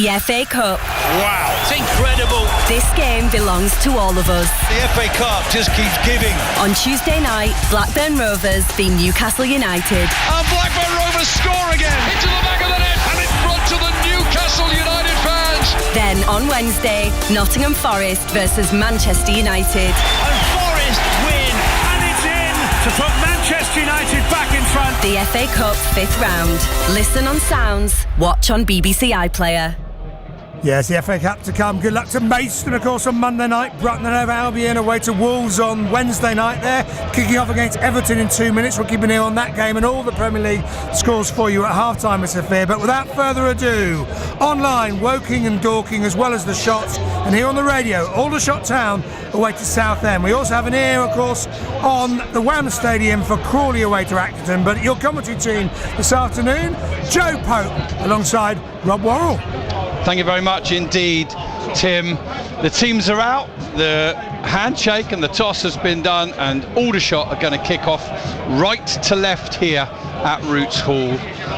The FA Cup. Wow, it's incredible. This game belongs to all of us. The FA Cup just keeps giving. On Tuesday night, Blackburn Rovers v Newcastle United. And Blackburn Rovers score again. Into the back of the net and in front to the Newcastle United fans. Then on Wednesday, Nottingham Forest versus Manchester United. And Forest win, and it's in to put Manchester United back in front. The FA Cup 5th round. Listen on Sounds. Watch on BBC iPlayer. Yes, the FA Cup to come. Good luck to Maidstone, of course, on Monday night. Brighton and Hove Albion away to Wolves on Wednesday night there. Kicking off against Everton in 2 minutes. We'll keep an ear on that game and all the Premier League scores for you at half-time, Mr. Fear. But without further ado, online, Woking and Dorking, as well as the shots. And here on the radio, Aldershot Town away to Southend. We also have an ear, of course, on the Wham Stadium for Crawley away to Accrington. But your commentary team this afternoon, Joe Pope alongside Rob Worrell. Thank you very much indeed, Tim. The teams are out, the handshake and the toss has been done, and Aldershot are going to kick off right to left here at Roots Hall.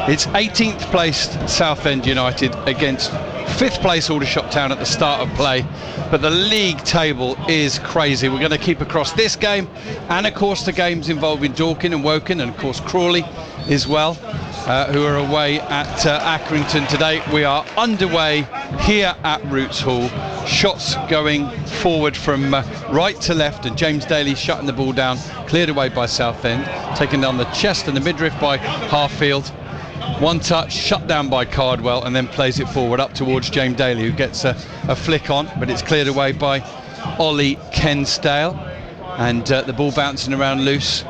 It's 18th placed Southend United against 5th place Aldershot Town at the start of play, but the league table is crazy. We're going to keep across this game and of course the games involving Dorking and Woking and of course Crawley as well, who are away at Accrington today. We are underway here at Roots Hall. Shots going forward from right to left, and James Daly shutting the ball down, cleared away by Southend, taken down the chest and the midriff by Harfield. One touch, shut down by Cardwell, and then plays it forward up towards James Daly, who gets a flick on, but it's cleared away by Ollie Kensdale, and the ball bouncing around loose.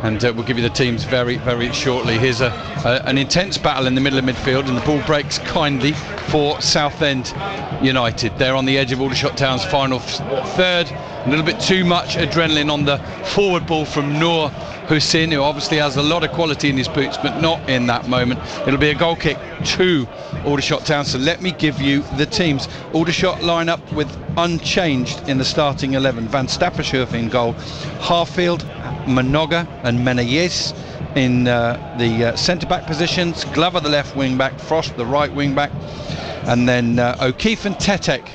And we'll give you the teams very, very shortly. Here's an intense battle in the middle of midfield, and the ball breaks kindly for Southend United. They're on the edge of Aldershot Town's final third. A little bit too much adrenaline on the forward ball from Noor Hussein, who obviously has a lot of quality in his boots, but not in that moment. It'll be a goal kick to Aldershot Town. So let me give you the teams. Aldershot line up with unchanged in the starting 11. Van Stappershoef in goal. Harfield, Manoga and Menayes in the centre-back positions. Glover the left wing-back, Frost the right wing-back, and then O'Keefe and Tetek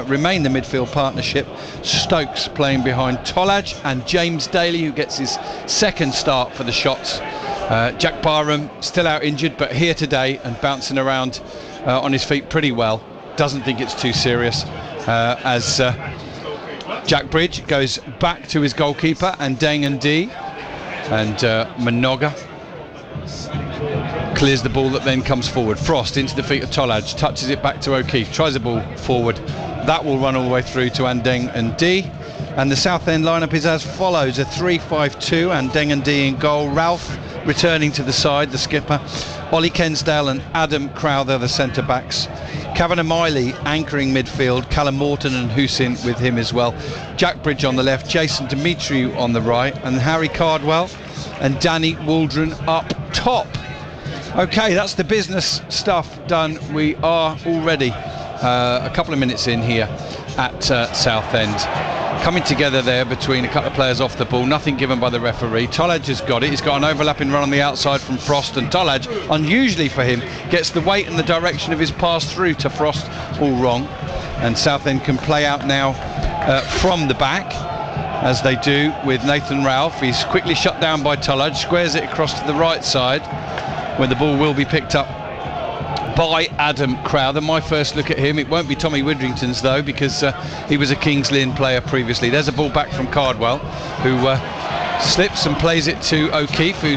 remain the midfield partnership. Stokes playing behind Tolaj, and James Daly, who gets his second start for the Shots. Jack Barham still out injured, but here today and bouncing around on his feet pretty well. Doesn't think it's too serious as Jack Bridge goes back to his goalkeeper and Deng and D, and Manoga clears the ball that then comes forward. Frost into the feet of Tolaj, touches it back to O'Keefe, tries the ball forward. That will run all the way through to Andeng and D. And the Southend lineup is as follows: a 3-5-2, Andeng and D in goal. Ralph returning to the side, the skipper. Ollie Kensdale and Adam Crowther, the centre backs. Kavanagh Miley anchoring midfield. Callum Morton and Hussein with him as well. Jack Bridge on the left, Jason Demetriou on the right, and Harry Cardwell and Danny Waldron up top. Okay, that's the business stuff done. We are already a couple of minutes in here at Southend. Coming together there between a couple of players off the ball, nothing given by the referee. Tolaj has got it. He's got an overlapping run on the outside from Frost, and Tolaj, unusually for him, gets the weight and the direction of his pass through to Frost all wrong. And Southend can play out now from the back, as they do with Nathan Ralph. He's quickly shut down by Tolaj, squares it across to the right side, where the ball will be picked up by Adam Crowther. My first look at him, it won't be Tommy Widrington's though, because he was a Kings Lynn player previously. There's a ball back from Cardwell, who slips and plays it to O'Keefe, who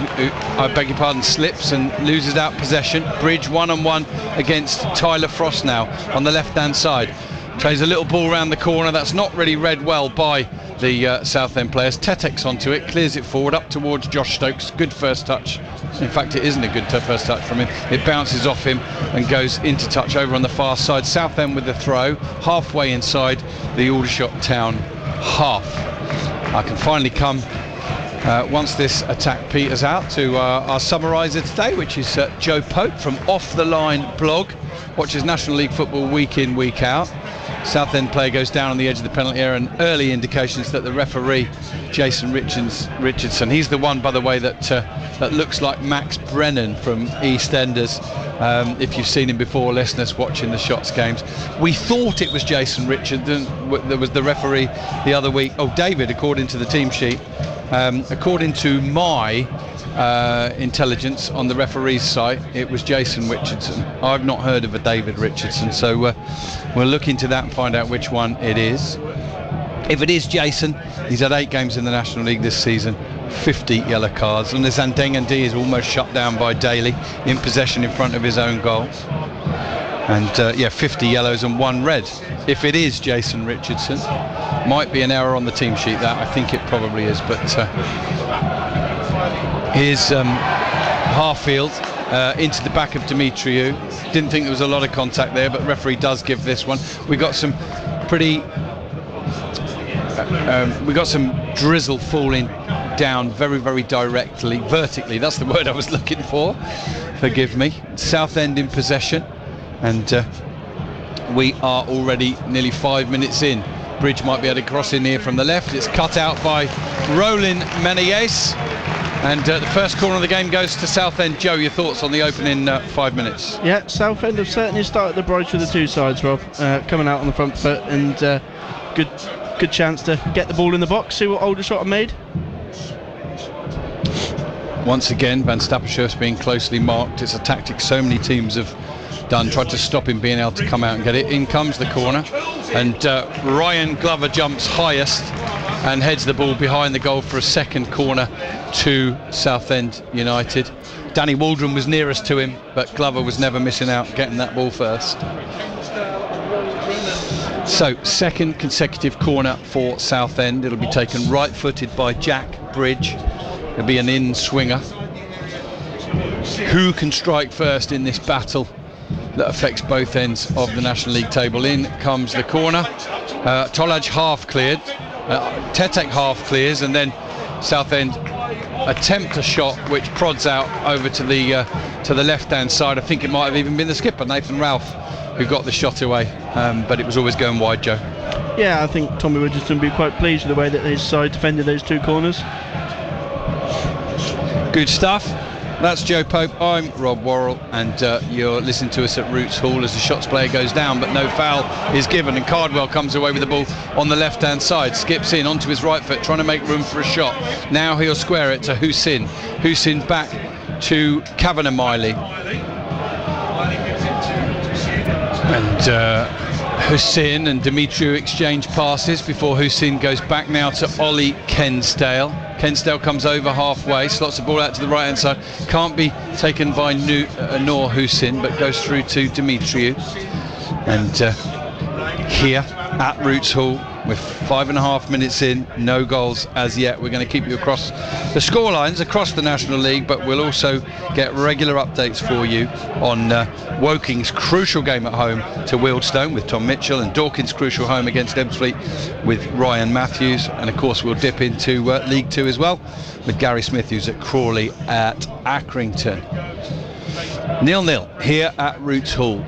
I beg your pardon, slips and loses out possession. Bridge one-on-one against Tyler Frost now on the left-hand side. Plays a little ball around the corner that's not really read well by the Southend players. Tetek's onto it, clears it forward up towards Josh Stokes. Good first touch. In fact, it isn't a good first touch from him. It bounces off him and goes into touch over on the far side. Southend with the throw, halfway inside the Aldershot Town half. I can finally come, once this attack peters out, to our summariser today, which is Joe Pope from Off The Line blog. Watches National League football week in, week out. Southend player goes down on the edge of the penalty area, and early indications that the referee, Jason Richardson, he's the one, by the way, that looks like Max Brennan from EastEnders. If you've seen him before, listeners watching the Shots games, we thought it was Jason Richardson. There was the referee the other week. Oh, David, according to the team sheet. According to my intelligence on the referee's site, it was Jason Richardson. I've not heard of a David Richardson, so we'll look into that and find out which one it is. If it is Jason, he's had 8 games in the National League this season, 50 yellow cards, and the Zandengandi is almost shut down by Daly in possession in front of his own goal. And 50 yellows and 1 red. If it is Jason Richardson, might be an error on the team sheet, that I think it probably is, but here's Harfield into the back of Dimitriou. Didn't think there was a lot of contact there, but referee does give this one. We got some drizzle falling down very, very vertically. That's the word I was looking for. Forgive me. Southend in possession, and we are already nearly 5 minutes in. Bridge might be able to cross in here from the left. It's cut out by Roland Menezes, and the first corner of the game goes to Southend. Joe, your thoughts on the opening 5 minutes? Yeah, Southend have certainly started the bridge with the 2 sides, Rob, coming out on the front foot, and good chance to get the ball in the box, see what Aldershot have made. Once again, Van Stappershoef's being closely marked. It's a tactic so many teams have done, tried to stop him being able to come out and get it. In comes the corner, and Ryan Glover jumps highest and heads the ball behind the goal for a second corner to Southend United. Danny Waldron was nearest to him, but Glover was never missing out getting that ball first. So, second consecutive corner for Southend. It'll be taken right-footed by Jack Bridge. It'll be an in-swinger. Who can strike first in this battle that affects both ends of the National League table? In comes the corner. Tolaj half cleared. Tetek half clears, and then Southend attempt a shot which prods out over to the left-hand side. I think it might have even been the skipper, Nathan Ralph, who got the shot away, but it was always going wide, Joe. Yeah, I think Tommy Richardson will be quite pleased with the way that his side defended those 2 corners. Good stuff. That's Joe Pope, I'm Rob Worrell, and you're listening to us at Roots Hall as the Shots player goes down, but no foul is given, and Cardwell comes away with the ball on the left-hand side, skips in onto his right foot, trying to make room for a shot. Now he'll square it to Hussein. Hussein back to Kavanagh Miley. And Hussein and Dimitriou exchange passes before Hussein goes back now to Ollie Kensdale. Kensdale comes over halfway, slots the ball out to the right hand side, can't be taken by Noor Hussein, but goes through to Dimitriou. And here at Roots Hall, with 5.5 minutes in, no goals as yet. We're going to keep you across the scorelines across the National League, but we'll also get regular updates for you on Woking's crucial game at home to Wealdstone with Tom Mitchell, and Dawkins' crucial home against Ebbsfleet with Ryan Matthews, and of course we'll dip into League 2 as well with Gary Smith, who's at Crawley at Accrington. 0-0 here at Roots Hall.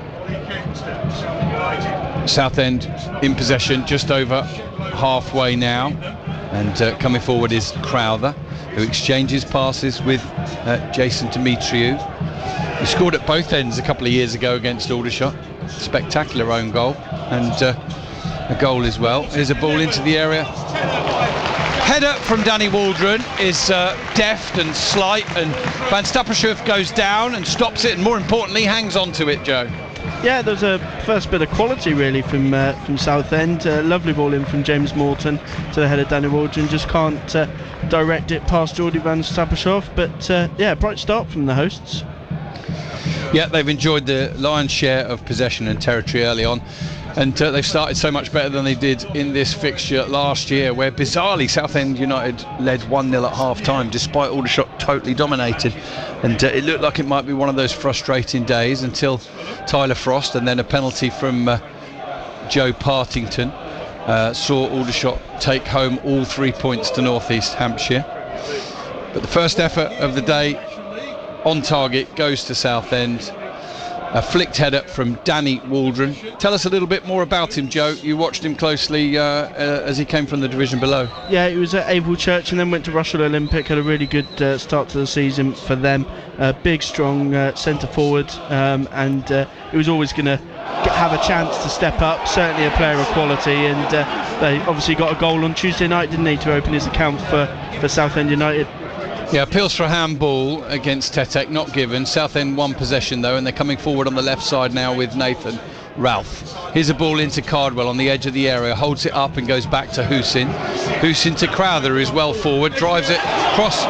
Southend in possession just over halfway now, and coming forward is Crowther, who exchanges passes with Jason Dimitriou, who scored at both ends a couple of years ago against Aldershot. Spectacular own goal, and a goal as well. Here's a ball into the area. Header from Danny Waldron is deft and slight, and Van Stappershoef goes down and stops it, and more importantly hangs on to it, Joe. Yeah, there's a first bit of quality really from Southend. Lovely ball in from James Morton to the head of Danny Waldron. Just can't direct it past Geordie Van Stappershoef, but bright start from the hosts. Yeah, they've enjoyed the lion's share of possession and territory early on, and they've started so much better than they did in this fixture last year, where bizarrely Southend United led 1-0 at half-time despite Aldershot totally dominated, and it looked like it might be one of those frustrating days until Tyler Frost and then a penalty from Joe Partington saw Aldershot take home all 3 points to North East Hampshire. But the first effort of the day on target goes to Southend. A flicked header from Danny Waldron. Tell us a little bit more about him, Joe. You watched him closely as he came from the division below. Yeah, he was at Avon Church and then went to Russell Olympic. Had a really good start to the season for them. Big, strong centre forward, and he was always going to have a chance to step up. Certainly a player of quality, and they obviously got a goal on Tuesday night, didn't he, to open his account for Southend United. Yeah, appeals for a handball against Tetek, not given. Southend won possession though, and they're coming forward on the left side now with Nathan Ralph. Here's a ball into Cardwell on the edge of the area, holds it up and goes back to Husin. Husin to Crowther, who's well forward, drives it across.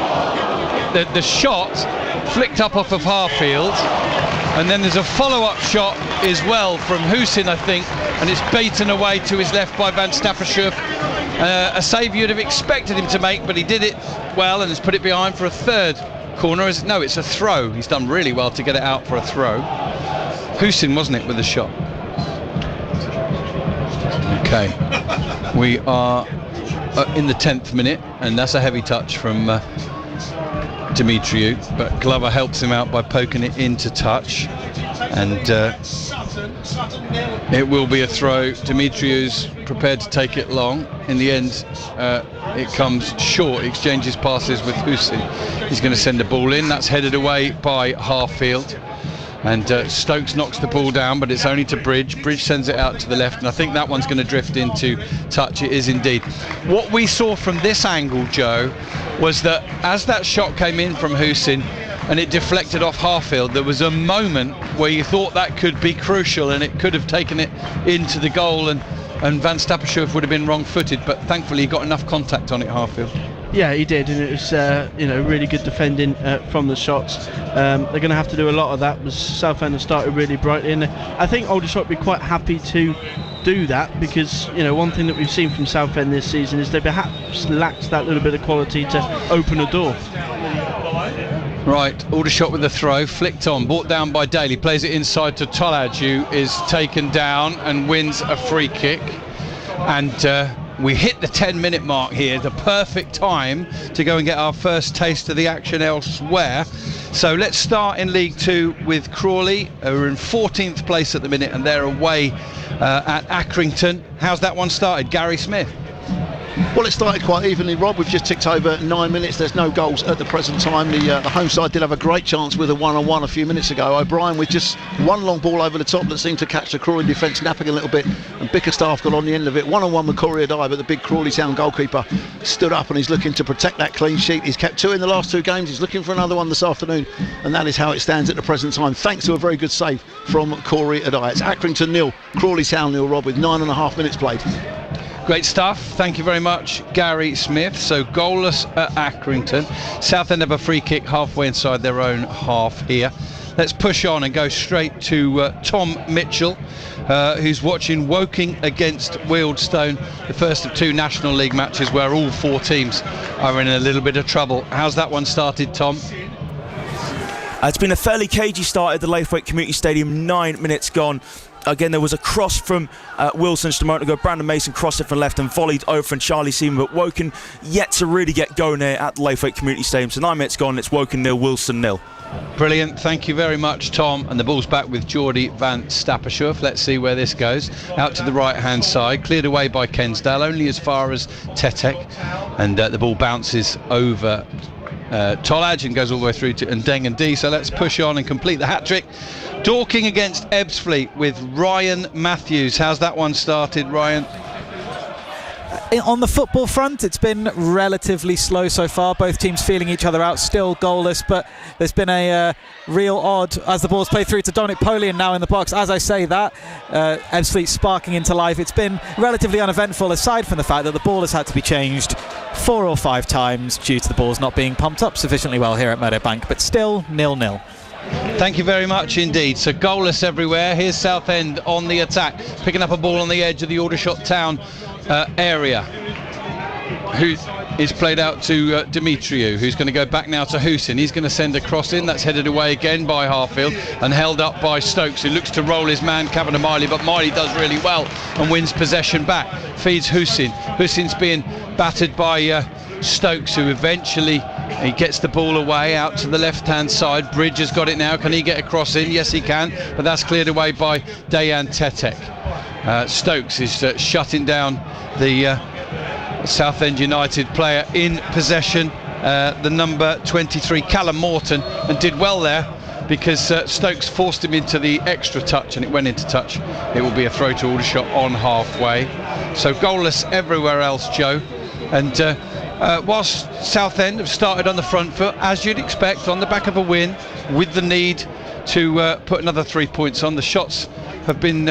The shot flicked up off of Harfield, and then there's a follow-up shot as well from Husin, I think, and it's beaten away to his left by Van Stappershoef. A save you'd have expected him to make, but he did it well and has put it behind for a third corner. No, it's a throw. He's done really well to get it out for a throw. Husin, wasn't it, with the shot? Okay, we are in the 10th minute, and that's a heavy touch from Dimitriou, but Glover helps him out by poking it into touch, and it will be a throw. Dimitriou's prepared to take it long. In the end, it comes short. Exchanges passes with Husin. He's going to send a ball in. That's headed away by Harfield, and Stokes knocks the ball down, but it's only to Bridge. Bridge sends it out to the left, and I think that one's going to drift into touch. It is indeed. What we saw from this angle, Joe, was that as that shot came in from Husin and it deflected off Harfield, there was a moment where you thought that could be crucial and it could have taken it into the goal, and Van Stappershoef would have been wrong-footed, but thankfully he got enough contact on it, Harfield. Yeah, he did, and it was really good defending from the shots. They're going to have to do a lot of that, because Southend have started really brightly, and I think Aldershot will be quite happy to do that, because one thing that we've seen from Southend this season is they perhaps lacked that little bit of quality to open a door. Right, Aldershot with the throw, flicked on, brought down by Daly, plays it inside to Tolaj, who is taken down and wins a free kick. And we hit the 10-minute mark here, the perfect time to go and get our first taste of the action elsewhere. So let's start in League Two with Crawley, who are in 14th place at the minute, and they're away at Accrington. How's that one started, Gary Smith? Well, it started quite evenly, Rob. We've just ticked over 9 minutes. There's no goals at the present time. The home side did have a great chance with a one-on-one a few minutes ago. O'Brien with just one long ball over the top that seemed to catch the Crawley defence napping a little bit, and Bickerstaff got on the end of it. One-on-one with Corey Adai, but the big Crawley Town goalkeeper stood up and he's looking to protect that clean sheet. He's kept 2 in the last 2 games. He's looking for another one this afternoon, and that is how it stands at the present time, thanks to a very good save from Corey Adai. It's Accrington 0, Crawley Town 0, Rob, with 9.5 minutes played. Great stuff. Thank you very much, Gary Smith. So goalless at Accrington. Southend have a free kick halfway inside their own half here. Let's push on and go straight to Tom Mitchell, who's watching Woking against Wealdstone, the first of 2 National League matches where all 4 teams are in a little bit of trouble. How's that one started, Tom? It's been a fairly cagey start at the Laithwaite Community Stadium, 9 minutes gone. Again, there was a cross from Wilson just a moment ago. Brandon Mason crossed it from left and volleyed over from Charlie Seaman, but Woking yet to really get going here at the Laithwaite Community Stadium. So 9 minutes gone, it's Woking 0, Wilson 0. Brilliant, thank you very much, Tom. And the ball's back with Geordie Van Stappershoef. Let's see where this goes. Out to the right-hand side, cleared away by Kensdale, only as far as Tetek. And the ball bounces over Tolaj and goes all the way through to Ndeng and D. So let's push on and complete the hat-trick. Dorking against Ebbsfleet with Ryan Matthews. How's that one started, Ryan? On the football front, it's been relatively slow so far. Both teams feeling each other out, still goalless, but there's been a real odd as the ball's played through to Dominic Polian now in the box. As I say that, Ebbsfleet sparking into life. It's been relatively uneventful, aside from the fact that the ball has had to be changed 4 or 5 times due to the balls not being pumped up sufficiently well here at Meadowbank, but still 0-0. Thank you very much indeed. So goalless everywhere. Here's Southend on the attack, picking up a ball on the edge of the Aldershot Town area, who is played out to Dimitriou, who's going to go back now to Husin. He's going to send a cross in. That's headed away again by Harfield and held up by Stokes, who looks to roll his man Kavanagh Miley, but Miley does really well and wins possession back. Feeds Husin. Husin's being battered by Stokes, who eventually He gets the ball away out to the left-hand side. Bridge has got it now. Can he get across in? Yes, he can. But that's cleared away by Dejan Tetek. Stokes is shutting down the Southend United player in possession, the number 23, Callum Morton, and did well there because Stokes forced him into the extra touch, and it went into touch. It will be a throw to Aldershot on halfway. So goalless everywhere else, Joe. And whilst Southend have started on the front foot, as you'd expect, on the back of a win, with the need to put another 3 points on, the shots have been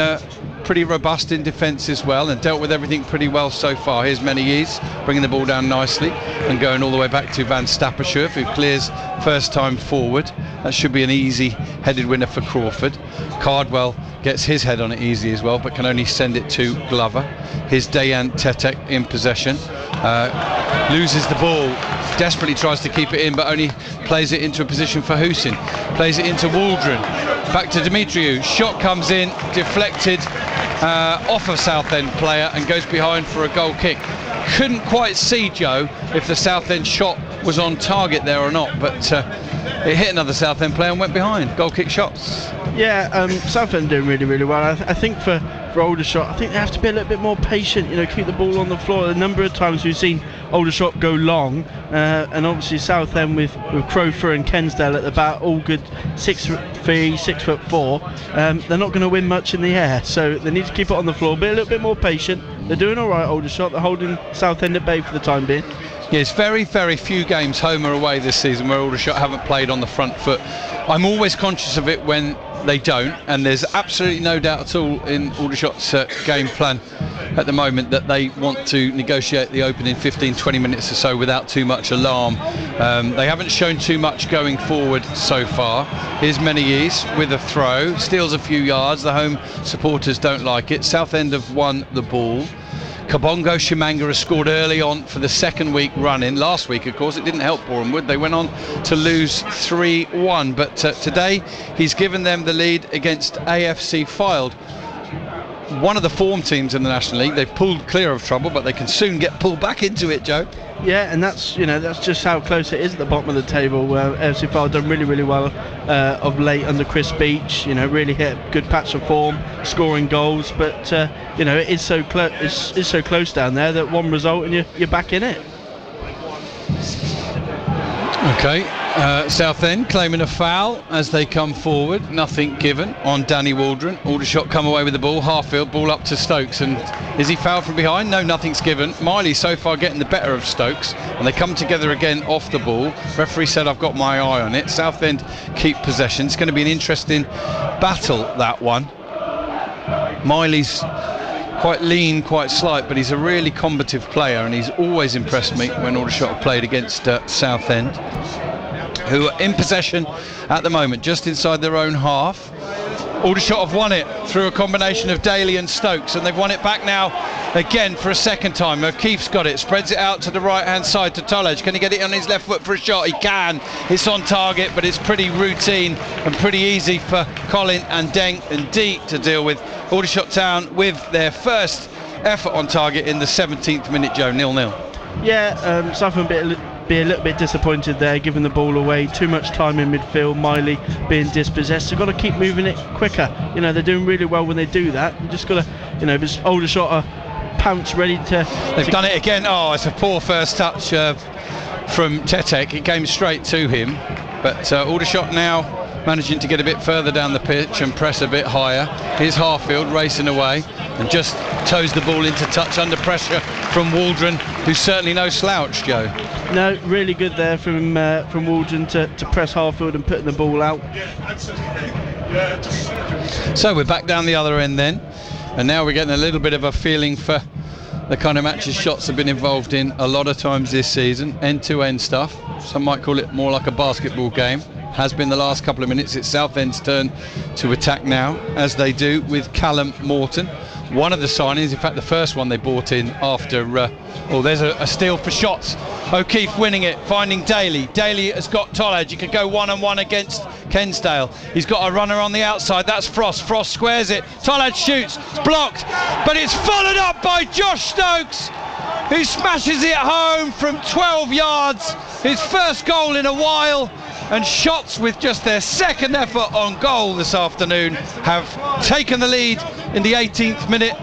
pretty robust in defence as well, and dealt with everything pretty well so far. Here's Menezes bringing the ball down nicely and going all the way back to Van Stappershoef, who clears first time forward. That should be an easy headed winner for Crawford. Cardwell gets his head on it easy as well, but can only send it to Glover. Here's Dejan Tetek in possession, loses the ball, desperately tries to keep it in, but only plays it into a position for Husin. Plays it into Waldron, back to Dimitriou. Shot comes in, deflected off a Southend player and goes behind for a goal kick. Couldn't quite see, Joe, if the Southend shot was on target there or not, but it hit another Southend player and went behind. Goal kick shots. Yeah, Southend doing really, really well. I think for Aldershot, I think they have to be a little bit more patient, keep the ball on the floor. A number of times we've seen Aldershot go long, and obviously Southend with Crowfer and Kensdale at the back, all good 6'3", 6'4". They're not going to win much in the air, so they need to keep it on the floor, be a little bit more patient. They're doing all right, Aldershot. They're holding Southend at bay for the time being. Yes, very, very few games home or away this season where Aldershot haven't played on the front foot. I'm always conscious of it when they don't, and there's absolutely no doubt at all in Aldershot's game plan at the moment that they want to negotiate the opening 15-20 minutes or so without too much alarm. They haven't shown too much going forward so far. Here's Menezes with a throw, steals a few yards. The home supporters don't like it. Southend have won the ball. Kabongo Shimanga has scored early on for the second week running. Last week, of course, it didn't help Bournemouth. They went on to lose 3-1, but today he's given them the lead against AFC Fylde, one of the form teams in the National League. They've pulled clear of trouble, but they can soon get pulled back into it, Joe. Yeah, and that's just how close it is at the bottom of the table. AFC Fylde done really, really well of late under Chris Beach. Really hit a good patch of form, scoring goals. But it is so close. It's so close down there that one result and you're back in it. Okay, Southend claiming a foul as they come forward. Nothing given on Danny Waldron. Aldershot come away with the ball. Harfield, ball up to Stokes. And is he fouled from behind? No, nothing's given. Miley so far getting the better of Stokes. And they come together again off the ball. Referee said, I've got my eye on it. Southend keep possession. It's going to be an interesting battle, that one. Miley's quite lean, quite slight, but he's a really combative player, and he's always impressed me when Aldershot have played against Southend, who are in possession at the moment, just inside their own half. Aldershot have won it through a combination of Daly and Stokes, and they've won it back now again for a second time. O'Keefe's got it, spreads it out to the right hand side to Tollage. Can he get it on his left foot for a shot? He can. It's on target, but it's pretty routine and pretty easy for Colin and Deng and Dee to deal with. Aldershot Town with their first effort on target in the 17th minute, Joe, 0-0. Yeah, Southend be a little bit disappointed there, giving the ball away, too much time in midfield, Miley being dispossessed. They've got to keep moving it quicker. They're doing really well when they do that. You just got to, if it's Aldershot are pounce ready to... They've done it again. Oh, it's a poor first touch from Tetek. It came straight to him, but Aldershot now managing to get a bit further down the pitch and press a bit higher. Here's Harfield racing away and just toes the ball into touch under pressure from Waldron, who's certainly no slouch, Joe. No, really good there from Waldron to press Harfield and putting the ball out. So we're back down the other end then, and now we're getting a little bit of a feeling for the kind of matches shots have been involved in a lot of times this season. End-to-end stuff. Some might call it more like a basketball game. Has been the last couple of minutes. It's Southend's turn to attack now, as they do with Callum Morton. One of the signings, in fact the first one they bought in after there's a steal for shots. O'Keefe winning it, finding Daly. Daly has got Tollage. He could go one-on-one against Kensdale. He's got a runner on the outside. That's Frost. Frost squares it. Tollage shoots. It's blocked, but it's followed up by Josh Stokes. who smashes it home from 12 yards, his first goal in a while. And Shots, with just their second effort on goal this afternoon, have taken the lead in the 18th minute.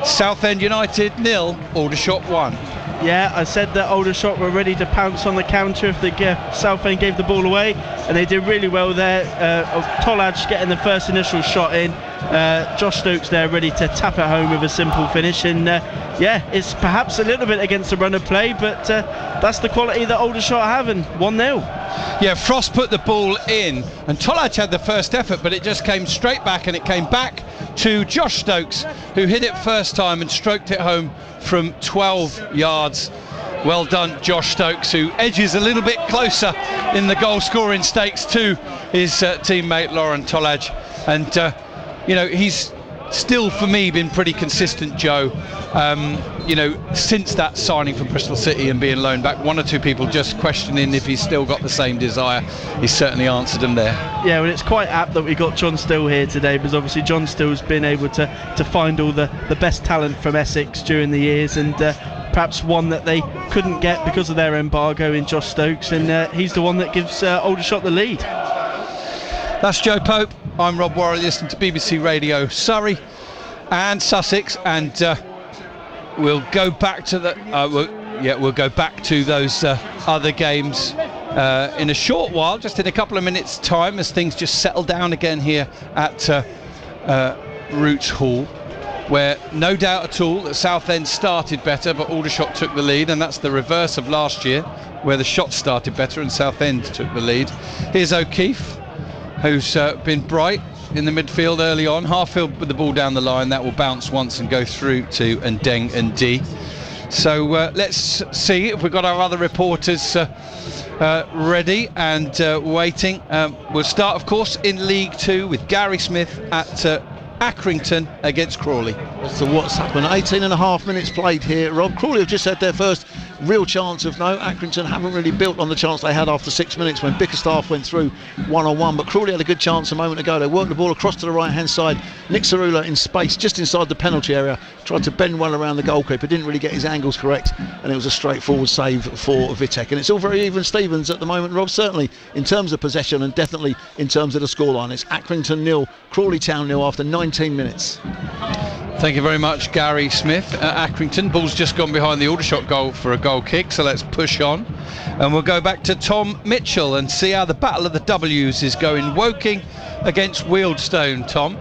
Southend United 0, Aldershot 1. Yeah, I said that Aldershot were ready to pounce on the counter if the Southend gave the ball away, and they did really well there. Tolaj getting the first initial shot in, Josh Stokes there ready to tap it home with a simple finish, and yeah, it's perhaps a little bit against the run of play, but that's the quality that Aldershot have, and 1-0. Yeah, Frost put the ball in, and Tolaj had the first effort, but it just came straight back, and it came back to Josh Stokes, who hit it first time and stroked it home from 12 yards. Well done, Josh Stokes, who edges a little bit closer in the goal scoring stakes to his teammate Lauren Tolaj. And you know, he's still, for me, been pretty consistent, Joe. You know, since that signing from Bristol City and being loaned back, one or two people just questioning if he's still got the same desire. He's certainly answered them there. Yeah, well, it's quite apt that we got John Still here today, because obviously John Still's been able to find all the best talent from Essex during the years, and perhaps one that they couldn't get because of their embargo in Josh Stokes, and he's the one that gives Aldershot the lead. That's Joe Pope. I'm Rob Worrell, listening to BBC Radio Surrey and Sussex, and we'll go back to the we'll go back to those other games in a short while, just in a couple of minutes' time, as things just settle down again here at Roots Hall, where no doubt at all that Southend started better, but Aldershot took the lead, and that's the reverse of last year, where the Shots started better and Southend took the lead. Here's O'Keefe, who's been bright in the midfield early on, half-field with the ball down the line. That will bounce once and go through to Ndeng and D. So let's see if we've got our other reporters ready and waiting. We'll start, of course, in League Two with Gary Smith at Accrington against Crawley. So what's happened? 18.5 minutes played here, Rob. Crawley have just had their first real chance of note. Accrington haven't really built on the chance they had after 6 minutes when Bickerstaff went through one-on-one, but Crawley had a good chance a moment ago. They worked the ball across to the right hand side. Nick Cerula in space just inside the penalty area, tried to bend one around the goalkeeper, didn't really get his angles correct, and it was a straightforward save for Vitek. And it's all very even Stevens at the moment, Rob, certainly in terms of possession and definitely in terms of the scoreline. It's Accrington 0, Crawley Town 0 after 19 minutes. Thank you very much, Gary Smith. Accrington, ball's just gone behind the Aldershot goal for a goal kick, so let's push on. And we'll go back to Tom Mitchell and see how the battle of the W's is going. Woking against Wealdstone, Tom.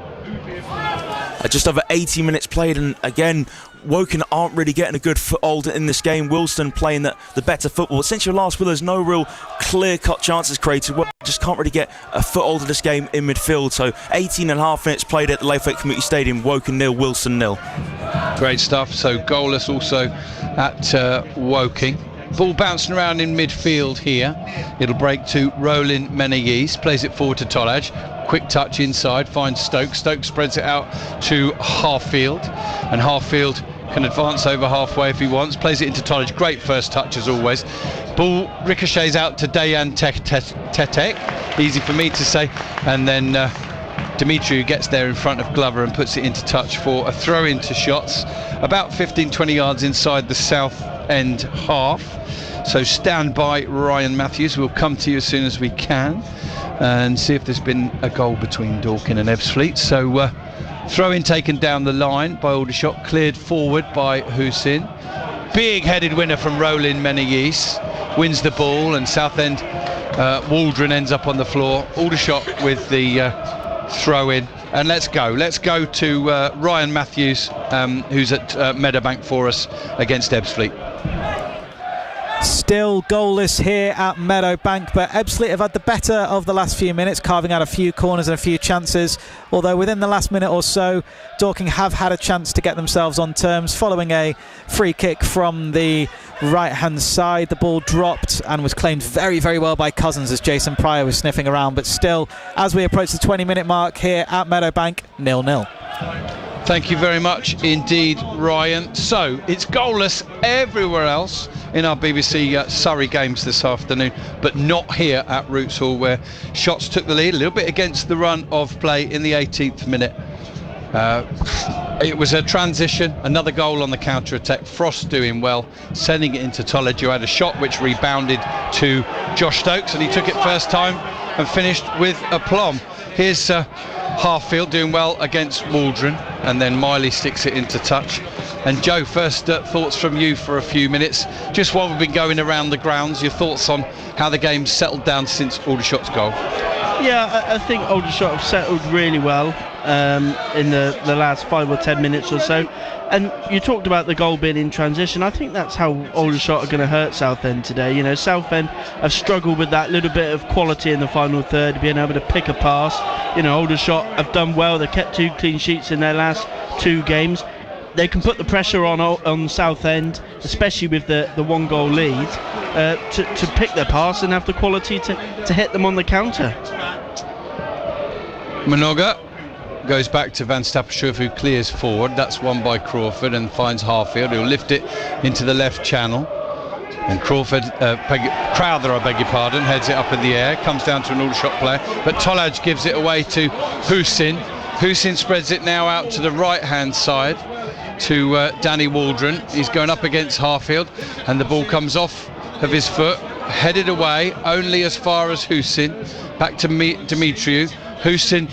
Just over 80 minutes played, and again, Woking aren't really getting a good foothold in this game. Wealdstone playing the better football. Since your last wheel, there's no real clear-cut chances created. Just can't really get a foothold in this game in midfield. So 18.5 minutes played at the Laythwaite Community Stadium. Woking 0, Wealdstone 0. Great stuff. So goalless also at Woking. Ball bouncing around in midfield here. It'll break to Roland Menegis. Plays it forward to Tolaj. Quick touch inside, finds Stokes. Stokes spreads it out to Halffield, and Halffield can advance over halfway if he wants. Plays it into Tolaj. Great first touch as always. Ball ricochets out to Dejan Tetek. Easy for me to say. And then Dimitri gets there in front of Glover and puts it into touch for a throw into Shots. About 15-20 yards inside the south end half. So stand by, Ryan Matthews. We'll come to you as soon as we can and see if there's been a goal between Dorking and Ebbsfleet. So throw in taken down the line by Aldershot, cleared forward by Hussein. Big headed winner from Roland Menegis, wins the ball, and Southend Waldron ends up on the floor. Aldershot with the throw in, and let's go to Ryan Matthews, who's at Meadowbank for us against Ebbsfleet. Still goalless here at Meadowbank, but Ebbsfleet have had the better of the last few minutes, carving out a few corners and a few chances, although within the last minute or so Dorking have had a chance to get themselves on terms following a free kick from the right hand side. The ball dropped and was claimed very, very well by Cousins as Jason Pryor was sniffing around, but still, as we approach the 20-minute mark here at Meadowbank, 0-0. Thank you very much indeed, Ryan. So it's goalless everywhere else in our BBC Surrey games this afternoon, but not here at Roots Hall, where Shots took the lead a little bit against the run of play in the 18th minute. It was a transition, another goal on the counter-attack. Frost doing well, sending it into Tollage, who had a shot which rebounded to Josh Stokes, and he took it first time and finished with aplomb. Here's Harfield doing well against Waldron, and then Miley sticks it into touch. And Joe, first thoughts from you for a few minutes, just while we've been going around the grounds, your thoughts on how the game's settled down since Aldershot's goal? Yeah, I think Aldershot have settled really well in the last 5 or 10 minutes or so. And you talked about the goal being in transition. I think that's how Aldershot are going to hurt Southend today. You know, Southend have struggled with that little bit of quality in the final third, being able to pick a pass. You know, Aldershot have done well. They've kept 2 clean sheets in their last 2 games. They can put the pressure on Southend, especially with the 1-goal lead, to pick their pass and have the quality to hit them on the counter. Minoga goes back to Van Stappershoef, who clears forward. That's won by Crawford and finds Harfield, who'll lift it into the left channel. And Crowther, I beg your pardon, heads it up in the air, comes down to an Aldershot player, but Tollage gives it away to Hussein. Hussein spreads it now out to the right-hand side to Danny Waldron. He's going up against Harfield, and the ball comes off of his foot, headed away only as far as Hussein. Back to Dimitriou. Hussein,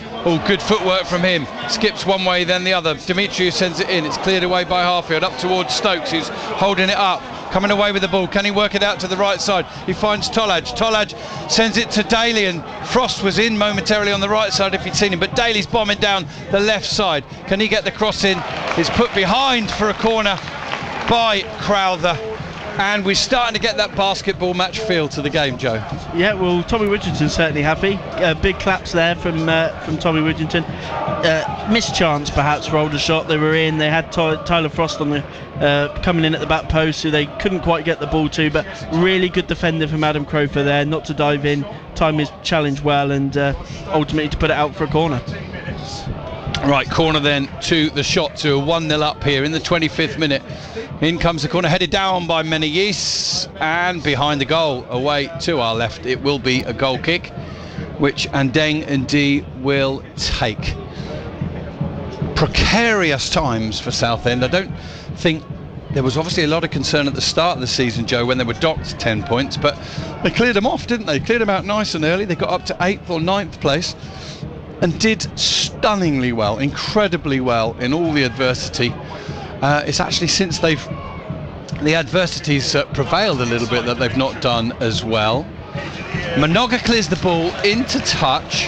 good footwork from him. Skips one way, then the other. Dimitriou sends it in. It's cleared away by Harfield, up towards Stokes, who's holding it up. Coming away with the ball. Can he work it out to the right side? He finds Tollage. Tollage sends it to Daly, and Frost was in momentarily on the right side if you'd seen him, but Daly's bombing down the left side. Can he get the cross in? It's put behind for a corner by Crowther. And we're starting to get that basketball match feel to the game, Joe. Yeah, well, Tommy Widgerton's certainly happy. Big claps there from Tommy Widgerton. Missed chance perhaps for Aldershot. They were in. They had Tyler Frost on the coming in at the back post, who they couldn't quite get the ball to. But really good defender from Adam Crowther there, not to dive in, time his challenge well, and ultimately to put it out for a corner. Right, corner then to the shot, to a 1-0 up here in the 25th minute. In comes the corner, headed down by Menegis, and behind the goal, away to our left, it will be a goal kick, which Andeng Ndi will take. Precarious times for Southend. I don't think there was obviously a lot of concern at the start of the season, Joe, when they were docked 10 points, but they cleared them off, didn't they? Cleared them out nice and early. They got up to 8th or 9th place and did stunningly well, incredibly well in all the adversity. It's actually since the adversities prevailed a little bit that they've not done as well. Minoga clears the ball into touch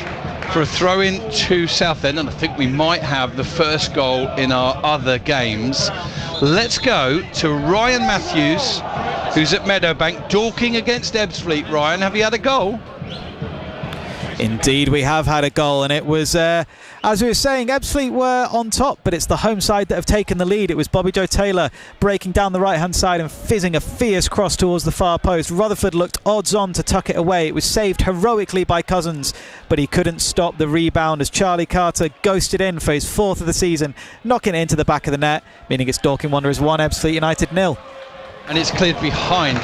for a throw-in to Southend, and I think we might have the first goal in our other games. Let's go to Ryan Matthews, who's at Meadowbank, Dorking against Ebbsfleet. Ryan, have you had a goal? Indeed, we have had a goal, and it was, as we were saying, Ebbsfleet were on top, but it's the home side that have taken the lead. It was Bobby Joe Taylor breaking down the right-hand side and fizzing a fierce cross towards the far post. Rutherford looked odds-on to tuck it away. It was saved heroically by Cousins, but he couldn't stop the rebound as Charlie Carter ghosted in for his 4th of the season, knocking it into the back of the net, meaning it's Dorking Wanderers 1, Ebbsfleet United 0. And it's cleared behind.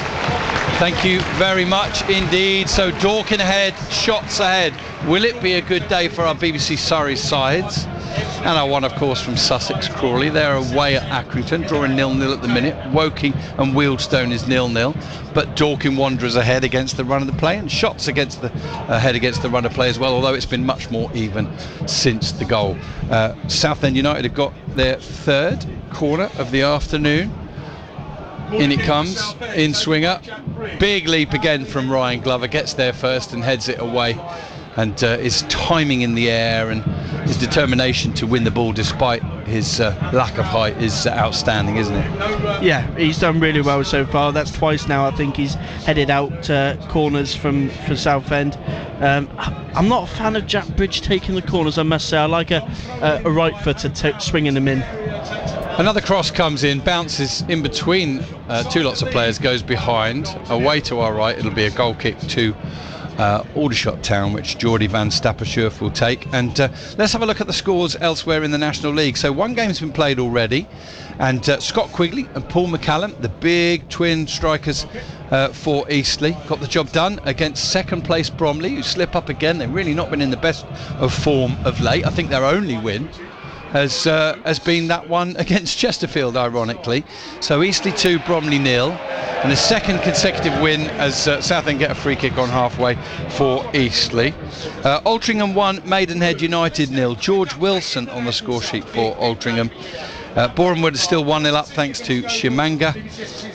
Thank you very much indeed. So Dorking ahead, shots ahead. Will it be a good day for our BBC Surrey sides? And our one, of course, from Sussex Crawley. They're away at Accrington, drawing 0-0 at the minute. Woking and Wealdstone is 0-0. But Dorking Wanderers ahead against the run of the play, and shots against the ahead against the run of play as well, although it's been much more even since the goal. Southend United have got their 3rd corner of the afternoon. In it comes, in swinger, big leap again from Ryan Glover, gets there first and heads it away, and his timing in the air and his determination to win the ball despite his lack of height is outstanding, isn't it? Yeah, he's done really well so far. That's twice now I think he's headed out corners for Southend. I'm not a fan of Jack Bridge taking the corners, I must say. I like a right footer swinging them in. Another cross comes in, bounces in between 2 lots of players, goes behind, away to our right. It'll be a goal kick to Aldershot Town, which Geordie Van Stappershoef will take. And let's have a look at the scores elsewhere in the National League. So one game's been played already, and Scott Quigley and Paul McCallum, the big twin strikers for Eastleigh, got the job done against 2nd place Bromley, who slip up again. They've really not been in the best of form of late. I think their only win has been that one against Chesterfield, ironically. So Eastleigh 2, Bromley 0, and a second consecutive win as Southend get a free kick on halfway for Eastleigh. Altrincham 1, Maidenhead United 0. George Wilson on the score sheet for Altrincham. Borehamwood is still 1-0 up thanks to Shimanga.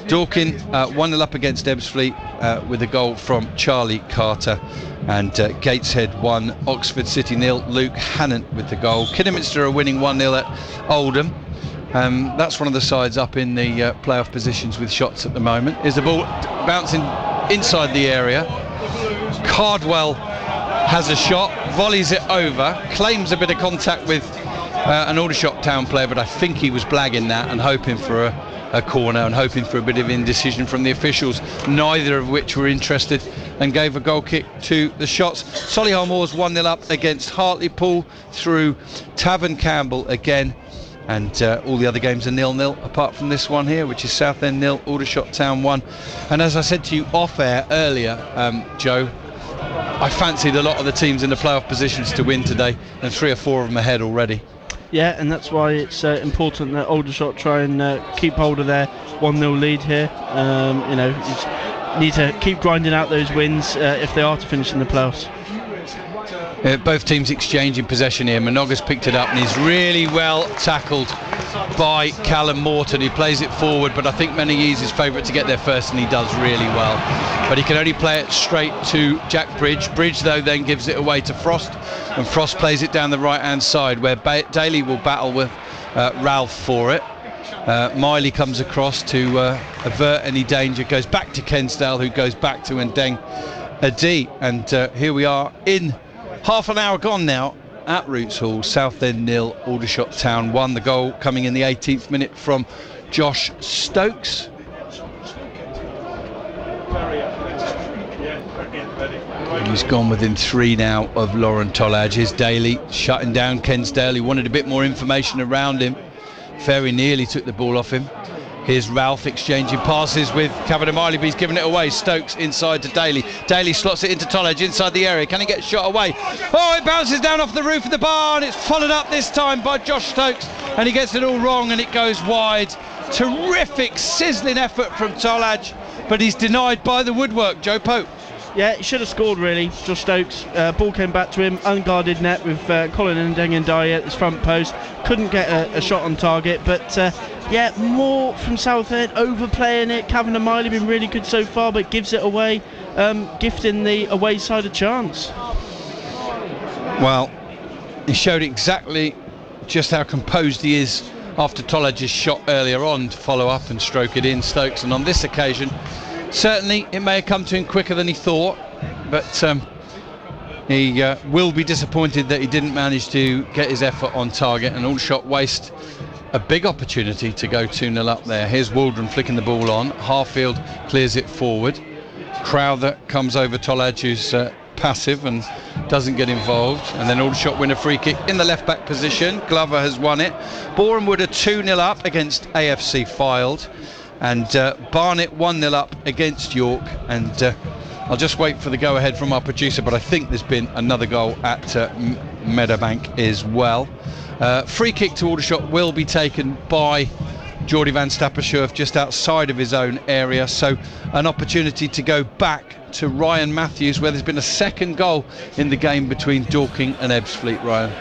Dorking 1-0 up against Ebbsfleet with a goal from Charlie Carter. And Gateshead 1, Oxford City 0. Luke Hannant with the goal. Kidderminster are winning 1-0 at Oldham. That's one of the sides up in the playoff positions with shots at the moment. Is the ball bouncing inside the area? Cardwell has a shot, volleys it over, claims a bit of contact with an Aldershot Town player, but I think he was blagging that and hoping for a corner and hoping for a bit of indecision from the officials, neither of which were interested, and gave a goal kick to the shots. Solihull Moors 1-0 up against Hartlepool through Tavern Campbell again, and all the other games are 0-0 apart from this one here, which is Southend 0, Aldershot Town 1. And as I said to you off air earlier, Joe, I fancied a lot of the teams in the playoff positions to win today, and 3 or 4 of them ahead already. Yeah, and that's why it's important that Aldershot try and keep hold of their 1-0 lead here. You need to keep grinding out those wins if they are to finish in the playoffs. Both teams exchanging possession here. Monogah's picked it up and he's really well tackled by Callum Morton. He plays it forward, but I think Meneghe's his favourite to get there first, and he does really well. But he can only play it straight to Jack Bridge. Bridge, though, then gives it away to Frost, and Frost plays it down the right-hand side, where Daly will battle with Ralph for it. Miley comes across to avert any danger, goes back to Kensdale, who goes back to Ndeng Adi, and here we are in half an hour gone now at Roots Hall. Southend 0, Aldershot Town 1. The goal coming in the 18th minute from Josh Stokes. He's gone within 3 now of Lauren Tollage. Here's Daly shutting down Kensdale. He wanted a bit more information around him. Very nearly took the ball off him. Here's Ralph exchanging passes with Kavanagh Miley, but he's given it away. Stokes inside to Daly. Daly slots it into Tollage inside the area. Can he get shot away? Oh, it bounces down off the roof of the barn. It's followed up this time by Josh Stokes, and he gets it all wrong and it goes wide. Terrific, sizzling effort from Tollage, but he's denied by the woodwork. Joe Pope. Yeah, he should have scored really, Josh Stokes. Ball came back to him, unguarded net with Colin Ndeng Adi at his front post. Couldn't get a shot on target, but yeah, more from Southend, overplaying it. Kavanagh Miley been really good so far, but gives it away, gifting the away side a chance. Well, he showed exactly just how composed he is after Tollage's shot earlier on to follow up and stroke it in, Stokes, and on this occasion certainly it may have come to him quicker than he thought, but he will be disappointed that he didn't manage to get his effort on target, and Aldershot waste a big opportunity to go 2-0 up there. Here's Waldron flicking the ball on. Harfield clears it forward. Crowther comes over Tollage, who's passive and doesn't get involved, and then Aldershot win a free kick in the left back position. Glover has won it. Borehamwood are 2-0 up against AFC Fylde, and Barnet 1-0 up against York, and I'll just wait for the go ahead from our producer, but I think there's been another goal at Meadowbank as well. Free kick to Aldershot will be taken by Geordie van Stappershoef just outside of his own area, so an opportunity to go back to Ryan Matthews, where there's been a second goal in the game between Dorking and Ebbsfleet. Ryan.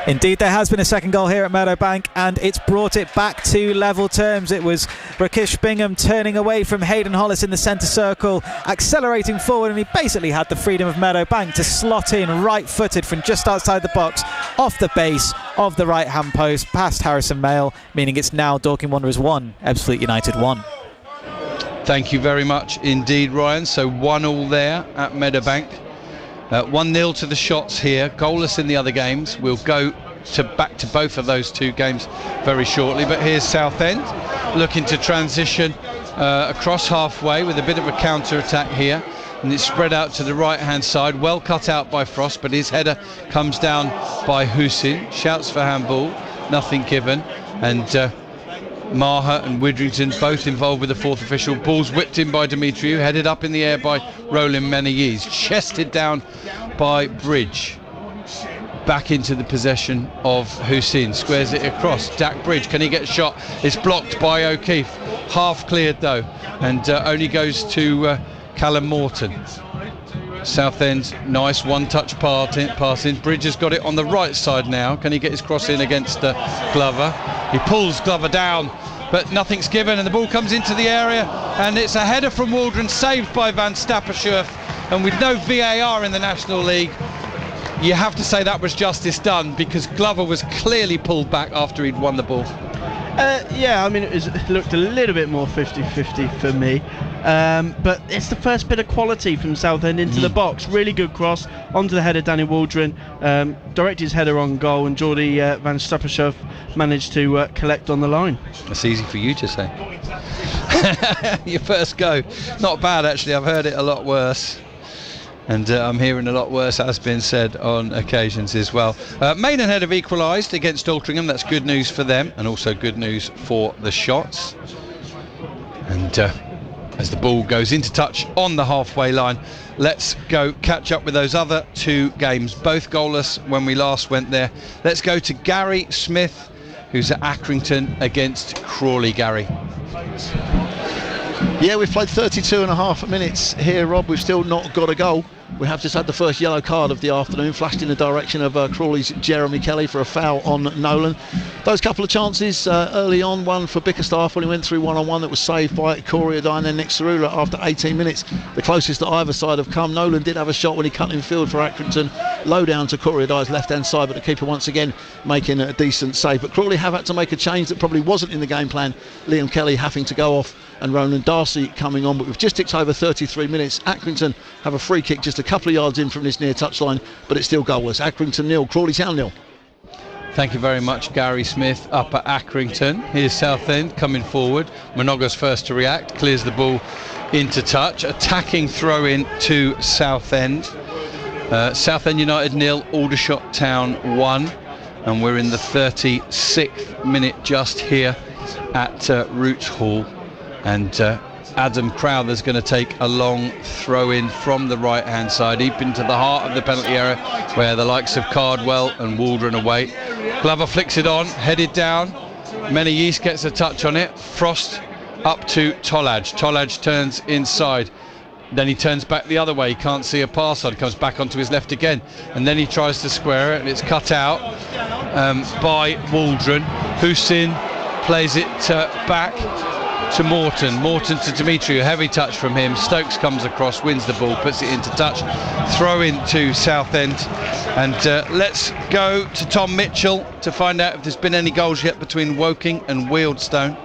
Indeed, there has been a second goal here at Meadowbank, and it's brought it back to level terms. It was Rakesh Bingham turning away from Hayden Hollis in the centre circle, accelerating forward, and he basically had the freedom of Meadowbank to slot in right-footed from just outside the box, off the base of the right-hand post, past Harrison Mayle, meaning it's now Dorking Wanderers 1, Ebbsfleet United 1. Thank you very much indeed, Ryan. So 1-1 there at Meadowbank. 1-0 to the shots here, goalless in the other games. We'll go back to both of those two games very shortly, but here's Southend looking to transition across halfway with a bit of a counter-attack here, and it's spread out to the right-hand side, well cut out by Frost, but his header comes down by Hussein. Shouts for handball, nothing given, and Maher and Widrington both involved with the fourth official. Ball's whipped in by Demetriou, headed up in the air by Roland Meneghes, chested down by Bridge. back into the possession of Hussein, squares it across. Dak Bridge, can he get a shot? It's blocked by O'Keefe, half cleared though, and only goes to Callum Morton. Southend, nice one-touch passing. Bridge has got it on the right side now. Can he get his cross in against Glover? He pulls Glover down, but nothing's given, and the ball comes into the area, and it's a header from Waldron, saved by Van Stappershoef. And with no VAR in the National League, you have to say that was justice done, because Glover was clearly pulled back after he'd won the ball. Yeah, I mean, it looked a little bit more 50-50 for me. But it's the first bit of quality from Southend into the box. Really good cross onto the header, Danny Waldron. Directed his header on goal, and Geordie Van Stappershoef managed to collect on the line. That's easy for you to say. Your first go. Not bad, actually. I've heard it a lot worse. And I'm hearing a lot worse has been said on occasions as well. Maidenhead have equalised against Altrincham. That's good news for them, and also good news for the Shots. And as the ball goes into touch on the halfway line, let's go catch up with those other two games, both goalless when we last went there. Let's go to Gary Smith, who's at Accrington against Crawley. Gary. Yeah, we've played 32 and a half minutes here, Rob. We've still not got a goal. We have just had the first yellow card of the afternoon, flashed in the direction of Crawley's Jeremy Kelly for a foul on Nolan. Those couple of chances early on, one for Bickerstaff when he went through one-on-one that was saved by Corriadine, and then Nick Cerula after 18 minutes, the closest that either side have come. Nolan did have a shot when he cut in field for Accrington, low down to Corriadine's left-hand side, but the keeper once again making a decent save. But Crawley have had to make a change that probably wasn't in the game plan. Liam Kelly having to go off and Ronan Darcy coming on, but we've just ticked over 33 minutes. Accrington have a free kick just a couple of yards in from this near touchline, but it's still goalless. Accrington 0, Crawley Town 0. Thank you very much, Gary Smith up at Accrington. Here's Southend coming forward. Monoga's first to react, clears the ball into touch. Attacking throw in to Southend. Southend United 0, Aldershot Town 1, and we're in the 36th minute just here at Roots Hall. And Adam Crowther's going to take a long throw in from the right hand side, deep into the heart of the penalty area, where the likes of Cardwell and Waldron await. Glover flicks it on, headed down. Menny East gets a touch on it. Frost up to Tollage. Tollage turns inside. Then he turns back the other way. He can't see a pass on. Comes back onto his left again. And then he tries to square it, and it's cut out by Waldron. Hussein plays it back to Morton to Dimitri, a heavy touch from him. Stokes comes across, wins the ball, puts it into touch. Throw in to Southend, and let's go to Tom Mitchell to find out if there's been any goals yet between Woking and Wealdstone.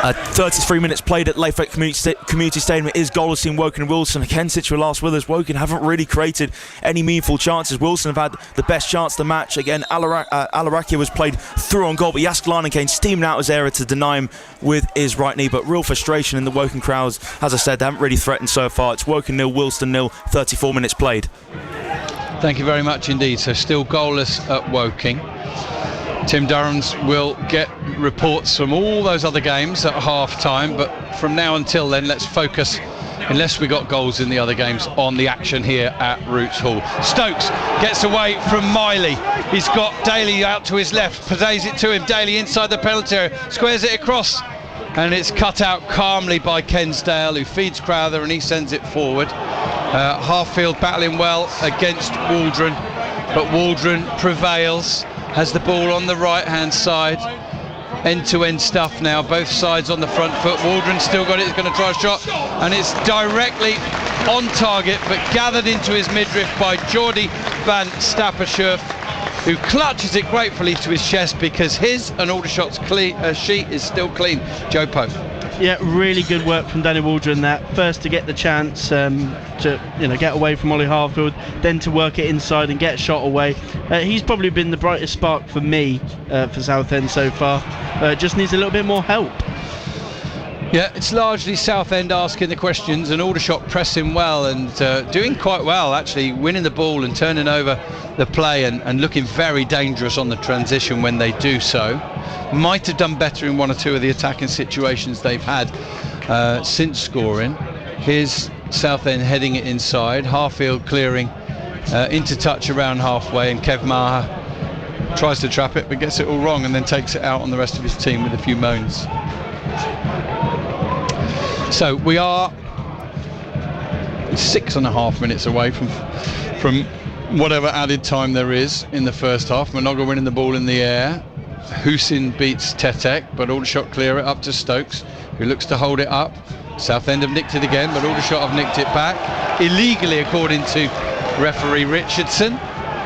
33 minutes played at Layford Community Stadium. It is goalless in Woking and Wilson. Again, since we last with us, Woking haven't really created any meaningful chances. Wilson have had the best chance of the match. Again, Alarakia was played through on goal, but Jask Larnacaine steamed out his area to deny him with his right knee. But real frustration in the Woking crowds. As I said, they haven't really threatened so far. It's Woking 0, Wilson 0, 34 minutes played. Thank you very much indeed. So still goalless at Woking. Tim Durhams will get reports from all those other games at half time, but from now until then, let's focus, unless we got goals in the other games, on the action here at Roots Hall. Stokes gets away from Miley. He's got Daly out to his left, plays it to him. Daly inside the penalty area, squares it across, and it's cut out calmly by Kensdale, who feeds Crowther and he sends it forward. Harfield battling well against Waldron, but Waldron prevails. Has the ball on the right hand side, end-to-end stuff now, both sides on the front foot. Waldron still got it, he's going to try a shot, and it's directly on target, but gathered into his midriff by Geordie Van Stappershoef, who clutches it gratefully to his chest, because his and Aldershot's sheet is still clean. Joe Pope. Yeah, really good work from Danny Waldron there. First to get the chance to get away from Ollie Harfield, then to work it inside and get shot away. He's probably been the brightest spark for me for Southend so far. Just needs a little bit more help. Yeah, it's largely Southend asking the questions, and Aldershot pressing well and doing quite well, actually, winning the ball and turning over the play and looking very dangerous on the transition when they do so. Might have done better in one or two of the attacking situations they've had since scoring. Here's Southend heading it inside. Harfield clearing into touch around halfway, and Kev Maher tries to trap it but gets it all wrong and then takes it out on the rest of his team with a few moans. So we are 6.5 minutes away from whatever added time there is in the first half. Minoga winning the ball in the air. Hussein beats Tetek, but Aldershot clear it up to Stokes, who looks to hold it up. Southend have nicked it again, but Aldershot have nicked it back illegally, according to referee Richardson,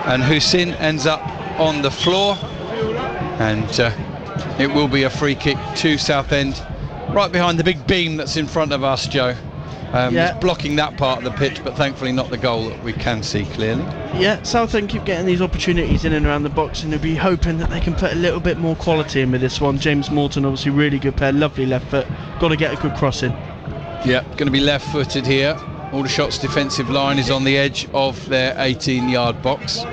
and Hussein ends up on the floor, and it will be a free kick to Southend, right behind the big beam that's in front of us, Joe. It's blocking that part of the pitch, but thankfully not the goal that we can see clearly. Yeah, Southend keep getting these opportunities in and around the box, and they'll be hoping that they can put a little bit more quality in with this one. James Morton, obviously really good player, lovely left foot, got to get a good cross in. Yeah, going to be left-footed here. Aldershot's defensive line is on the edge of their 18-yard box.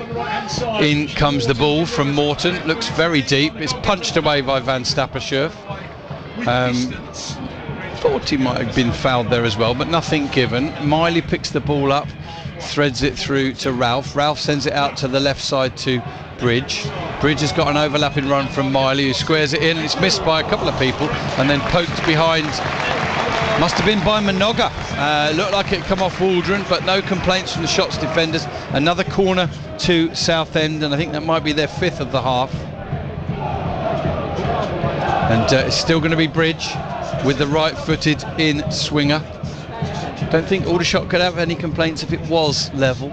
In comes the ball from Morton, looks very deep, it's punched away by Van Stappershoef. Thought he might have been fouled there as well, but nothing given. Miley picks the ball up, threads it through to Ralph. Ralph sends it out to the left side to Bridge. Bridge has got an overlapping run from Miley, who squares it in, and it's missed by a couple of people and then poked behind. Must have been by Minoga. Looked like it come off Waldron, but no complaints from the Shots defenders. Another corner to Southend, and I think that might be their 5th of the half. And it's still going to be Bridge with the right-footed in swinger. Don't think Aldershot could have any complaints if it was level,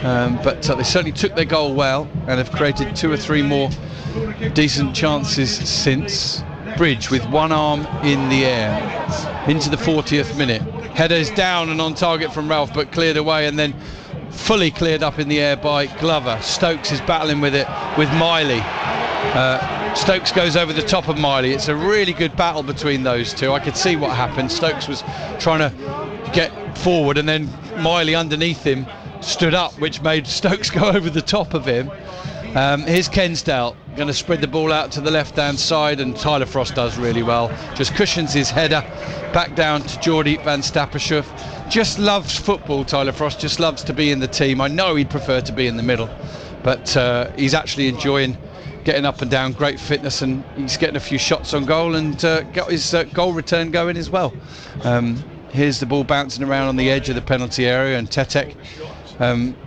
but they certainly took their goal well and have created 2 or 3 more decent chances since. Bridge with one arm in the air into the 40th minute. Header's down and on target from Ralph, but cleared away and then fully cleared up in the air by Glover. Stokes is battling with it with Miley. Stokes goes over the top of Miley. It's a really good battle between those two. I could see what happened. Stokes was trying to get forward, and then Miley underneath him stood up, which made Stokes go over the top of him. Here's Kensdale going to spread the ball out to the left hand side, and Tyler Frost does really well, just cushions his header back down to Geordie Van Stappershoef. Just loves football, Tyler Frost, just loves to be in the team. I know he'd prefer to be in the middle, but he's actually enjoying getting up and down, great fitness, and he's getting a few shots on goal and got his goal return going as well. Here's the ball bouncing around on the edge of the penalty area, and Tetek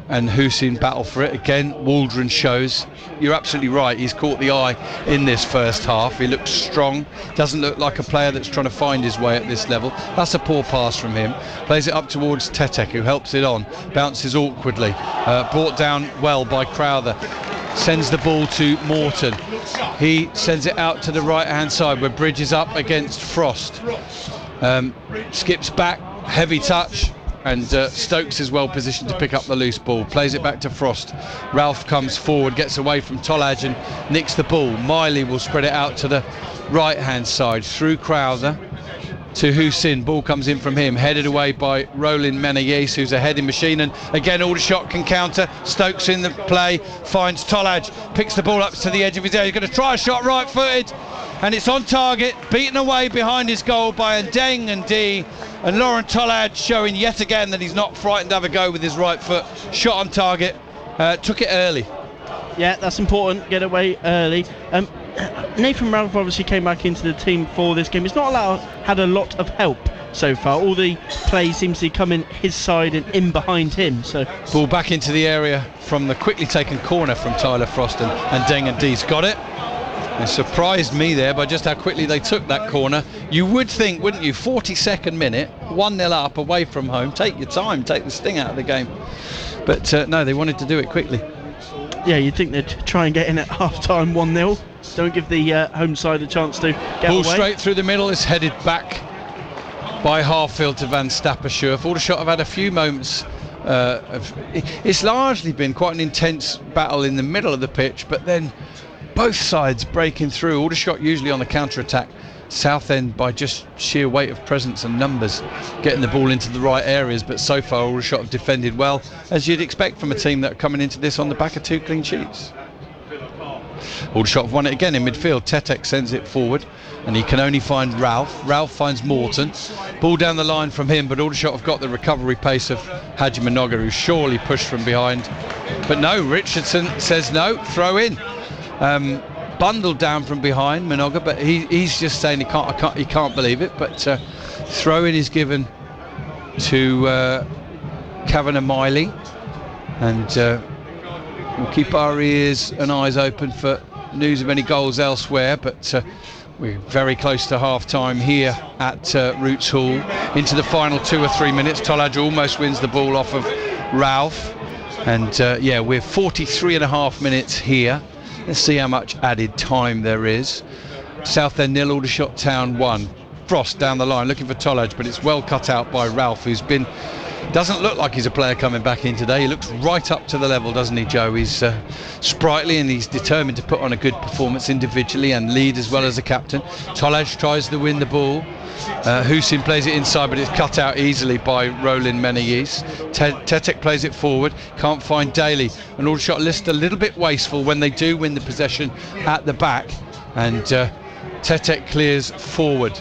and Hussein battle for it. Again, Waldron shows. You're absolutely right, he's caught the eye in this first half. He looks strong, doesn't look like a player that's trying to find his way at this level. That's a poor pass from him. Plays it up towards Tetek, who helps it on, bounces awkwardly, brought down well by Crowther. Sends the ball to Morton. He sends it out to the right hand side where Bridge is up against Frost. Skips back, heavy touch, and Stokes is well positioned to pick up the loose ball. Plays it back to Frost. Ralph comes forward, gets away from Tolaj and nicks the ball. Miley will spread it out to the right hand side through Crowther to Hussein. Ball comes in from him, headed away by Roland Menayes, who's a heading machine, and again Aldershot can counter. Stokes in the play, finds Tolaj, picks the ball up to the edge of his area. He's going to try a shot right footed, and it's on target, beaten away behind his goal by Ndeng and D, and Laurent Tolaj showing yet again that he's not frightened to have a go with his right foot. Shot on target, took it early. Yeah, that's important, get away early. Nathan Ralph obviously came back into the team for this game. He's not had a lot of help so far. All the play seems to be coming his side and in behind him. So ball back into the area from the quickly taken corner from Tyler Frost, and Deng and D's got it. It surprised me there by just how quickly they took that corner. You would think, wouldn't you, 42nd minute, 1-0 up away from home, take your time, take the sting out of the game. But no, they wanted to do it quickly. Yeah, you'd think they'd try and get in at half-time 1-0. Don't give the home side a chance to get ball away. Straight through the middle, is headed back by Harfield to Van Stappershoef. Aldershot have had a few moments. It's largely been quite an intense battle in the middle of the pitch, but then both sides breaking through. Aldershot usually on the counter-attack. Southend by just sheer weight of presence and numbers getting the ball into the right areas, but so far Aldershot have defended well, as you'd expect from a team that are coming into this on the back of 2 clean sheets. Aldershot have won it again in midfield. Tetek sends it forward and he can only find Ralph. Ralph finds Morton. Ball down the line from him, but Aldershot have got the recovery pace of Haji Minoga, who surely pushed from behind. But no, Richardson says no, throw in. Bundled down from behind, Minoga, but he's just saying he can't believe it. But throw in is given to Kavanagh Miley, and we'll keep our ears and eyes open for news of any goals elsewhere. But we're very close to half-time here at Roots Hall. Into the final 2 or 3 minutes. Tolaj almost wins the ball off of Ralph. And yeah, we're 43 and a half minutes here. Let's see how much added time there is. Southend 0, Aldershot Town 1. Frost down the line looking for Tolaj, but it's well cut out by Ralph, who's been... Doesn't look like he's a player coming back in today. He looks right up to the level, doesn't he, Joe? He's sprightly and he's determined to put on a good performance individually and lead as well as a captain. Tolaj tries to win the ball. Hussein plays it inside, but it's cut out easily by Roland Menegis. Tetek plays it forward, can't find Daly. And Aldershot list a little bit wasteful when they do win the possession at the back. And Tetek clears forward.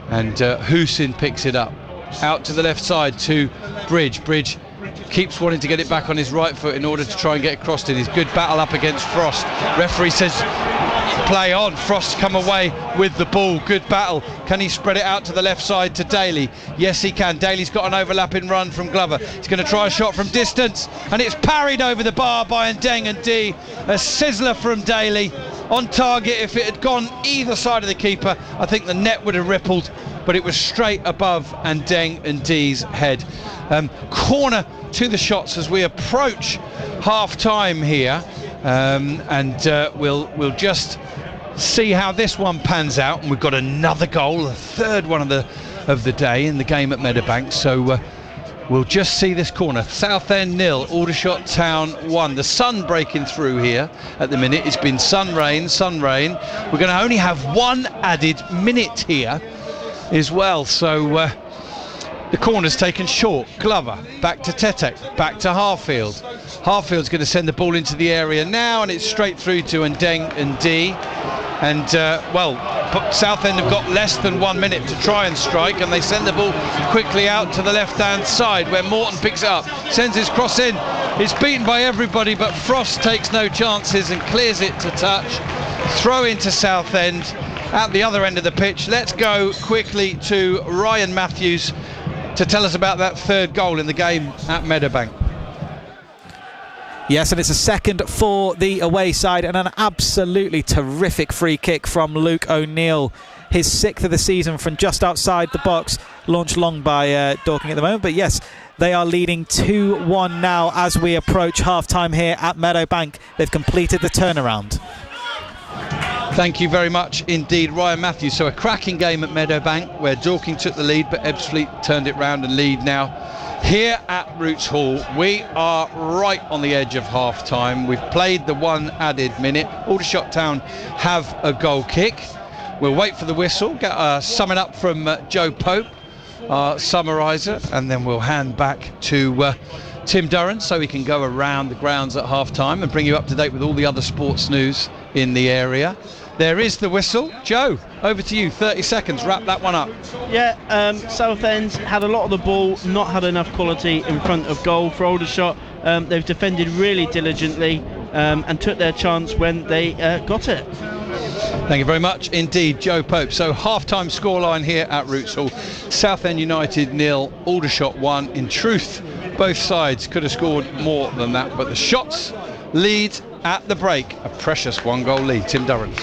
And Hussein picks it up. Out to the left side to Bridge. Bridge keeps wanting to get it back on his right foot in order to try and get across to his good battle up against Frost. Referee says play on. Frost come away with the ball. Good battle. Can he spread it out to the left side to Daly? Yes, he can. Daly's got an overlapping run from Glover. He's going to try a shot from distance, and it's parried over the bar by Ndeng and D. A sizzler from Daly. On target. If it had gone either side of the keeper, I think the net would have rippled, but it was straight above Ndeng and D's head. Corner to the shots as we approach half-time here, and we'll just see how this one pans out. And we've got another goal, the third one of the day in the game at Meadowbank. So we'll just see this corner. Southend 0, Aldershot Town 1. The sun breaking through here at the minute. It's been sun rain. We're going to only have one added minute here as well, so the corner's taken short. Glover back to Tetek, back to Harfield. Harfield's going to send the ball into the area now, and it's straight through to Ndeng and D. And Southend have got less than 1 minute to try and strike, and they send the ball quickly out to the left-hand side where Morton picks it up, sends his cross in. It's beaten by everybody, but Frost takes no chances and clears it to touch. Throw into Southend at the other end of the pitch. Let's go quickly to Ryan Matthews to tell us about that third goal in the game at Meadowbank. Yes, and it's a second for the away side, and an absolutely terrific free kick from Luke O'Neill. His 6th of the season from just outside the box, launched long by Dorking at the moment. But yes, they are leading 2-1 now as we approach half-time here at Meadowbank. They've completed the turnaround. Thank you very much indeed, Ryan Matthews. So a cracking game at Meadowbank where Dorking took the lead, but Ebbsfleet turned it round and lead now. Here at Roots Hall, we are right on the edge of half-time. We've played the one added minute. Aldershot Town have a goal kick. We'll wait for the whistle, get a summing up from Joe Pope, our summariser, and then we'll hand back to Tim Durran so he can go around the grounds at half-time and bring you up to date with all the other sports news in the area. There is the whistle. Joe, over to you. 30 seconds. Wrap that one up. Yeah, Southend had a lot of the ball, not had enough quality in front of goal for Aldershot. They've defended really diligently and took their chance when they got it. Thank you very much indeed, Joe Pope. So half-time scoreline here at Roots Hall. Southend United 0, Aldershot 1. In truth, both sides could have scored more than that, but the shots lead at the break. A precious 1-goal lead. Tim Durran.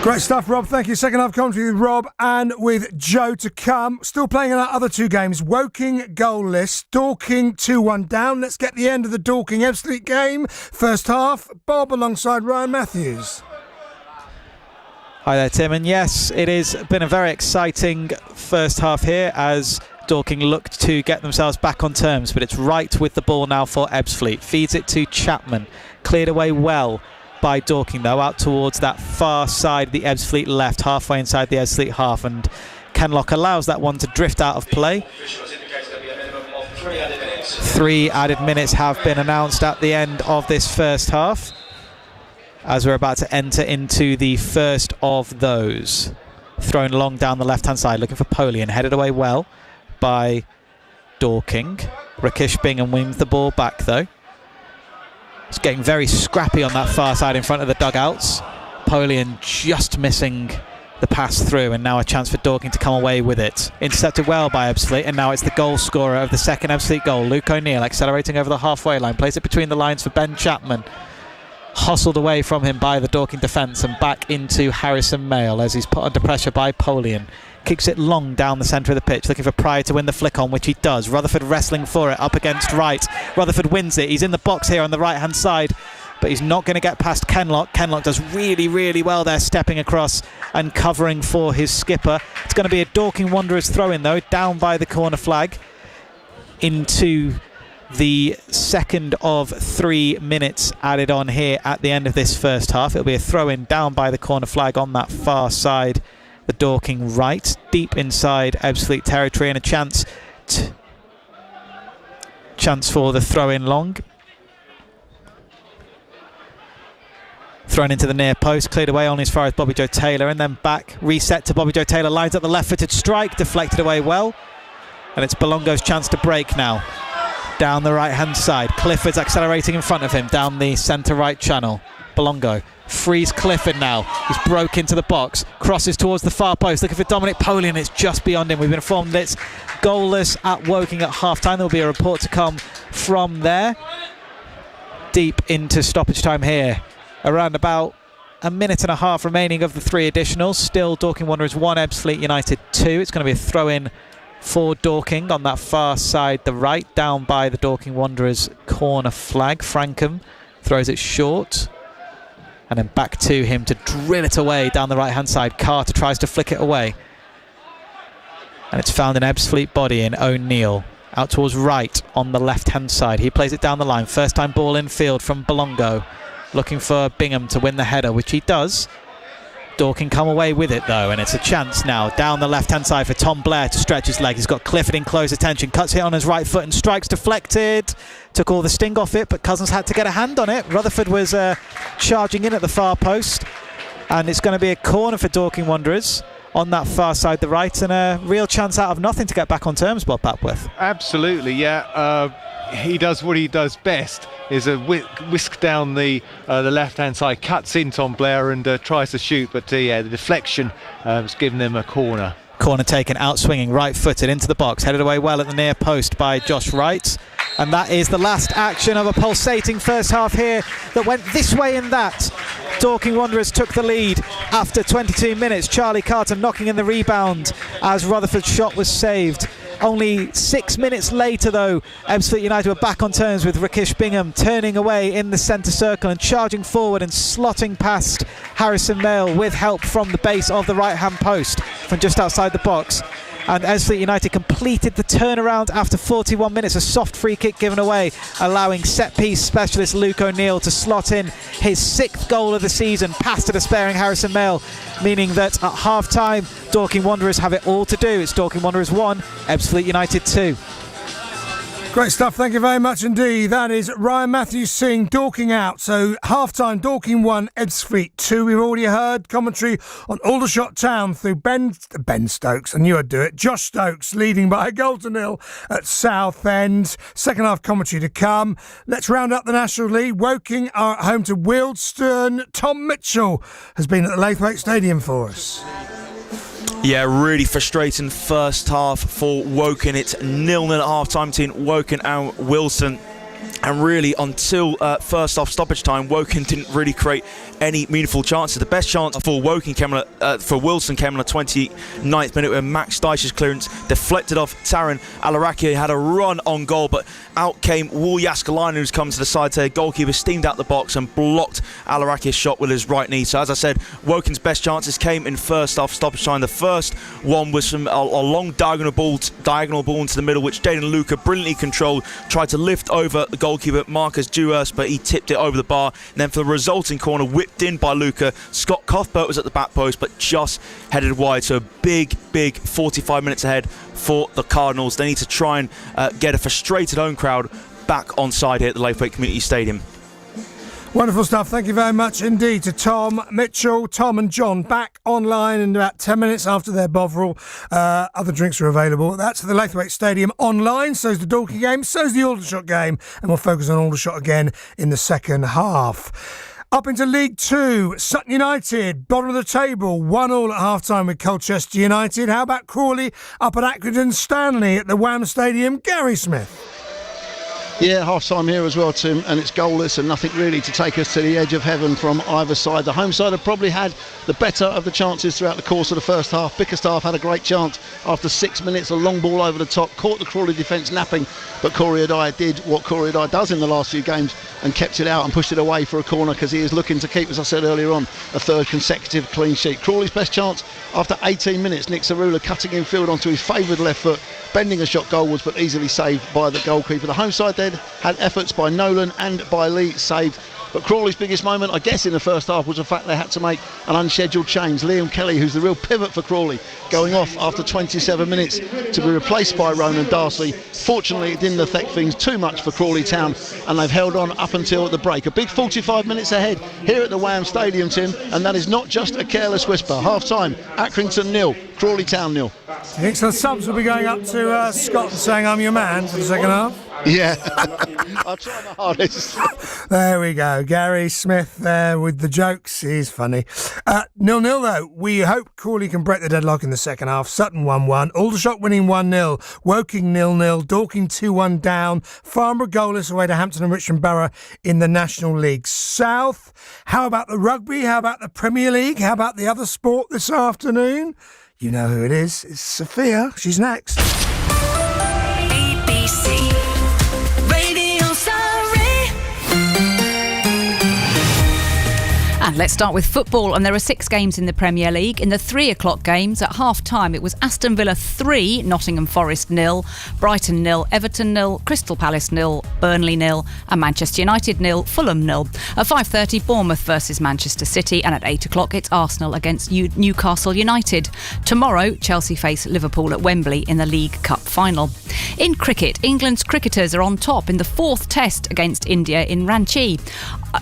Great stuff, Rob. Thank you. Second half commentary with Rob and with Joe to come. Still playing in our other two games. Woking goalless. Dorking 2-1 down. Let's get the end of the Dorking Ebbsfleet game. First half. Bob alongside Ryan Matthews. Hi there, Tim. And yes, it has been a very exciting first half here as Dorking looked to get themselves back on terms, but it's right with the ball now for Ebbsfleet. Feeds it to Chapman. Cleared away well by Dorking, though, out towards that far side, the Ebbsfleet left, halfway inside the Ebbsfleet half, and Kenlock allows that one to drift out of play. 3 added minutes have been announced at the end of this first half. as we're about to enter into the first of those. Thrown long down the left-hand side, looking for Polian, headed away well by Dorking. Rakesh Bingham wins the ball back though. It's getting very scrappy on that far side in front of the dugouts. Polian just missing the pass through, and now a chance for Dorking to come away with it. Intercepted well by Ebbsfleet, and now it's the goal scorer of the second Ebbsfleet goal, Luke O'Neill, accelerating over the halfway line, plays it between the lines for Ben Chapman. Hustled away from him by the Dorking defence and back into Harrison Mayle as he's put under pressure by Polian. Kicks it long down the centre of the pitch, looking for Pryor to win the flick on, which he does. Rutherford wrestling for it, up against Wright. Rutherford wins it. He's in the box here on the right hand side, but he's not going to get past Kenlock. Kenlock does really, really well there, stepping across and covering for his skipper. It's going to be a Dorking Wanderers throw-in though, down by the corner flag into the second of 3 minutes added on here at the end of this first half. It'll be a throw-in down by the corner flag on that far side, the Dorking right, deep inside Ebbsfleet territory, and a chance for the throw-in long. Thrown into the near post, cleared away only as far as Bobby Joe Taylor, and then back, reset to Bobby Joe Taylor, lines up the left-footed strike, deflected away well, and it's Belongo's chance to break now. Down the right-hand side, Clifford's accelerating in front of him, down the centre-right channel. Belongo frees Clifford now, he's broke into the box, crosses towards the far post, looking for Dominic Polian, it's just beyond him. We've been informed that it's goalless at Woking at half-time. There'll be a report to come from there. Deep into stoppage time here, around about a minute and a half remaining of the 3 additionals. Still Dorking Wanderers 1, Ebbsfleet United 2. It's going to be a throw-in for Dorking on that far side, the right, down by the Dorking Wanderers corner flag. Frankham throws it short, and then back to him to drill it away down the right-hand side. Carter tries to flick it away, and it's found an Ebbsfleet body in O'Neill. Out towards right on the left-hand side. He plays it down the line. First time ball in field from Belongo. Looking for Bingham to win the header, which he does. Dorking come away with it though, and it's a chance now down the left-hand side for Tom Blair to stretch his leg. He's got Clifford in close attention, cuts it on his right foot and strikes deflected. Took all the sting off it, but Cousins had to get a hand on it. Rutherford was charging in at the far post, and it's going to be a corner for Dorking Wanderers on that far side, the right, and a real chance out of nothing to get back on terms, Bob Papworth. Absolutely, yeah. He does what he does best, is a whisk down the left-hand side, cuts in Tom Blair and tries to shoot, but the deflection has given them a corner. Corner taken, out swinging, right-footed into the box, headed away well at the near post by Josh Wright. And that is the last action of a pulsating first half here that went this way and that. Dorking Wanderers took the lead after 22 minutes. Charlie Carter knocking in the rebound as Rutherford's shot was saved. Only 6 minutes later though, Ebbsfleet United were back on terms with Rakesh Bingham turning away in the centre circle and charging forward and slotting past Harrison Mayle with help from the base of the right hand post from just outside the box. And Ebbsfleet United completed the turnaround after 41 minutes. A soft free kick given away, allowing set-piece specialist Luke O'Neill to slot in his 6th goal of the season past a despairing Harrison Mayle, meaning that at half-time, Dorking Wanderers have it all to do. It's Dorking Wanderers 1, Ebbsfleet United 2. Great stuff, thank you very much indeed. That is Ryan Matthews seeing Dorking out. So half-time, Dorking 1, Ebbsfleet 2. We've already heard commentary on Aldershot Town through Ben Stokes, I knew I'd do it. Josh Stokes leading by a goal to nil at Southend. Second half commentary to come. Let's round up the National League. Woking are at home to Wealdstone. Tom Mitchell has been at the Laithwaite Stadium for us. Yeah, really frustrating first half for Woking. It's 0-0 at half-time between Woking and Wilson. And really, until first half stoppage time, Woking didn't really create any meaningful chances. The best chance for Woking came for Wilson came on the 29th minute when Max Dyche's clearance deflected off Taran Alaraki. Had a run on goal, but out came Wool Yaskalainen, who's come to the side today. Goalkeeper steamed out the box and blocked Alaraki's shot with his right knee. So as I said, Woking's best chances came in first half stoppage time. The first one was from a long diagonal ball into the middle, which Dayton Luca brilliantly controlled. Tried to lift over the goalkeeper Marcus Dewhurst, but he tipped it over the bar. And then for the resulting corner, whipped in by Luca. Scott Cuthbert was at the back post, but just headed wide. So a big 45 minutes ahead for the Cardinals. They need to try and get a frustrated home crowd back on side here at the Laithwaite Community Stadium. Wonderful stuff. Thank you very much indeed to Tom Mitchell. Tom and John back online in about 10 minutes after their Bovril. Other drinks are available. That's at the Laithwaite Stadium online. So's the Dorking game. So's the Aldershot game. And we'll focus on Aldershot again in the second half. Up into League 2, Sutton United, bottom of the table, 1-1 at half-time with Colchester United. How about Crawley up at Accrington Stanley at the Wham Stadium? Gary Smith. Yeah, half-time here as well, Tim, and it's goalless and nothing really to take us to the edge of heaven from either side. The home side have probably had the better of the chances throughout the course of the first half. Bickerstaff had a great chance after 6 minutes, a long ball over the top, caught the Crawley defence napping, but Corey Adai did what Corey Adai does in the last few games and kept it out and pushed it away for a corner because he is looking to keep, as I said earlier on, a third consecutive clean sheet. Crawley's best chance after 18 minutes, Nick Cerula cutting in field onto his favoured left foot, bending a shot goalwards but easily saved by the goalkeeper. The home side then had efforts by Nolan and by Lee saved, but Crawley's biggest moment, I guess, in the first half was the fact they had to make an unscheduled change. Liam Kelly, who's the real pivot for Crawley, going off after 27 minutes to be replaced by Ronan Darsley. Fortunately, it didn't affect things too much for Crawley Town, and they've held on up until the break. A big 45 minutes ahead here at the Wham Stadium, Tim, and that is not just a careless whisper. Half-time, Accrington 0, Crawley Town 0. You think some subs will be going up to Scott and saying, "I'm your man" for the second half? Yeah, I'll try my hardest. There we go. Gary Smith there with the jokes. He's funny. 0-0 though. We hope Crawley can break the deadlock in the second half. Sutton 1-1. Aldershot winning 1-0. Woking 0-0. Dorking 2-1 down. Farnborough goalless away to Hampton and Richmond Borough in the National League South. How about the rugby? How about the Premier League? How about the other sport this afternoon? You know who it is. It's Sophia. She's next. BBC Radio Surrey. And let's start with football, and there are 6 games in the Premier League. In the 3 o'clock games at half-time, it was Aston Villa 3, Nottingham Forest 0, Brighton 0, Everton 0, Crystal Palace 0, Burnley 0 and Manchester United 0, Fulham 0. At 5:30, Bournemouth versus Manchester City, and at 8 o'clock, it's Arsenal against Newcastle United. Tomorrow, Chelsea face Liverpool at Wembley in the League Cup final. In cricket, England's cricketers are on top in the 4th test against India in Ranchi.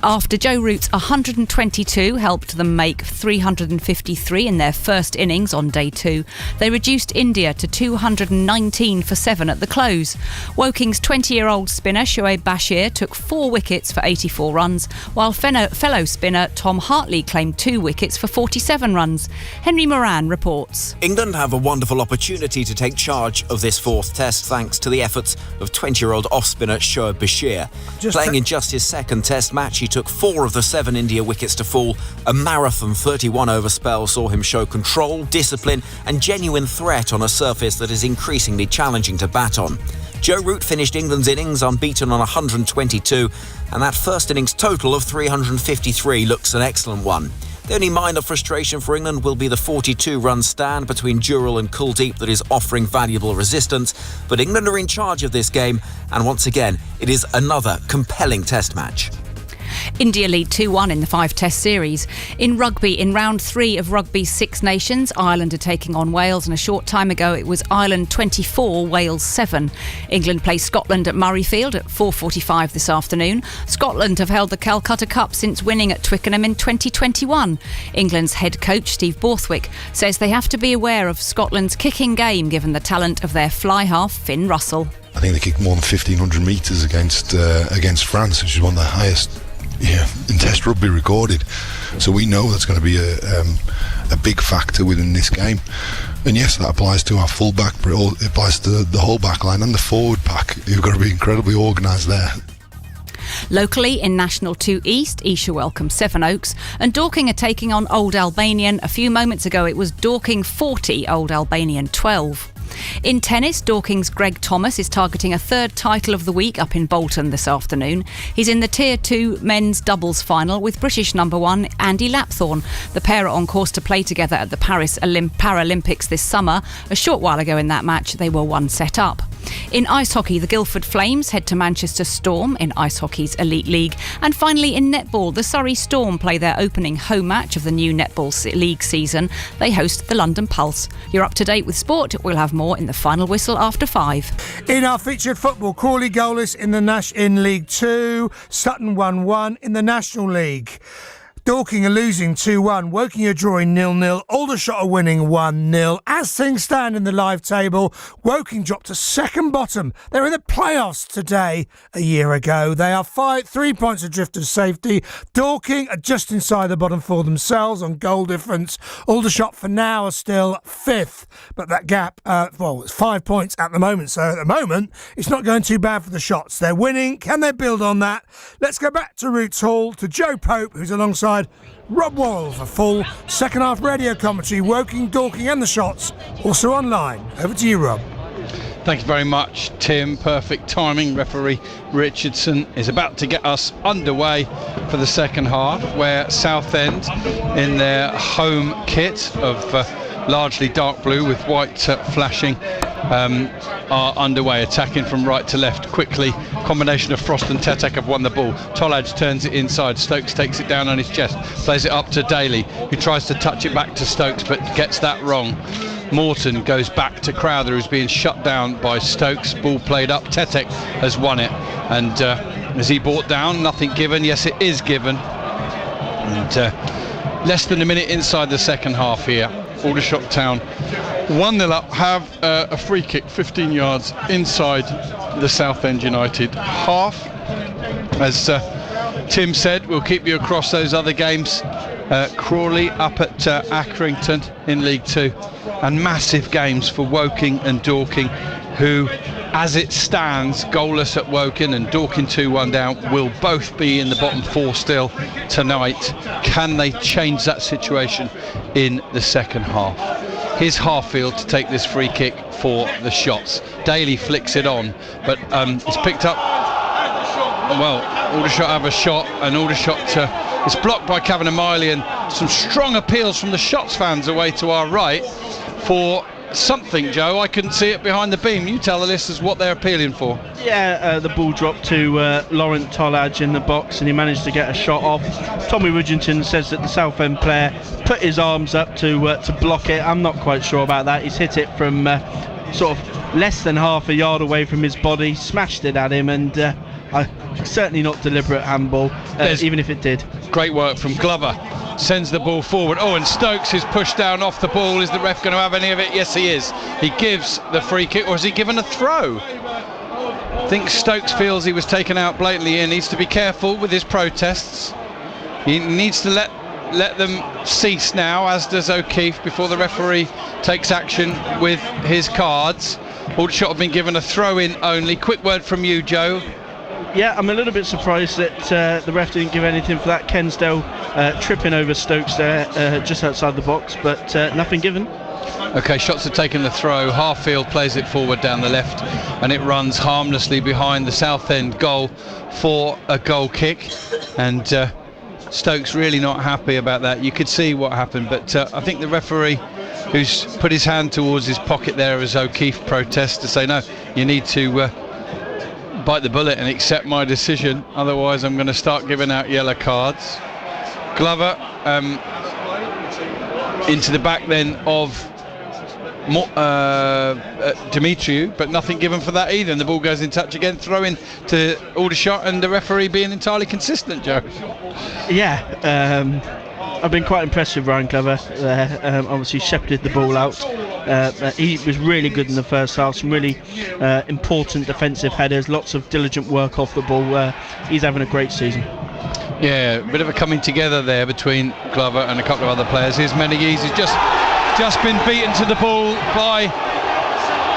After Joe Root's 122 helped them make 353 in their first innings on day 2, they reduced India to 219 for 7 at the close. Woking's 20-year-old spinner Shoaib Bashir took 4 wickets for 84 runs, while fellow spinner Tom Hartley claimed 2 wickets for 47 runs. Henry Moran reports. England have a wonderful opportunity to take charge of this 4th test thanks to the efforts of 20-year-old off-spinner Shoaib Bashir. Playing in just his 2nd test match, he took 4 of the 7 India wickets to fall. A marathon 31-over spell saw him show control, discipline and genuine threat on a surface that is increasingly challenging to bat on. Joe Root finished England's innings unbeaten on 122, and that first innings total of 353 looks an excellent one. The only minor frustration for England will be the 42-run stand between Dural and Kuldeep that is offering valuable resistance, but England are in charge of this game, and once again, it is another compelling test match. India lead 2-1 in the 5-test series. In rugby, in round 3 of Rugby's 6 Nations, Ireland are taking on Wales, and a short time ago it was Ireland 24, Wales 7. England play Scotland at Murrayfield at 4:45 this afternoon. Scotland have held the Calcutta Cup since winning at Twickenham in 2021. England's head coach Steve Borthwick says they have to be aware of Scotland's kicking game given the talent of their fly half Finn Russell. I think they kicked more than 1,500 metres against France, which is one of the highest in Test rugby recorded. So we know that's going to be a big factor within this game. And yes, that applies to our full back, but it applies to the whole back line and the forward pack. You've got to be incredibly organised there. Locally, in National 2 East, Esher welcomes Sevenoaks, and Dorking are taking on Old Albanian. A few moments ago, it was Dorking 40, Old Albanian 12. In tennis, Dorking's Greg Thomas is targeting a 3rd title of the week up in Bolton this afternoon. He's in the Tier 2 men's doubles final with British number 1 Andy Lapthorne. The pair are on course to play together at the Paris Paralympics this summer. A short while ago in that match, they were 1 set up. In ice hockey, the Guildford Flames head to Manchester Storm in ice hockey's Elite League. And finally, in netball, the Surrey Storm play their opening home match of the new Netball League season. They host the London Pulse. You're up to date with sport. We'll have more in the final whistle after 5. In our featured football, Crawley goalless in League 2, Sutton 1-1 in the National League. Dorking are losing 2-1, Woking are drawing 0-0, Aldershot are winning 1-0. As things stand in the live table, Woking dropped to second bottom. They're in the playoffs today. A year ago, they are 3 points adrift of safety. Dorking are just inside the bottom 4 themselves on goal difference. Aldershot for now are still 5th, but that gap, it's 5 points at the moment. So at the moment, it's not going too bad for the Shots. They're winning. Can they build on that? Let's go back to Roots Hall to Joe Pope, who's alongside Rob Worrell for full second half radio commentary. Woking, Dorking and the Shots also online. Over to you, Rob. Thank you very much, Tim. Perfect timing. Referee Richardson is about to get us underway for the second half, where Southend, in their home kit of largely dark blue with white flashing, are underway, attacking from right to left quickly. Combination of Frost and Tetek have won the ball. Tolaj turns it inside. Stokes takes it down on his chest, plays it up to Daly, who tries to touch it back to Stokes but gets that wrong. Morton goes back to Crowther, who's being shut down by Stokes. Ball played up. Tetek has won it, and is he brought down? Nothing given. Yes, it is given. And less than a minute inside the second half here. Aldershot Town 1-0 up, have a free kick 15 yards inside the Southend United half. As Tim said, we'll keep you across those other games. Crawley up at Accrington in League 2, and massive games for Woking and Dorking, who, as it stands, goalless at Woking and Dorking 2-1 down, will both be in the bottom 4 still tonight. Can they change that situation in the second half? Here's Harfield to take this free kick for the Shots. Daly flicks it on, but it's picked up. Well, Aldershot have a shot, and Aldershot is blocked by Cavan and Miley, and some strong appeals from the Shots fans away to our right for something, Joe. I couldn't see it behind the beam. You tell the listeners what they're appealing for. Yeah, the ball dropped to Laurent Tolaj in the box, and he managed to get a shot off. Tommy Widgington says that the Southend player put his arms up to block it. I'm not quite sure about that. He's hit it from sort of less than half a yard away from his body, smashed it at him, and certainly not deliberate handball, even if it did. Great work from Glover. Sends the ball forward. Oh, and Stokes is pushed down off the ball. Is the ref going to have any of it? Yes, he is. He gives the free kick, or is he given a throw? I think Stokes feels he was taken out blatantly and needs to be careful with his protests. He needs to let them cease now, as does O'Keefe, before the referee takes action with his cards. Aldershot have been given a throw-in only. Quick word from you, Joe. Yeah, I'm a little bit surprised that the ref didn't give anything for that. Kensdale tripping over Stokes there just outside the box, but nothing given. Okay, Shots have taken the throw. Harfield plays it forward down the left, and it runs harmlessly behind the Southend goal for a goal kick. And Stokes really not happy about that. You could see what happened, but I think the referee, who's put his hand towards his pocket there as O'Keefe protests to say, no, you need to bite the bullet and accept my decision, otherwise I'm going to start giving out yellow cards. Glover into the back then of Dimitriou, but nothing given for that either, and the ball goes in touch again. Throw in to Aldershot, and the referee being entirely consistent, Joe. Yeah, I've been quite impressed with Ryan Glover. Obviously shepherded the ball out. He was really good in the first half. Some really important defensive headers, lots of diligent work off the ball. He's having a great season. Yeah, a bit of a coming together there between Glover and a couple of other players. Here's Meneghes, who's just been beaten to the ball by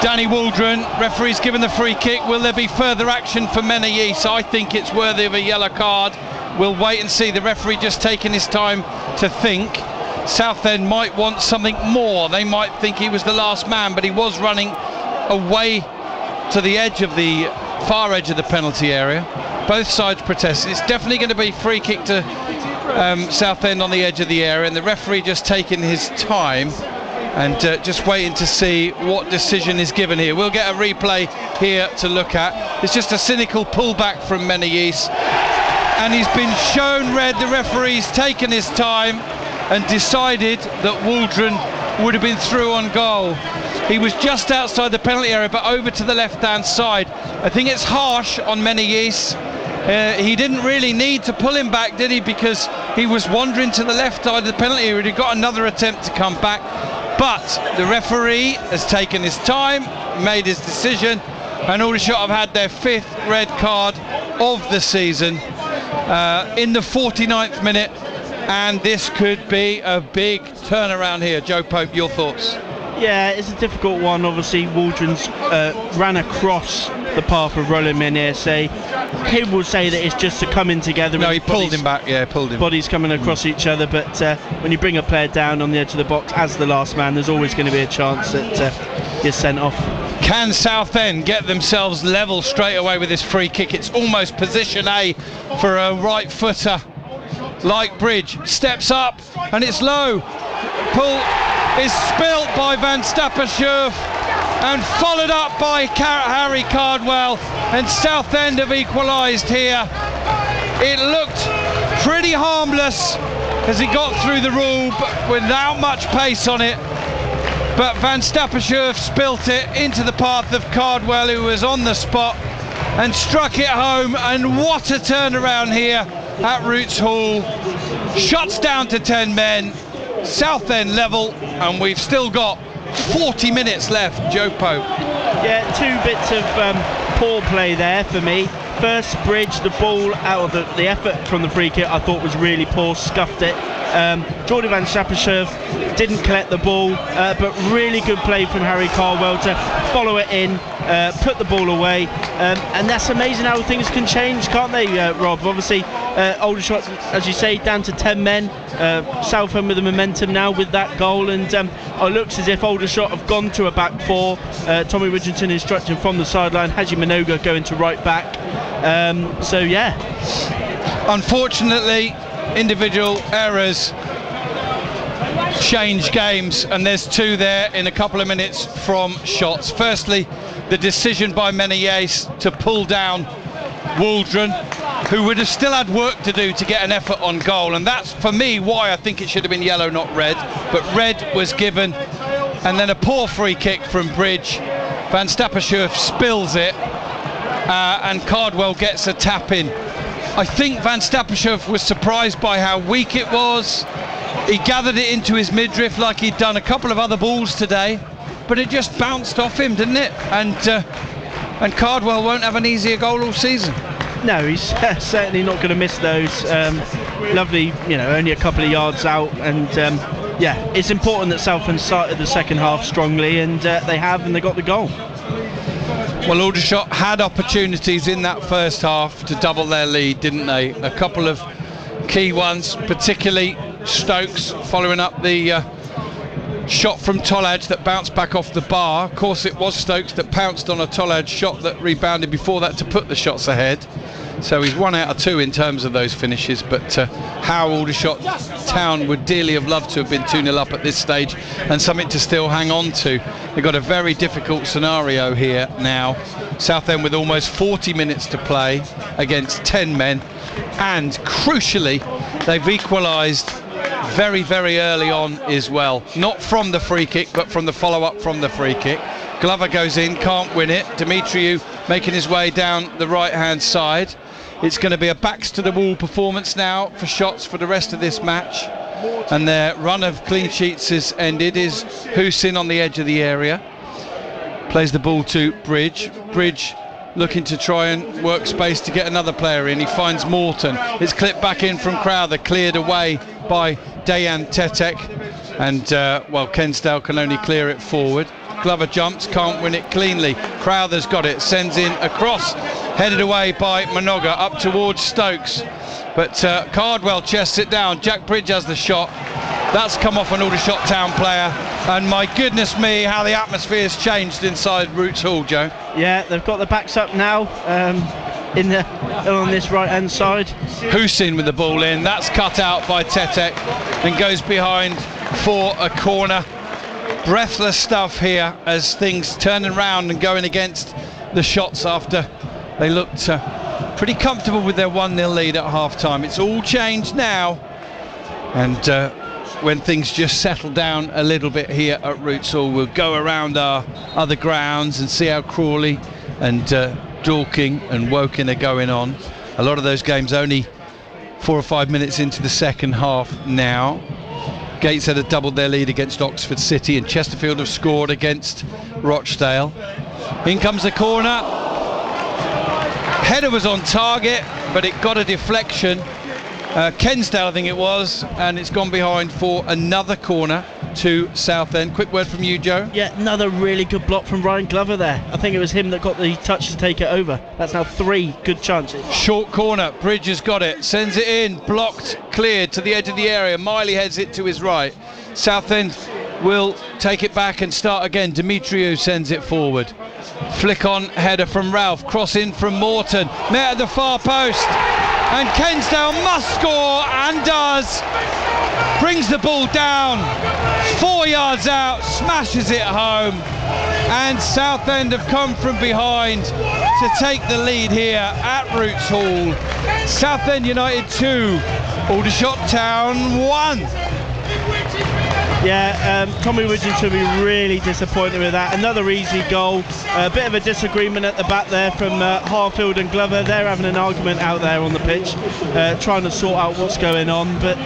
Danny Waldron. Referee's given the free kick. Will there be further action for Meneghes? I think it's worthy of a yellow card. We'll wait and see. The referee just taking his time to think. Southend might want something more. They might think he was the last man, but he was running away to the edge of the far edge of the penalty area. Both sides protested. It's definitely going to be free kick to Southend on the edge of the area, and the referee just taking his time and just waiting to see what decision is given here. We'll get a replay here to look at. It's just a cynical pullback from Menayes, and he's been shown red. The referee's taken his time and decided that Waldron would have been through on goal. He was just outside the penalty area, but over to the left-hand side. I think it's harsh on Menayes. He didn't really need to pull him back, did he? Because he was wandering to the left side of the penalty area. He got another attempt to come back, but the referee has taken his time, made his decision, and Aldershot have had their 5th red card of the season in the 49th minute, and this could be a big turnaround here. Joe Pope, your thoughts? Yeah, it's a difficult one. Obviously, Waldron's ran across the path of Roland Menayes. People will say that it's just a coming together. No, he pulled him back. Yeah, pulled him. Bodies coming across each other, but when you bring a player down on the edge of the box as the last man, there's always going to be a chance that gets sent off. Can Southend get themselves level straight away with this free kick? It's almost position A for a right footer like Bridge. Steps up and it's low. Pull is spilt by Van Stappershoef and followed up by Harry Cardwell, and Southend have equalised here. It looked pretty harmless as he got through the rule, but without much pace on it. But Van Stappershoef spilt it into the path of Cardwell, who was on the spot, and struck it home. And what a turnaround here at Roots Hall. Shots down to 10 men. Southend level, and we've still got 40 minutes left. Joe Pope. Yeah, 2 bits of poor play there for me. First, Bridge, the ball out of the effort from the free kick I thought was really poor, scuffed it. Jordi Van Stappershoef didn't collect the ball, but really good play from Harry Cardwell to follow it in, put the ball away, and that's amazing how things can change, can't they, Rob? Obviously, Aldershot, as you say, down to 10 men. Southend with the momentum now with that goal, and it looks as if Aldershot have gone to a back 4. Tommy Widgerton instructing from the sideline, Haji Minoga going to right back. So yeah, unfortunately, individual errors change games, and there's 2 there in a couple of minutes from shots. Firstly, the decision by Menayes to pull down Waldron, who would have still had work to do to get an effort on goal, and that's for me why I think it should have been yellow, not red, but red was given. And then a poor free kick from Bridge. Van Stappershoef spills it, and Cardwell gets a tap in. I think Van Stappershoef was surprised by how weak it was. He gathered it into his midriff like he'd done a couple of other balls today, but it just bounced off him, didn't it? And Cardwell won't have an easier goal all season. No, he's certainly not going to miss those. Lovely, only a couple of yards out, and yeah, it's important that Southend started the second half strongly, and they have, and they got the goal. Well, Aldershot had opportunities in that first half to double their lead, didn't they? A couple of key ones, particularly Stokes following up the shot from Tollage that bounced back off the bar. Of course, it was Stokes that pounced on a Tollage shot that rebounded before that to put the shots ahead. So he's 1 out of 2 in terms of those finishes, but how Aldershot Town would dearly have loved to have been 2-0 up at this stage, and something to still hang on to. They've got a very difficult scenario here now. Southend with almost 40 minutes to play against 10 men, and crucially, they've equalised very, very early on as well. Not from the free kick, but from the follow-up from the free kick. Glover goes in, can't win it. Dimitriou making his way down the right-hand side. It's going to be a backs-to-the-wall performance now for shots for the rest of this match. And their run of clean sheets is ended. Is Hussein on the edge of the area. Plays the ball to Bridge. Bridge looking to try and work space to get another player in. He finds Morton. It's clipped back in from Crowther, cleared away by Dejan Tetek. And, well, Kensdale can only clear it forward. Glover jumps, can't win it cleanly. Crowther's got it, sends in a cross, headed away by Minoga up towards Stokes. But Cardwell chests it down. Jack Bridge has the shot. That's come off an Aldershot Town player. And my goodness me, how the atmosphere's changed inside Roots Hall, Joe. Yeah, they've got the backs up now on this right-hand side. Hussein with the ball in. That's cut out by Tetek. Then goes behind for a corner. breathless stuff here as things turning around and going against the Shots after they looked pretty comfortable with their 1-0 lead at half-time. It's all changed now, and when things just settle down a little bit here at Roots Hall, we'll go around our other grounds and see how Crawley and Dorking and Woking are going on. A lot of those games only 4 or 5 minutes into the second half now. Gateshead have doubled their lead against Oxford City, and Chesterfield have scored against Rochdale. In comes the corner. Header was on target, but it got a deflection. Kensdale, I think it was, and it's gone behind for another corner to Southend. Quick word from you, Joe. Yeah, another really good block from Ryan Glover there. I think it was him that got the touch to take it over. That's now 3 good chances. Short corner, Bridges got it, sends it in, blocked, cleared to the edge of the area. Miley heads it to his right. Southend will take it back and start again. Demetriou sends it forward. Flick on header from Ralph, cross in from Morton, met at the far post, and Kensdale must score, and does. Brings the ball down 4 yards out, smashes it home, and Southend have come from behind to take the lead here at Roots Hall. Southend United 2, Aldershot Town 1. Yeah, Tommy Widgeon should be really disappointed with that. Another easy goal. A bit of a disagreement at the back there from Harfield and Glover. They're having an argument out there on the pitch, trying to sort out what's going on. But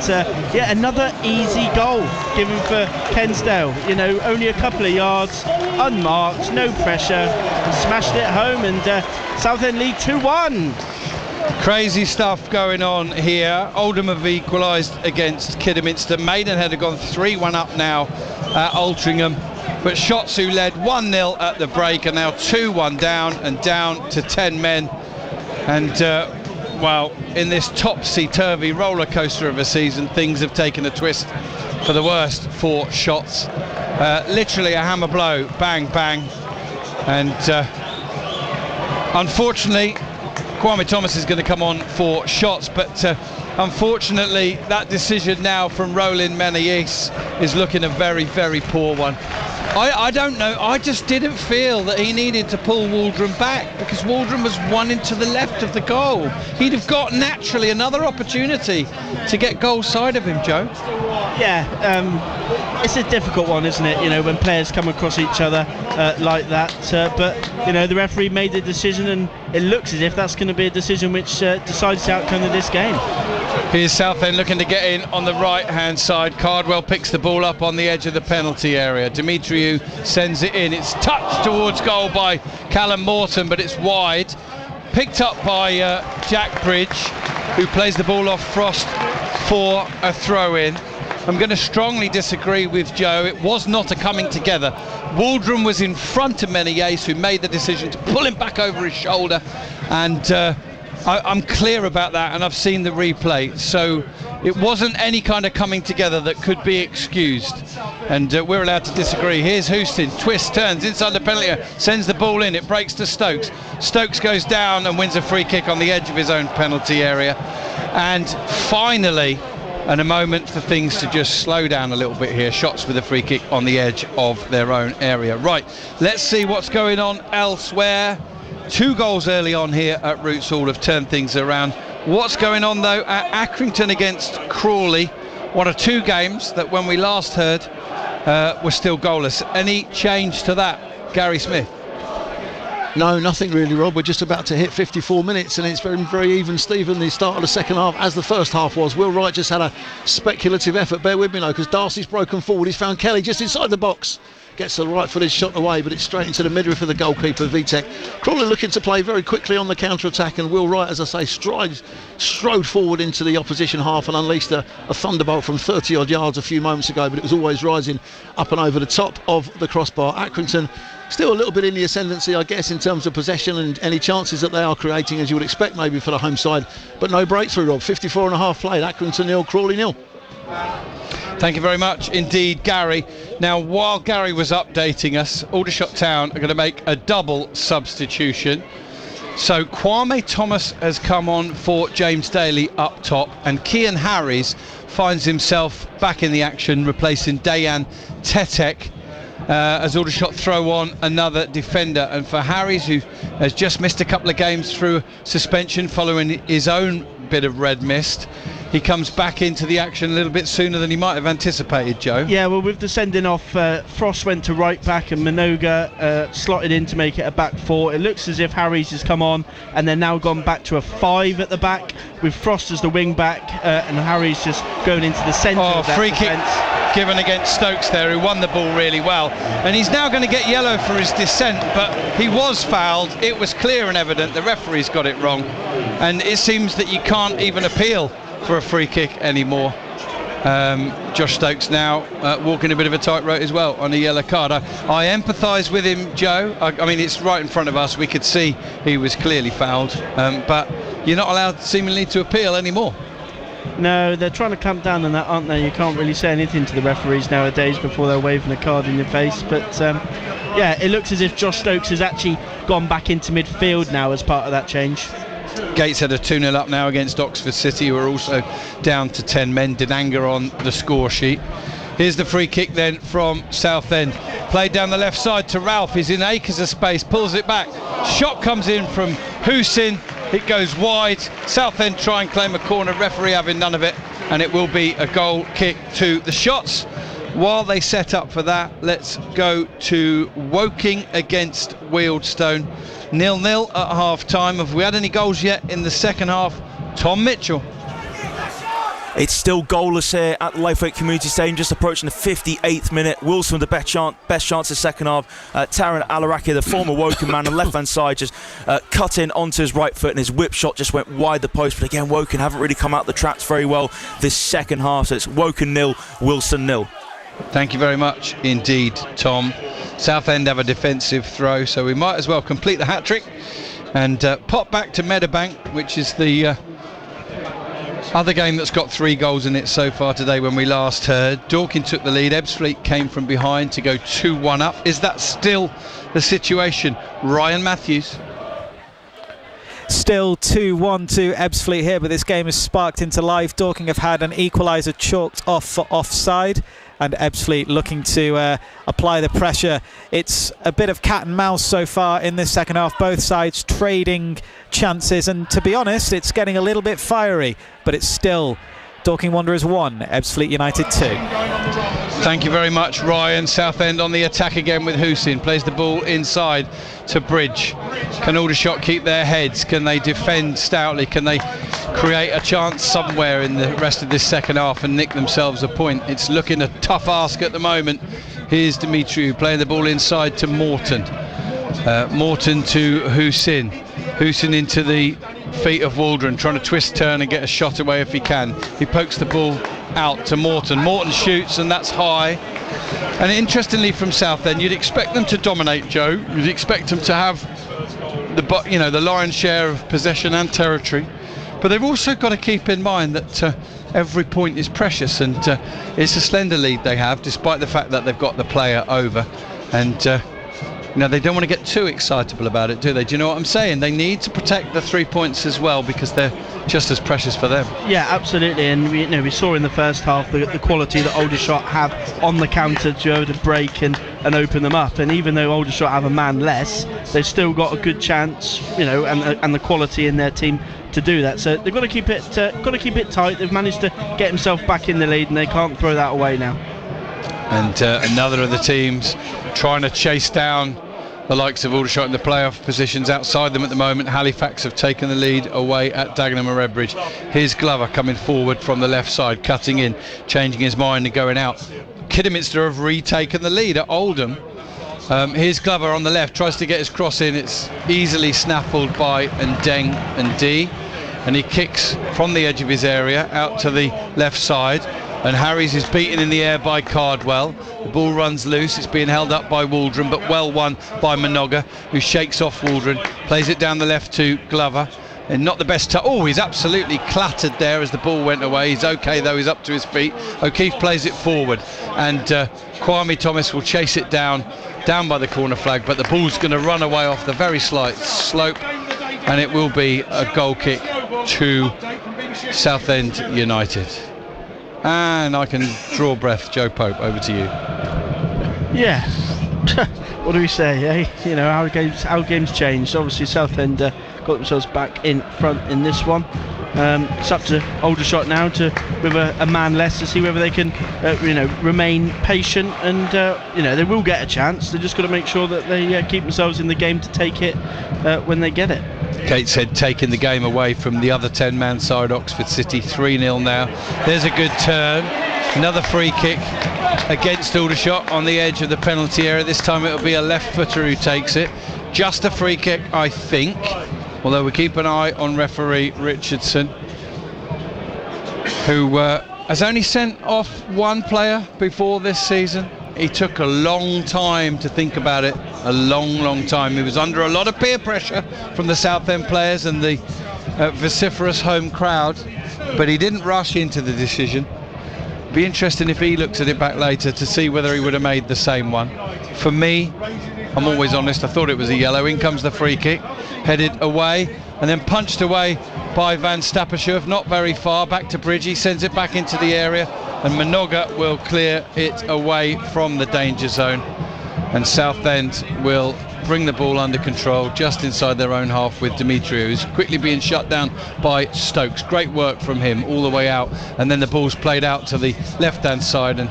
yeah, another easy goal given for Kensdale. You know, only a couple of yards, unmarked, no pressure, and smashed it home. And Southend lead 2-1. Crazy stuff going on here. Oldham have equalised against Kidderminster. Maidenhead have gone 3-1 up now at Altrincham, but Shots, who led 1-0 at the break, are now 2-1 down, and down to 10 men. And well, in this topsy-turvy roller coaster of a season, things have taken a twist for the worst for Shots. Literally a hammer blow, bang bang, and unfortunately Kwame Thomas is going to come on for Shots, but unfortunately that decision now from Roland Menayes is looking a very, very poor one. I don't know, I just didn't feel that he needed to pull Waldron back, because Waldron was one into the left of the goal. He'd have got naturally another opportunity to get goal side of him, Joe. Yeah, it's a difficult one, isn't it, you know, when players come across each other like that, but you know, the referee made the decision, and it looks as if that's going to be a decision which decides the outcome of this game. Here's Southend looking to get in on the right hand side. Cardwell picks the ball up on the edge of the penalty area. Demetriou sends it in. It's touched towards goal by Callum Morton, but it's wide. Picked up by Jack Bridge, who plays the ball off Frost for a throw-in. I'm going to strongly disagree with Joe. It was not a coming together. Waldron was in front of Menayes, who made the decision to pull him back over his shoulder, and I'm clear about that, and I've seen the replay, so it wasn't any kind of coming together that could be excused, and we're allowed to disagree. Here's Houston, twists, turns inside the penalty area, sends the ball in, it breaks to Stokes. Stokes goes down and wins a free kick on the edge of his own penalty area, and finally, and a moment for things to just slow down a little bit here. Shots with a free kick on the edge of their own area. Right, let's see what's going on elsewhere. 2 goals early on here at Roots Hall have turned things around. What's going on though at Accrington against Crawley? One of 2 games that when we last heard were still goalless. Any change to that, Gary Smith? No, nothing really, Rob. We're just about to hit 54 minutes and it's very, very even, Stephen, the start of the second half, as the first half was. Will Wright just had a speculative effort. Bear with me, though, because Darcy's broken forward. He's found Kelly just inside the box. Gets the right-footed shot away, but it's straight into the midriff of the goalkeeper, Vitek. Crawley looking to play very quickly on the counter-attack, and Will Wright, as I say, strode forward into the opposition half and unleashed a thunderbolt from 30-odd yards a few moments ago, but it was always rising up and over the top of the crossbar. Accrington still a little bit in the ascendancy, I guess, in terms of possession and any chances that they are creating, as you would expect maybe for the home side, but no breakthrough, Rob. 54 and a half played. Accrington 0, Crawley 0. Thank you very much indeed, Gary. Now, while Gary was updating us, Aldershot Town are going to make a double substitution. So Kwame Thomas has come on for James Daly up top, and Kian Harries finds himself back in the action, replacing Dayan Tetek. as Aldershot throw on another defender. And for Harries, who has just missed a couple of games through suspension following his own bit of red mist, he comes back into the action a little bit sooner than he might have anticipated, Joe. Yeah, well, with the sending off, Frost went to right back and Minoga slotted in to make it a back four. It looks as if Harries has come on and they're now gone back to a 5 at the back, with Frost as the wing back and Harries just going into the centre of that free defence. Kick given against Stokes there, who won the ball really well. And he's now going to get yellow for his dissent, but he was fouled. It was clear and evident. The referee's got it wrong. And it seems that you can't even appeal for a free kick anymore. Josh Stokes now walking a bit of a tightrope as well on a yellow card. I empathise with him, Joe. I mean, it's right in front of us. We could see he was clearly fouled, but you're not allowed seemingly to appeal anymore. No, they're trying to clamp down on that, aren't they? You can't really say anything to the referees nowadays before they're waving a card in your face. But yeah, it looks as if Josh Stokes has actually gone back into midfield now as part of that change. Gateshead are 2-0 up now against Oxford City, who are also down to 10 men. Denanga on the score sheet. Here's the free kick then from Southend. Played down the left side to Ralph. He's in acres of space, pulls it back. Shot comes in from Hussein. It goes wide. Southend try and claim a corner. Referee having none of it, and it will be a goal kick to the Shots. While they set up for that, let's go to Woking against Wealdstone. 0-0 at half time. Have we had any goals yet in the second half? Tom Mitchell. It's still goalless here at the Lifeway Community Stadium, just approaching the 58th minute. Wilson with the best chance of the second half. Taran Alaraki, the former Woking man, on the left-hand side, just cut in onto his right foot, and his whip shot just went wide the post. But again, Woking haven't really come out the traps very well this second half, so it's Woking 0, Wilson 0. Thank you very much indeed, Tom. Southend have a defensive throw, so we might as well complete the hat-trick and pop back to Meadowbank, which is the other game that's got 3 goals in it so far today. When we last heard, Dorking took the lead. Ebbsfleet came from behind to go 2-1 up. Is that still the situation? Ryan Matthews. Still 2-1 to Ebbsfleet here, but this game has sparked into life. Dorking have had an equaliser chalked off for offside, and Ebbsfleet looking to apply the pressure. It's a bit of cat and mouse so far in this second half, both sides trading chances, and to be honest, it's getting a little bit fiery, but it's still Dorking Wanderers 1, Ebbsfleet United 2. Thank you very much, Ryan. Southend on the attack again with Hussein. Plays the ball inside to Bridge. Can Aldershot keep their heads? Can they defend stoutly? Can they create a chance somewhere in the rest of this second half and nick themselves a point? It's looking a tough ask at the moment. Here's Dimitriou playing the ball inside to Morton. Morton to Hussein. Hussein into the feet of Waldron, trying to twist, turn and get a shot away if he can. He pokes the ball out to Morton. Morton shoots, and that's high. And interestingly, from Southend, you'd expect them to dominate, Joe. You'd expect them to have the lion's share of possession and territory, but they've also got to keep in mind that every point is precious, and it's a slender lead they have, despite the fact that they've got the player over. And they don't want to get too excitable about it, do they? Do you know what I'm saying? They need to protect the 3 points as well, because they're just as precious for them. Yeah, absolutely. And we saw in the first half the quality that Aldershot have on the counter to be able to break and open them up. And even though Aldershot have a man less, they've still got a good chance, and the quality in their team to do that. So they've got to keep it tight. They've managed to get themselves back in the lead, and they can't throw that away now. And another of the teams trying to chase down the likes of Aldershot in the playoff positions outside them at the moment. Halifax have taken the lead away at Dagenham and Redbridge. Here's Glover coming forward from the left side, cutting in, changing his mind and going out. Kidderminster have retaken the lead at Oldham. Here's Glover on the left, tries to get his cross in. It's easily snaffled by Ndeng and D, and he kicks from the edge of his area out to the left side. And Harries is beaten in the air by Cardwell. The ball runs loose. It's being held up by Waldron, but well won by Minoga, who shakes off Waldron, plays it down the left to Glover. And not the best he's absolutely clattered there as the ball went away. He's okay though, he's up to his feet. O'Keefe plays it forward, and Kwame Thomas will chase it down by the corner flag, but the ball's going to run away off the very slight slope, and it will be a goal kick to Southend United. And I can draw breath. Joe Pope, over to you. Yeah, What do we say, eh? You know, how games changed. Obviously, Southend got themselves back in front in this one. It's up to Aldershot now with a man less to see whether they can, remain patient and, they will get a chance. They just got to make sure that they keep themselves in the game to take it when they get it. Gateshead taking the game away from the other 10-man side, Oxford City, 3-0 now. There's a good turn. Another free kick against Aldershot on the edge of the penalty area. This time it'll be a left footer who takes it. Just a free kick, I think. Although we keep an eye on referee Richardson, who has only sent off one player before this season. He took a long time to think about it, a long time. He was under a lot of peer pressure from the Southend players and the vociferous home crowd, but he didn't rush into the decision. Be interesting if he looks at it back later to see whether he would have made the same one. For me, I'm always honest, I thought it was a yellow. In comes the free kick, headed away and then punched away by Van Stappershoef, not very far, back to Bridge. He sends it back into the area and Minoga will clear it away from the danger zone, and Southend will bring the ball under control just inside their own half with Demetrio, who's quickly being shut down by Stokes. Great work from him all the way out, and then the ball's played out to the left hand side, and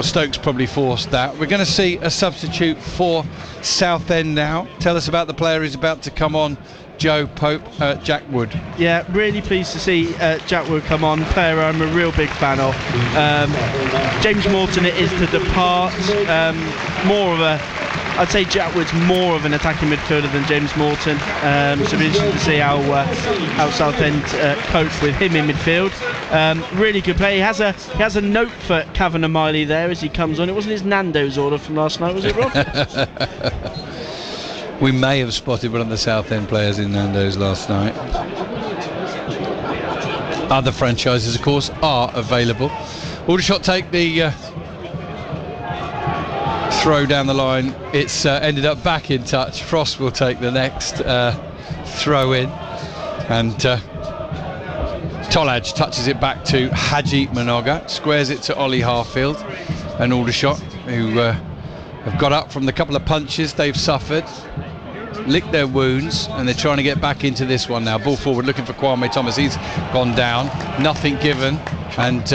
Stokes probably forced that. We're going to see a substitute for Southend now. Tell us about the player who's about to come on, Joe Pope. Jack Wood. Yeah, really pleased to see Jack Wood come on. Player I'm a real big fan of. James Morton it is to depart. I'd say Jack Wood's more of an attacking midfielder than James Morton. So it'll be interesting to see how Southend cope with him in midfield. Really good play. He has a note for Kavanagh Miley there as he comes on. It wasn't his Nando's order from last night, was it, Rob? We may have spotted one of the Southend players in Nando's last night. Other franchises, of course, are available. Aldershot take the throw down the line. It's ended up back in touch. Frost will take the next throw in, and Tolaj touches it back to Haji Minoga, squares it to Ollie Harfield and Aldershot, who have got up from the couple of punches they've suffered, licked their wounds, and they're trying to get back into this one now. Ball forward looking for Kwame Thomas. He's gone down, nothing given, and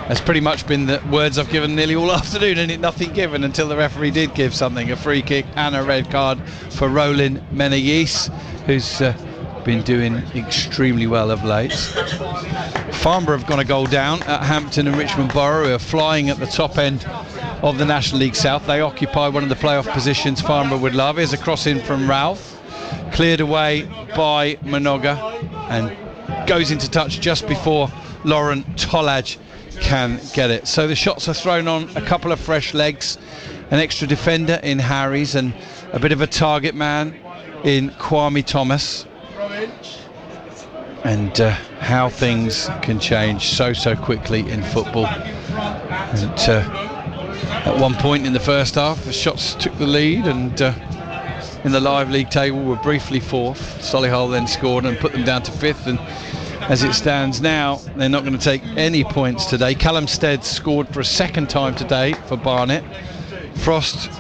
has pretty much been the words I've given nearly all afternoon, and nothing given until the referee did give something, a free kick and a red card for Roland Menayis, who's been doing extremely well of late. Farnborough have gone a goal down at Hampton and Richmond Borough, who are flying at the top end of the National League South. They occupy one of the playoff positions Farnborough would love. Here's a cross in from Ralph, cleared away by Minoga, and goes into touch just before Lauren Tolaj can get it. So the shots are thrown on a couple of fresh legs, an extra defender in Harries and a bit of a target man in Kwame Thomas, and how things can change so quickly in football. And at one point in the first half, the shots took the lead, and in the live league table were briefly fourth. Solihull then scored and put them down to fifth, and as it stands now, they're not going to take any points today. Callum Stead scored for a second time today for Barnet. Frost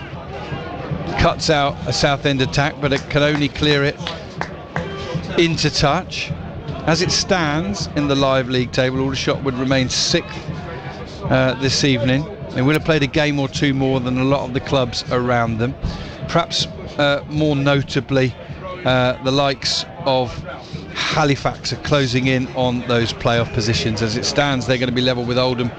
cuts out a Southend attack, but it can only clear it into touch. As it stands in the live league table, Aldershot would remain sixth this evening. They will have played a game or two more than a lot of the clubs around them. Perhaps more notably, the likes of Halifax are closing in on those playoff positions. As it stands, they're going to be level with Oldham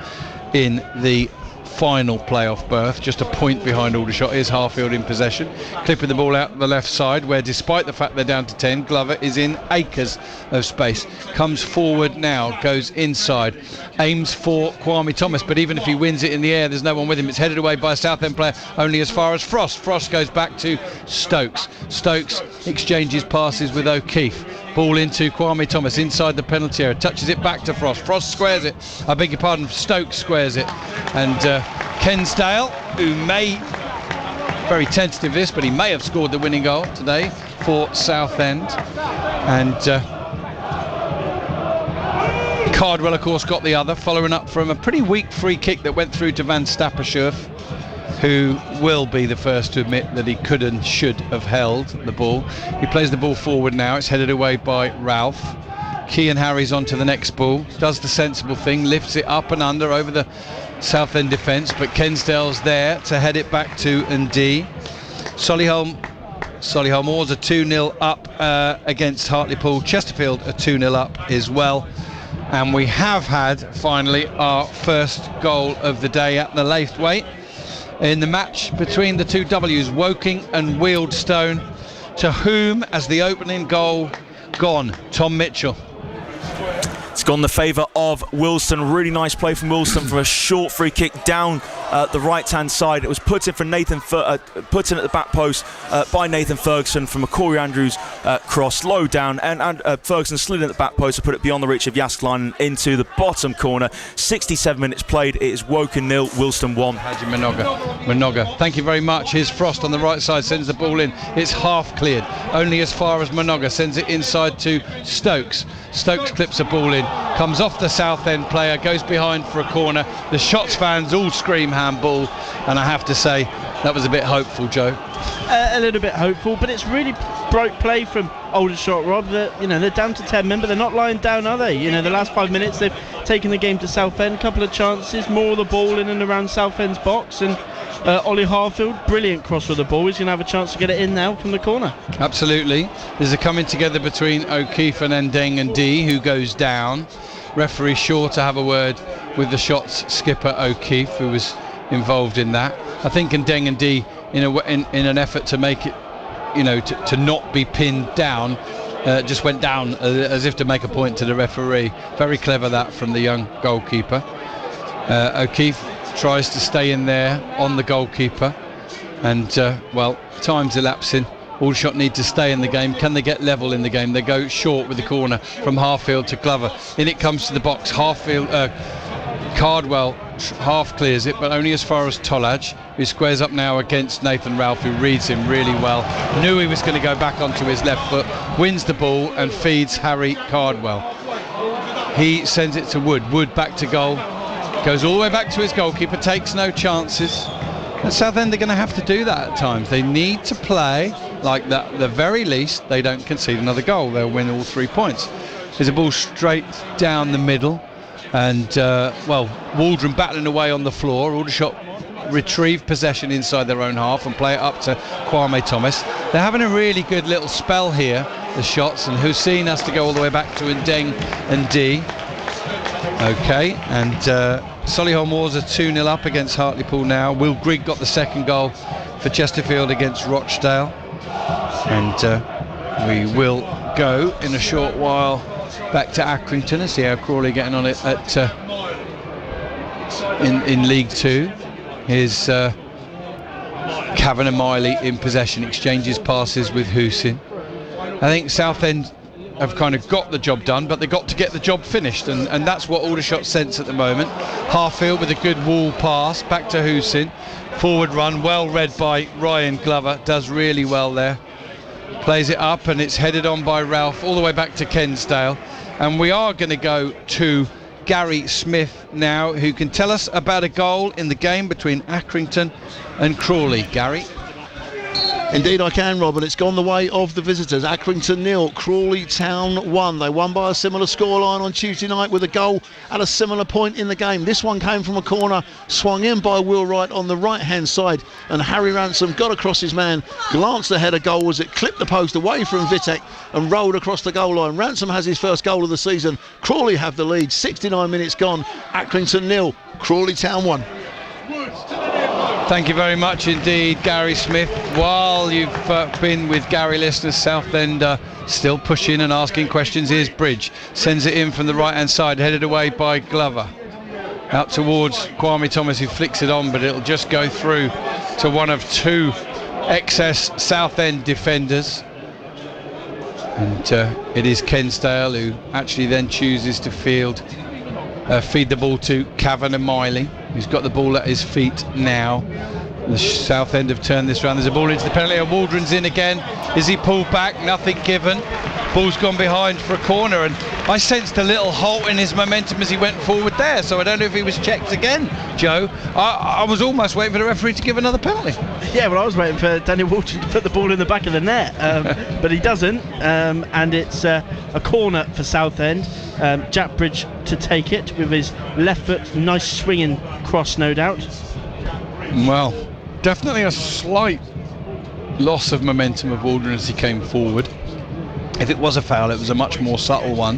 in the final playoff berth, just a point behind Aldershot. Here's Harfield in possession, clipping the ball out the left side, where despite the fact they're down to 10, Glover is in acres of space, comes forward now, goes inside, aims for Kwame Thomas, but even if he wins it in the air, there's no one with him. It's headed away by a Southend player only as far as Frost. Frost goes back to Stokes. Stokes exchanges passes with O'Keefe. Ball into Kwame Thomas inside the penalty area, touches it back to Frost. Frost squares it, I beg your pardon, Stokes squares it, and Kensdale, who may, very tentative this, but he may have scored the winning goal today for Southend, and Cardwell of course got the other, following up from a pretty weak free kick that went through to Van Stappershoef. who will be the first to admit that he could and should have held the ball. He plays the ball forward now. It's headed away by Ralph. Kean Harry's onto the next ball, does the sensible thing, lifts it up and under over the Southend defence, but Kensdale's there to head it back to Ndee. Solihull Moors are 2-0 up against Hartlepool. Chesterfield are 2-0 up as well. And we have had finally our first goal of the day at the Laithwaite in the match between the two W's, Woking and Wealdstone, to whom as the opening goal gone? Tom Mitchell. It's gone the favour of Wilson. Really nice play from Wilson for a short free kick down the right-hand side. It was put in for put in at the back post by Nathan Ferguson from a Corey Andrews cross, low down, and Ferguson slid in at the back post to put it beyond the reach of Jasklein into the bottom corner. 67 minutes played. It is Woking 0, Wilson 1. Haji Minoga, thank you very much. Here's Frost on the right side, sends the ball in. It's half cleared, only as far as Minoga, sends it inside to Stokes. Stokes clips a ball in, comes off the Southend player, goes behind for a corner. The Shots fans all scream handball, and I have to say that was a bit hopeful, Joe. A little bit hopeful, but it's really bright play from Aldershot, Rob. They're down to 10 men, but they're not lying down, are they? The last 5 minutes they've taken the game to Southend, a couple of chances, more of the ball in and around Southend's box, and Ollie Harfield, brilliant cross with the ball. He's going to have a chance to get it in now from the corner. Absolutely. There's a coming together between O'Keefe and Ndee, who goes down. Referee sure to have a word with the Shots skipper O'Keefe, who was involved in that. I think Ndee, in an effort to make it, to not be pinned down, just went down as if to make a point to the referee. Very clever that from the young goalkeeper. O'Keefe tries to stay in there on the goalkeeper, and time's elapsing. Aldershot need to stay in the game. Can they get level in the game? They go short with the corner from Harfield to Glover. In it comes to the box. Cardwell half clears it, but only as far as Tolaj, who squares up now against Nathan Ralph, who reads him really well. Knew he was going to go back onto his left foot, wins the ball and feeds Harry Cardwell. He sends it to Wood. Wood back to goal. Goes all the way back to his goalkeeper, takes no chances. And Southend are going to have to do that at times. They need to play like that. At the very least, they don't concede another goal. They'll win all 3 points. There's a ball straight down the middle. And, Waldron battling away on the floor. Aldershot retrieve possession inside their own half and play it up to Kwame Thomas. They're having a really good little spell here, the Shots, and Hussein has to go all the way back to Ndee. Okay, and Solihull Moors are 2-0 up against Hartlepool now. Will Grigg got the second goal for Chesterfield against Rochdale. And we will go in a short while back to Accrington and see how Crawley getting on it at in League 2. Here's Kavanagh Miley in possession, exchanges passes with Hussein. I think Southend have kind of got the job done, but they've got to get the job finished, and that's what Aldershot sense at the moment. Harfield with a good wall pass back to Hussein. Forward run, well read by Ryan Glover, does really well there. Plays it up and it's headed on by Ralph all the way back to Kensdale. And we are going to go to Gary Smith now, who can tell us about a goal in the game between Accrington and Crawley. Gary? Indeed I can, Rob, and it's gone the way of the visitors. Accrington 0, Crawley Town 1. They won by a similar scoreline on Tuesday night with a goal at a similar point in the game. This one came from a corner, swung in by Will Wright on the right-hand side, and Harry Ransom got across his man, glanced ahead of goal as it clipped the post away from Vitek and rolled across the goal line. Ransom has his first goal of the season. Crawley have the lead. 69 minutes gone. Accrington 0, Crawley Town 1. Thank you very much indeed, Gary Smith. While you've been with Gary listeners, Southend still pushing and asking questions. Here's Bridge, sends it in from the right hand side, headed away by Glover. Out towards Kwame Thomas, who flicks it on, but it'll just go through to one of two excess Southend defenders. And it is Kensdale who actually then chooses to feed the ball to Kavanagh Miley, who's got the ball at his feet now. The Southend have turned this round. There's a ball into the penalty area. Waldron's in again. Is he pulled back? Nothing given. Ball's gone behind for a corner, and I sensed a little halt in his momentum as he went forward there, so I don't know if he was checked again, Joe. I was almost waiting for the referee to give another penalty. Yeah, well, I was waiting for Daniel Waldron to put the ball in the back of the net, but he doesn't, and it's a corner for Southend. Jack Bridge to take it with his left foot, nice swinging cross, no doubt. Well, definitely a slight loss of momentum of Waldron as he came forward. If it was a foul, it was a much more subtle one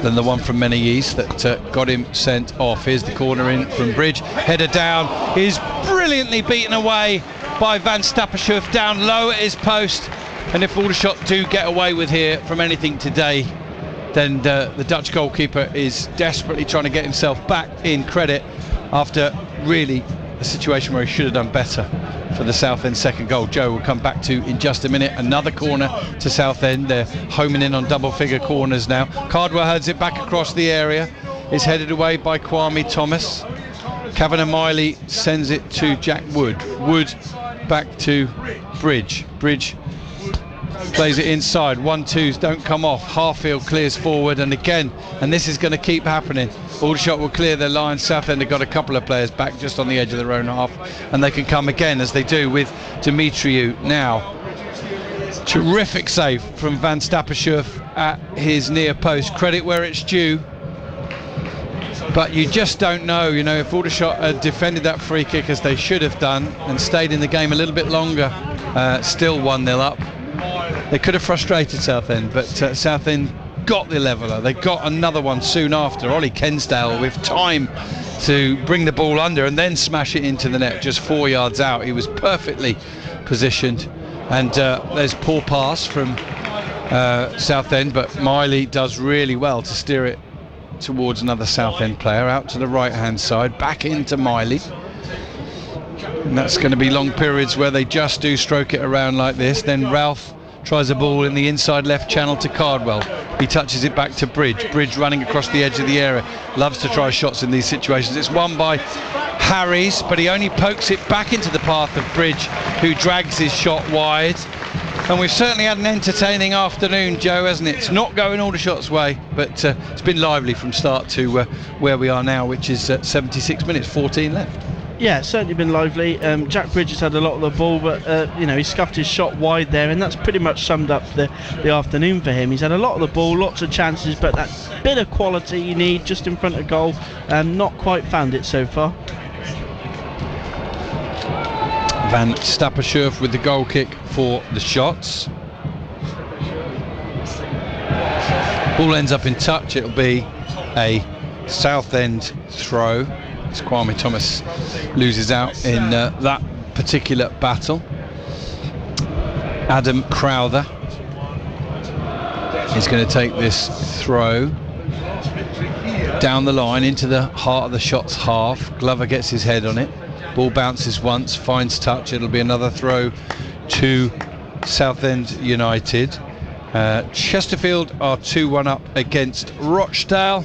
than the one from Menayes that got him sent off. Here's the corner in from Bridge. Header down is brilliantly beaten away by Van Stappershoef down low at his post. And if Aldershot do get away with here from anything today, then the Dutch goalkeeper is desperately trying to get himself back in credit after really a situation where he should have done better for the Southend second goal. Joe will come back to in just a minute. Another corner to Southend. They're homing in on double figure corners now. Cardwell heads it back across the area. It's headed away by Kwame Thomas. Kavanagh Miley sends it to Jack Wood. Wood back to Bridge. Bridge plays it inside. 1-2s don't come off. Harfield clears forward, and again, and this is going to keep happening. Aldershot will clear their line. Southend have got a couple of players back just on the edge of their own half, and they can come again as they do with Dimitriou now. Terrific save from Van Stappershoef at his near post. Credit where it's due, but you just don't know, if Aldershot had defended that free kick as they should have done and stayed in the game a little bit longer, still 1-0 up. They could have frustrated Southend, but Southend got the leveller. They got another one soon after. Ollie Kensdale with time to bring the ball under and then smash it into the net just 4 yards out. He was perfectly positioned, and there's poor pass from Southend, but Miley does really well to steer it towards another Southend player out to the right hand side, back into Miley. And that's going to be long periods where they just do stroke it around like this. Then Ralph tries a ball in the inside left channel to Cardwell. He touches it back to Bridge. Bridge running across the edge of the area. Loves to try shots in these situations. It's won by Harries, but he only pokes it back into the path of Bridge, who drags his shot wide. And we've certainly had an entertaining afternoon, Joe, hasn't it? It's not going Aldershot's way, but it's been lively from start to where we are now, which is 76 minutes, 14 left. Yeah, it's certainly been lively. Jack Bridge has had a lot of the ball, but he scuffed his shot wide there, and that's pretty much summed up the afternoon for him. He's had a lot of the ball, lots of chances, but that bit of quality you need just in front of goal, not quite found it so far. Van Stappershoef with the goal kick for the Shots. Ball ends up in touch. It'll be a Southend throw. Kwame Thomas loses out in that particular battle. Adam Crowther is going to take this throw down the line into the heart of the Shots half. Glover gets his head on it. Ball bounces once, finds touch. It'll be another throw to Southend United. Chesterfield are 2-1 up against Rochdale.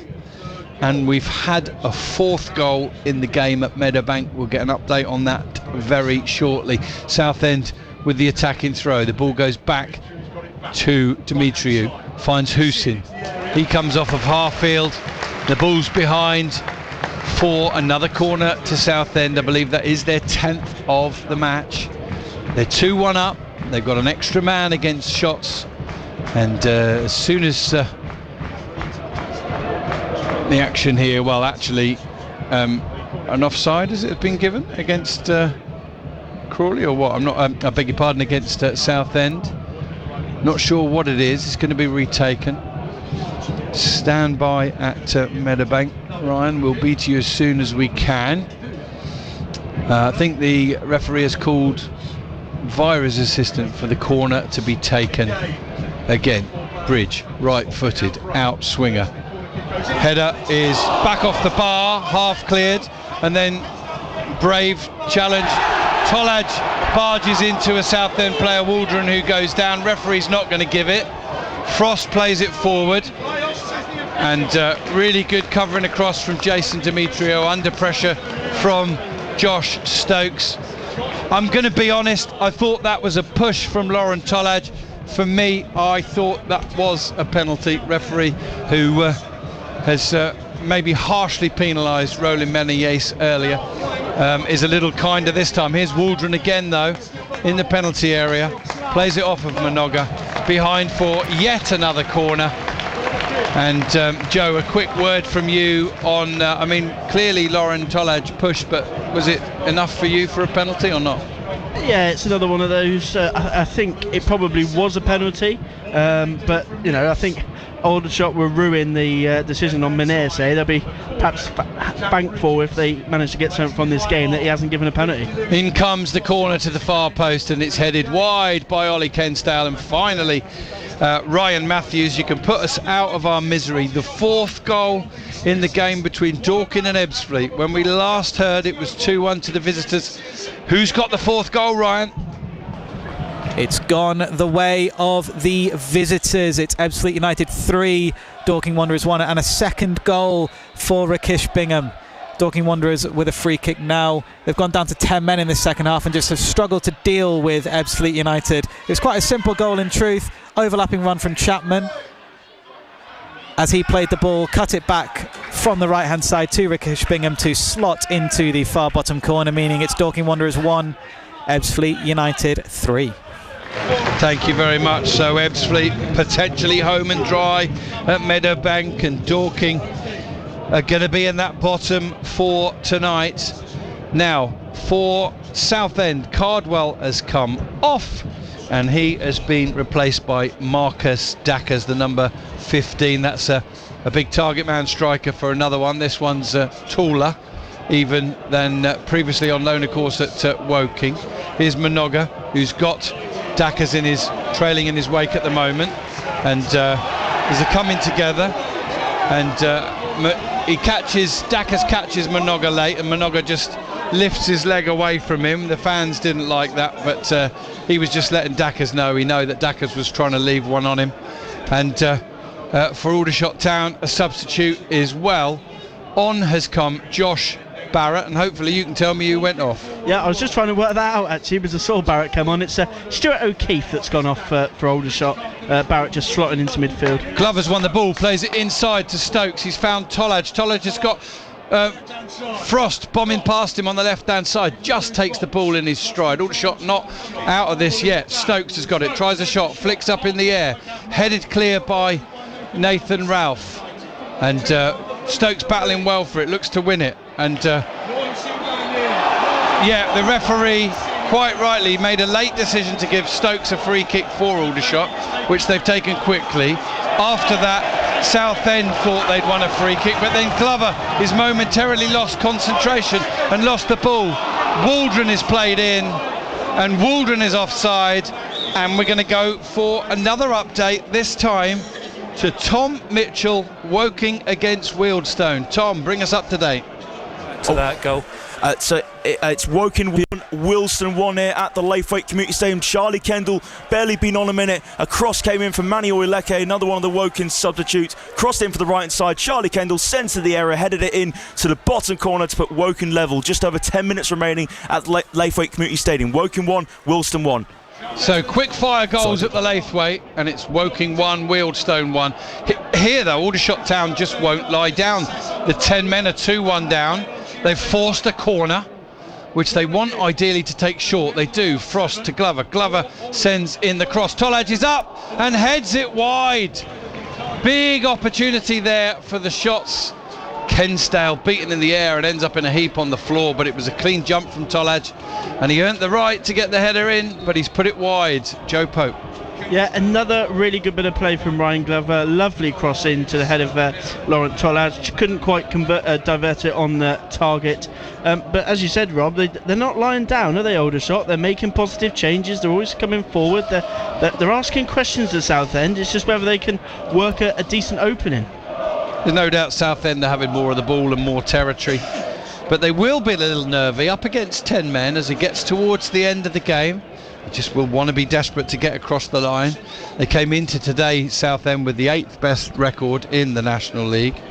And we've had a fourth goal in the game at Meadowbank. We'll get an update on that very shortly. Southend with the attacking throw. The ball goes back to Dimitriou. Finds Hussein. He comes off of Harfield. The ball's behind for another corner to Southend. I believe that is their 10th of the match. They're 2-1 up. They've got an extra man against Shots. And as soon as the action here, well, actually an offside has it been given against Crawley or what? I beg your pardon, against Southend. Not sure what it is. It's going to be retaken. Stand by at Meadowbank. Ryan, we'll be to you as soon as we can. I think the referee has called via his assistant for the corner to be taken again. Bridge, right-footed, out swinger. Header is back off the bar, half cleared, and then brave challenge. Tolaj barges into a Southend player, Waldron, who goes down. Referee's not going to give it. Frost plays it forward, and really good covering across from Jason Dimitriou, under pressure from Josh Stokes. I'm going to be honest, I thought that was a push from Lauren Tolaj. for me, I thought that was a penalty. Referee who has maybe harshly penalised Roland Menayes earlier is a little kinder this time. Here's Waldron again though in the penalty area, plays it off of Minoga, behind for yet another corner. And Joe, a quick word from you on I mean, clearly Lauren Tolaj pushed, but was it enough for you for a penalty or not? Yeah, it's another one of those. I think it probably was a penalty, but you know, I think Aldershot will ruin the decision on Menayes. They'll be perhaps thankful if they manage to get something from this game that he hasn't given a penalty. In comes the corner to the far post, and it's headed wide by Ollie Kensdale, and finally Ryan Matthews, you can put us out of our misery. The fourth goal in the game between Dorking and Ebbsfleet. When we last heard, it was 2-1 to the visitors. Who's got the fourth goal, Ryan? It's gone the way of the visitors. It's Ebbsfleet United 3, Dorking Wanderers 1, and a second goal for Rakesh Bingham. Dorking Wanderers with a free kick now. They've gone down to 10 men in the second half and just have struggled to deal with Ebbsfleet United. It's quite a simple goal in truth. Overlapping run from Chapman as he played the ball, cut it back from the right hand side to Rakesh Bingham to slot into the far bottom corner, meaning it's Dorking Wanderers 1, Ebbsfleet United 3. Thank you very much. So Ebbsfleet potentially home and dry at Meadowbank, and Dorking are going to be in that bottom four tonight. Now for Southend, Cardwell has come off and he has been replaced by Marcus Dackers, the number 15. That's a big target man striker for another one. This one's taller even than previously on loan, of course, at Woking. Here's Minoga, who's got Dackers trailing in his wake at the moment, and there's a coming together, and Dackers catches Minoga late, and Minoga just lifts his leg away from him. The fans didn't like that, but he was just letting Dackers know. He knew that Dackers was trying to leave one on him. And for Aldershot Town, a substitute as well. On has come Josh Barrett, and hopefully you can tell me who went off. Yeah, I was just trying to work that out actually, because I saw Barrett come on. It's Stuart O'Keefe that's gone off for Aldershot. Barrett just slotting into midfield. Glover's won the ball, plays it inside to Stokes. He's found Tolaj. Tolaj has got Frost bombing past him on the left hand side, just takes the ball in his stride. Aldershot not out of this yet. Stokes has got it, tries a shot, flicks up in the air, headed clear by Nathan Ralph, and Stokes battling well for it, looks to win it, and yeah, the referee quite rightly made a late decision to give Stokes a free kick for Aldershot, which they've taken quickly. After that, Southend thought they'd won a free kick, but then Glover is momentarily lost concentration and lost the ball. Waldron is played in, and Waldron is offside, and we're going to go for another update, this time to Tom Mitchell, Woking against Wealdstone. Tom, bring us up to date. To that goal. It's Woking 1, Wealdstone 1 here at the Laithwaite Community Stadium. Charlie Kendall barely been on a minute. A cross came in from Manny Oileke, another one of the Woking substitutes. Crossed in for the right hand side. Charlie Kendall centred the area, headed it in to the bottom corner to put Woking level. Just over 10 minutes remaining at the Laithwaite Community Stadium. Woking 1, Wealdstone 1. So quick fire goals at the Laithwaite, and it's Woking 1, Wealdstone 1. Here though, Aldershot Town just won't lie down. The 10 men are 2-1 down. They've forced a corner, which they want ideally to take short. They do. Frost to Glover. Glover sends in the cross. Tolaj is up and heads it wide. Big opportunity there for the shots. Kensdale beaten in the air and ends up in a heap on the floor, but it was a clean jump from Tolaj, and he earned the right to get the header in, but he's put it wide. Joe Pope. Yeah, another really good bit of play from Ryan Glover. Lovely cross into the head of Laurent Tolaj. Couldn't quite divert it on the target. But as you said, Rob, they're not lying down, are they, Aldershot? They're making positive changes. They're always coming forward. They're asking questions at Southend. It's just whether they can work a decent opening. There's no doubt Southend are having more of the ball and more territory. But they will be a little nervy up against 10 men as it gets towards the end of the game. They just will want to be desperate to get across the line. They came into today, Southend, with the 8th best record in the National League.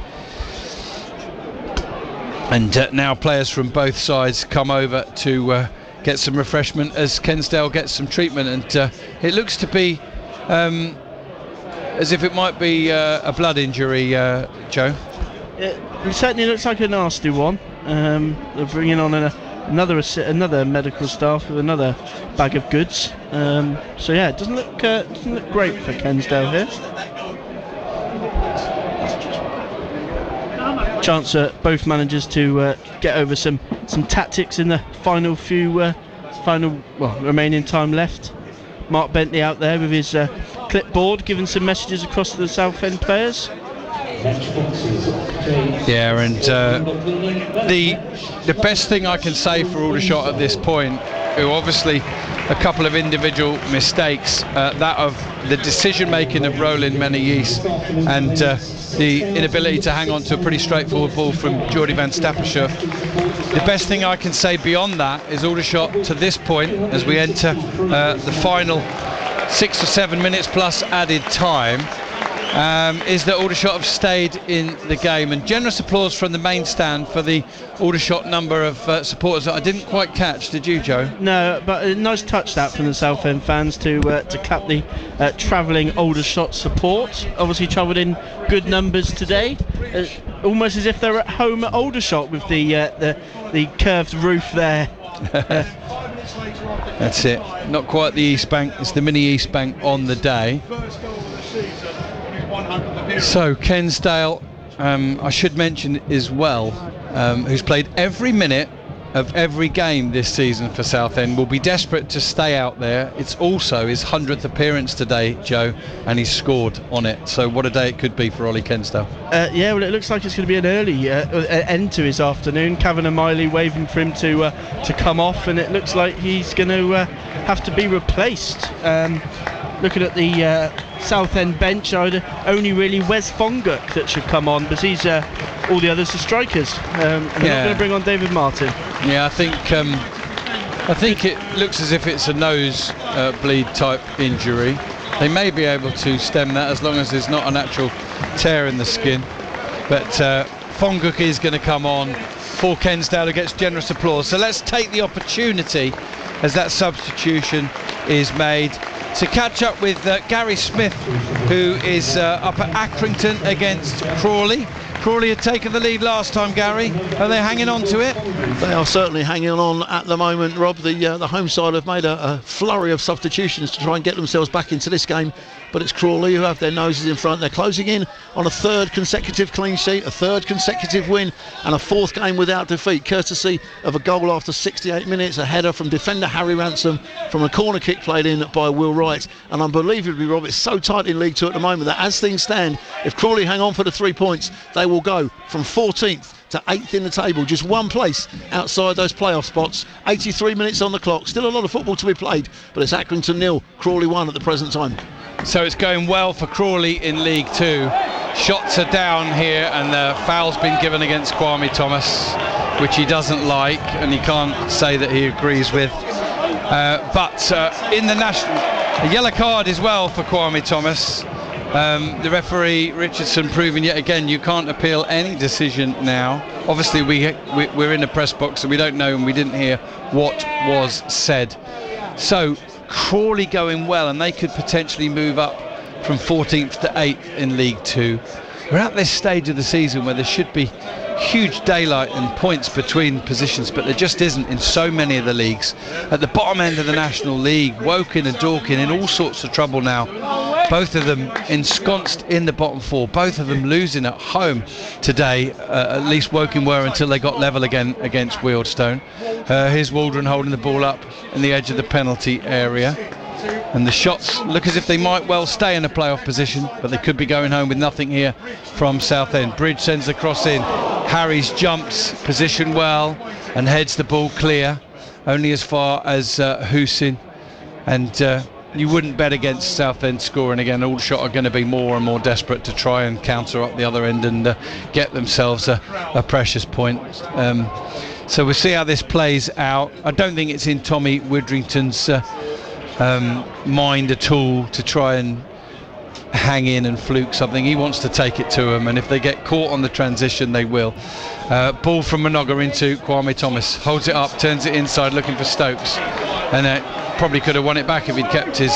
And now players from both sides come over to get some refreshment as Kensdale gets some treatment. And it looks to be as if it might be a blood injury, Joe. It certainly looks like a nasty one. They're bringing on another medical staff with another bag of goods. So yeah, it doesn't look great for Kensdale here. Chance for both managers to get over some tactics in the final remaining time left. Mark Bentley out there with his clipboard, giving some messages across to the Southend players. Yeah, and the best thing I can say for Aldershot at this point, who obviously a couple of individual mistakes, that of the decision making of Roland Menayis and the inability to hang on to a pretty straightforward ball from Jordy van Stappershoef. The best thing I can say beyond that is Aldershot to this point, as we enter the final 6 or 7 minutes plus added time, is that Aldershot have stayed in the game, and generous applause from the main stand for the Aldershot number of supporters that I didn't quite catch. Did you, Joe? No, but a nice touch that from the Southend fans to clap the travelling Aldershot support. Obviously travelled in good numbers today, almost as if they're at home at Aldershot with the curved roof there. That's it. Not quite the East Bank. It's the mini East Bank on the day. So Kensdale, I should mention as well, who's played every minute of every game this season for Southend, will be desperate to stay out there. It's also his 100th appearance today, Joe, and he's scored on it. So what a day it could be for Ollie Kensdale. Yeah, well, it looks like it's going to be an early end to his afternoon. Kavanagh Miley waving for him to come off, and it looks like he's going to have to be replaced. Looking at the Southend bench, only really Wes Fonguk that should come on, but he's all the others are strikers, and they're not going to bring on David Martin. Yeah, I think it looks as if it's a nose bleed type injury. They may be able to stem that as long as there's not an actual tear in the skin. But Fonguk is going to come on for Kensdale, who gets generous applause. So let's take the opportunity as that substitution is made to catch up with Gary Smith, who is up at Accrington against Crawley. Crawley had taken the lead last time, Gary. Are they hanging on to it? They are certainly hanging on at the moment, Rob. The home side have made a flurry of substitutions to try and get themselves back into this game, but it's Crawley who have their noses in front. They're closing in on a third consecutive clean sheet, a third consecutive win, and a fourth game without defeat, courtesy of a goal after 68 minutes, a header from defender Harry Ransom from a corner kick played in by Will Wright. And unbelievably, Rob, it's so tight in League 2 at the moment that as things stand, if Crawley hang on for the 3 points, they will go from 14th to 8th in the table, just one place outside those playoff spots. 83 minutes on the clock, still a lot of football to be played, but it's Accrington 0, Crawley 1 at the present time. So it's going well for Crawley in League 2. Shots are down here, and the foul's been given against Kwame Thomas, which he doesn't like, and he can't say that he agrees with. But in the national, a yellow card as well for Kwame Thomas. The referee Richardson proving yet again you can't appeal any decision now. Obviously we're in the press box, so we don't know and we didn't hear what was said. So Crawley going well, and they could potentially move up from 14th to 8th in League 2. We're at this stage of the season where there should be huge daylight and points between positions, but there just isn't in so many of the leagues. At the bottom end of the National League, Woking and Dorking in all sorts of trouble now. Both of them ensconced in the bottom four, both of them losing at home today. At least Woking were until they got level again against Wealdstone. Here's Waldron holding the ball up in the edge of the penalty area. And the shots look as if they might well stay in a playoff position, but they could be going home with nothing here from Southend. Bridge sends the cross in. Harries jumps, position well, and heads the ball clear, only as far as Hussein. And you wouldn't bet against Southend scoring again. Aldershot are going to be more and more desperate to try and counter up the other end and get themselves a precious point. So we'll see how this plays out. I don't think it's in Tommy Widdrington's mind at all to try and hang in and fluke something. He wants to take it to them, and if they get caught on the transition, they will. Ball from Minoga into Kwame Thomas, holds it up, turns it inside looking for Stokes, and probably could have won it back if he'd kept his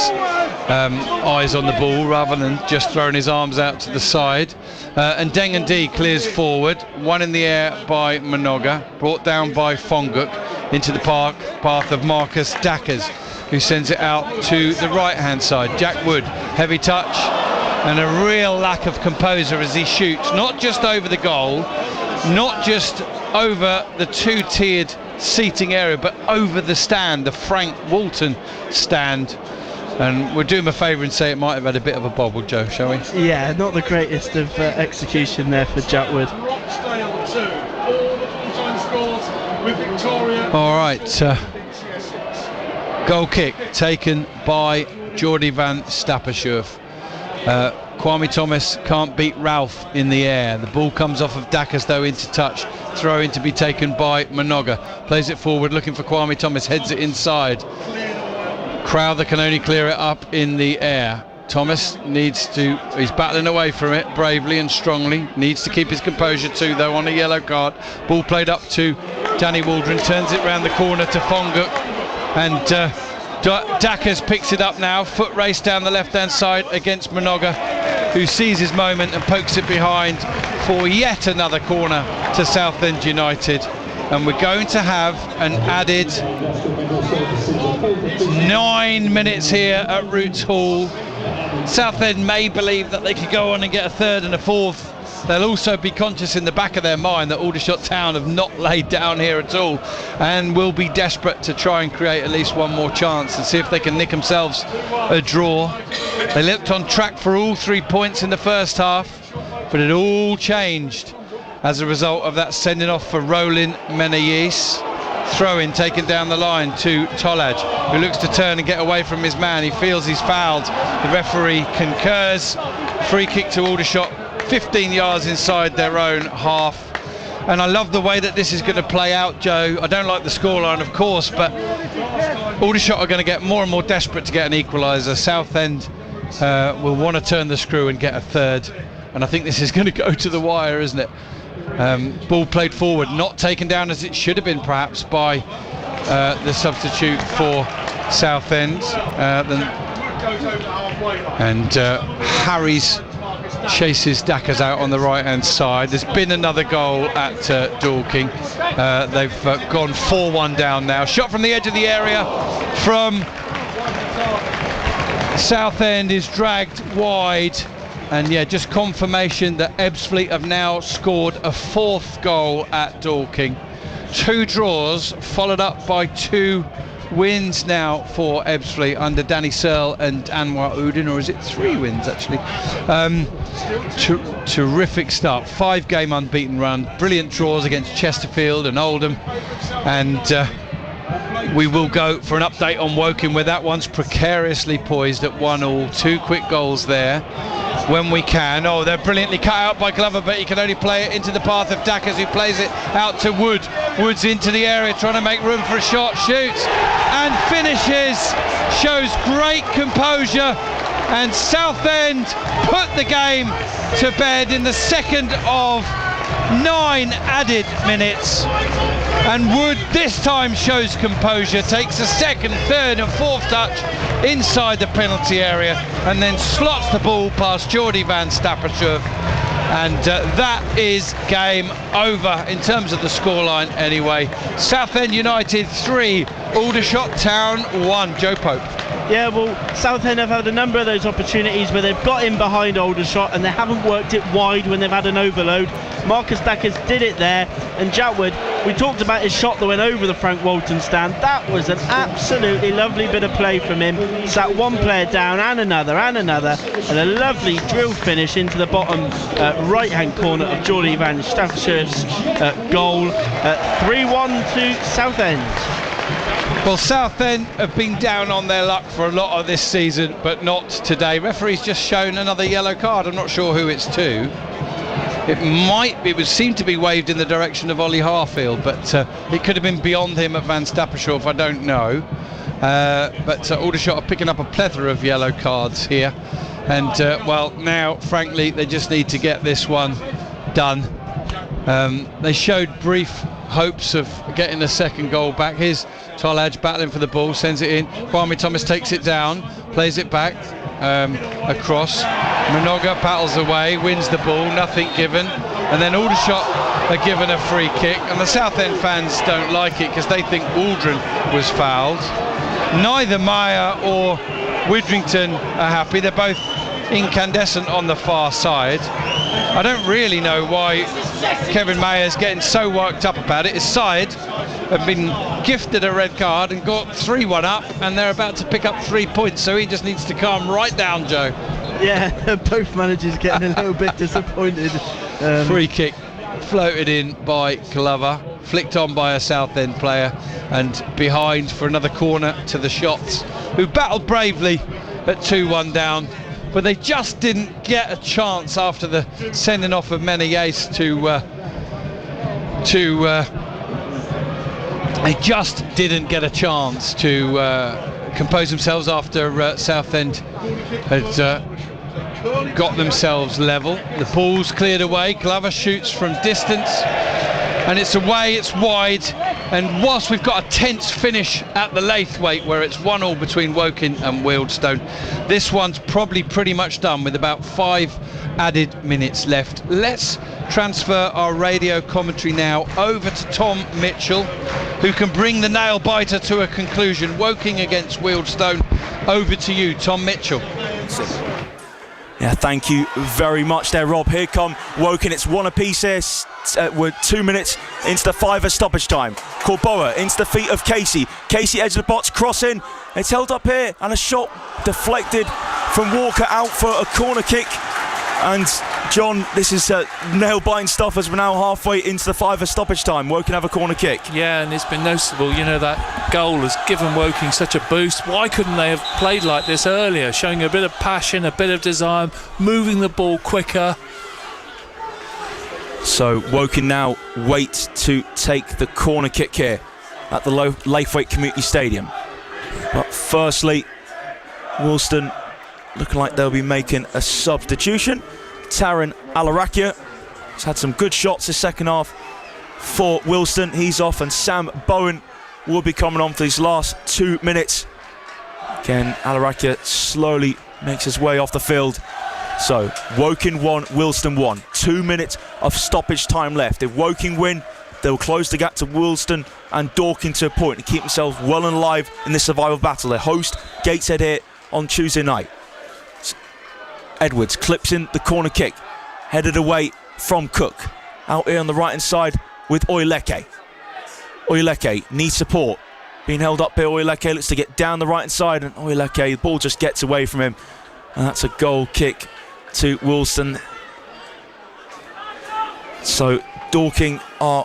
eyes on the ball rather than just throwing his arms out to the side. And Dengendy clears forward, one in the air by Minoga, brought down by Fonguk into the path of Marcus Dackers, who sends it out to the right hand side. Jack Wood, heavy touch and a real lack of composure as he shoots, not just over the goal, not just over the two-tiered seating area, but over the stand, the Frank Walton stand. And we'll do him a favour and say it might have had a bit of a bobble, Joe, shall we? Yeah, not the greatest of execution there for Jack Wood. All right, goal kick taken by Jordy van Stappershoef. Kwame Thomas can't beat Ralph in the air. The ball comes off of Dackers though into touch. Throw in to be taken by Minoga. Plays it forward looking for Kwame Thomas. Heads it inside. Crowther can only clear it up in the air. Thomas needs to, he's battling away from it bravely and strongly. Needs to keep his composure too though on a yellow card. Ball played up to Danny Waldron. Turns it round the corner to Fonguk. And Dackers picks it up now. Foot race down the left hand side against Minoga, who sees his moment and pokes it behind for yet another corner to Southend United. And we're going to have an added 9 minutes here at Roots Hall. Southend may believe that they could go on and get a third and a fourth. They'll also be conscious in the back of their mind that Aldershot Town have not laid down here at all and will be desperate to try and create at least one more chance and see if they can nick themselves a draw. They looked on track for all 3 points in the first half, but it all changed as a result of that sending off for Roland Menayis. Throw-in taken down the line to Tolaj, who looks to turn and get away from his man. He feels he's fouled. The referee concurs. Free kick to Aldershot, 15 yards inside their own half. And I love the way that this is going to play out, Joe. I don't like the scoreline, of course, but Aldershot are going to get more and more desperate to get an equaliser. Southend will want to turn the screw and get a third. And I think this is going to go to the wire, isn't it? Ball played forward, not taken down as it should have been perhaps by the substitute for Southend. Harries chases Dackers out on the right hand side. There's been another goal at Dorking. They've gone 4-1 down now. Shot from the edge of the area from Southend is dragged wide. And yeah, just confirmation that Ebbsfleet have now scored a fourth goal at Dorking. 2 draws followed up by 2 wins now for Ebbsfleet under Danny Searle and Anwar Udin, or is it 3 wins actually? Terrific start, 5-game unbeaten run, brilliant draws against Chesterfield and Oldham, and we will go for an update on Woking, where that one's precariously poised at 1-1. 2 quick goals there when we can. Oh, they're brilliantly cut out by Glover, but he can only play it into the path of Dackers, who plays it out to Wood. Wood's into the area trying to make room for a shot, shoots and finishes. Shows great composure, and Southend put the game to bed in the second of 9 added minutes. And Wood this time shows composure, takes a second, third and fourth touch inside the penalty area, and then slots the ball past Jordy van Stappershoef. And that is game over in terms of the scoreline anyway. Southend United 3, Aldershot Town 1. Joe Pope. Yeah, well, Southend have had a number of those opportunities where they've got in behind Aldershot and they haven't worked it wide when they've had an overload. Marcus Dackers did it there, and Jack Wood, we talked about his shot that went over the Frank Walton stand. That was an absolutely lovely bit of play from him. Sat one player down and another, and a lovely drill finish into the bottom right-hand corner of Jordy van Stappershoef's goal. 3-1 to Southend. Well, Southend have been down on their luck for a lot of this season, but not today. Referee's just shown another yellow card. I'm not sure who it's to. It would seem to be waved in the direction of Ollie Harfield, but it could have been beyond him at Van Stappershoef, I don't know. But Aldershot are picking up a plethora of yellow cards here. And, well, now, frankly, they just need to get this one done. They showed brief hopes of getting the second goal back. Here's Tolaj battling for the ball, sends it in. Kwame Thomas takes it down, plays it back across. Minoga battles away, wins the ball, nothing given. And then Aldershot are given a free kick, and the Southend fans don't like it because they think Waldron was fouled. Neither Meyer or Widrington are happy. They're both incandescent on the far side. I don't really know why Kevin Mayer's getting so worked up about it. His side have been gifted a red card and got 3-1 up, and they're about to pick up 3 points, so he just needs to calm right down, Joe. Yeah, both managers getting a little bit disappointed. Free kick floated in by Glover, flicked on by a Southend player, and behind for another corner to the Shots, who battled bravely at 2-1 down, but they just didn't get a chance after the sending off of Menezes they just didn't get a chance to compose themselves after Southend had got themselves level. The ball's cleared away, Glover shoots from distance, and it's away, it's wide, and whilst we've got a tense finish at the Laithwaite where it's 1-1 between Woking and Wealdstone, this one's probably pretty much done with about 5 added minutes left. Let's transfer our radio commentary now over to Tom Mitchell, who can bring the nail biter to a conclusion. Woking against Wealdstone. Over to you, Tom Mitchell. Yeah, thank you very much there, Rob. Here come Woking. It's 1 apiece here. We're 2 minutes into the 5 stoppage time. Corboa into the feet of Casey. Casey edge of the box, cross in. It's held up here, and a shot deflected from Walker out for a corner kick. And John, this is nail-biting stuff as we're now halfway into the 5 stoppage time. Woking have a corner kick. Yeah, and it's been noticeable. You know, that goal has given Woking such a boost. Why couldn't they have played like this earlier, showing a bit of passion, a bit of desire, moving the ball quicker? So Woking now wait to take the corner kick here at the Laithwaite Community Stadium. But firstly, Wealdstone looking like they'll be making a substitution. Taran Alarakia has had some good shots this second half for Wealdstone. He's off, and Sam Bowen will be coming on for these last 2 minutes. Again, Alarakia slowly makes his way off the field. So, Woking 1, Wealdstone 1. 2 minutes of stoppage time left. If Woking win, they'll close the gap to Wealdstone and Dorking to a point to keep themselves well and alive in this survival battle. They host Gateshead here on Tuesday night. Edwards clips in the corner kick, headed away from Cook. Out here on the right hand side with Oyeleke. Oyeleke needs support. Being held up here, Oyeleke looks to get down the right hand side, and Oyeleke, the ball just gets away from him. And that's a goal kick to Wealdstone. So Dorking are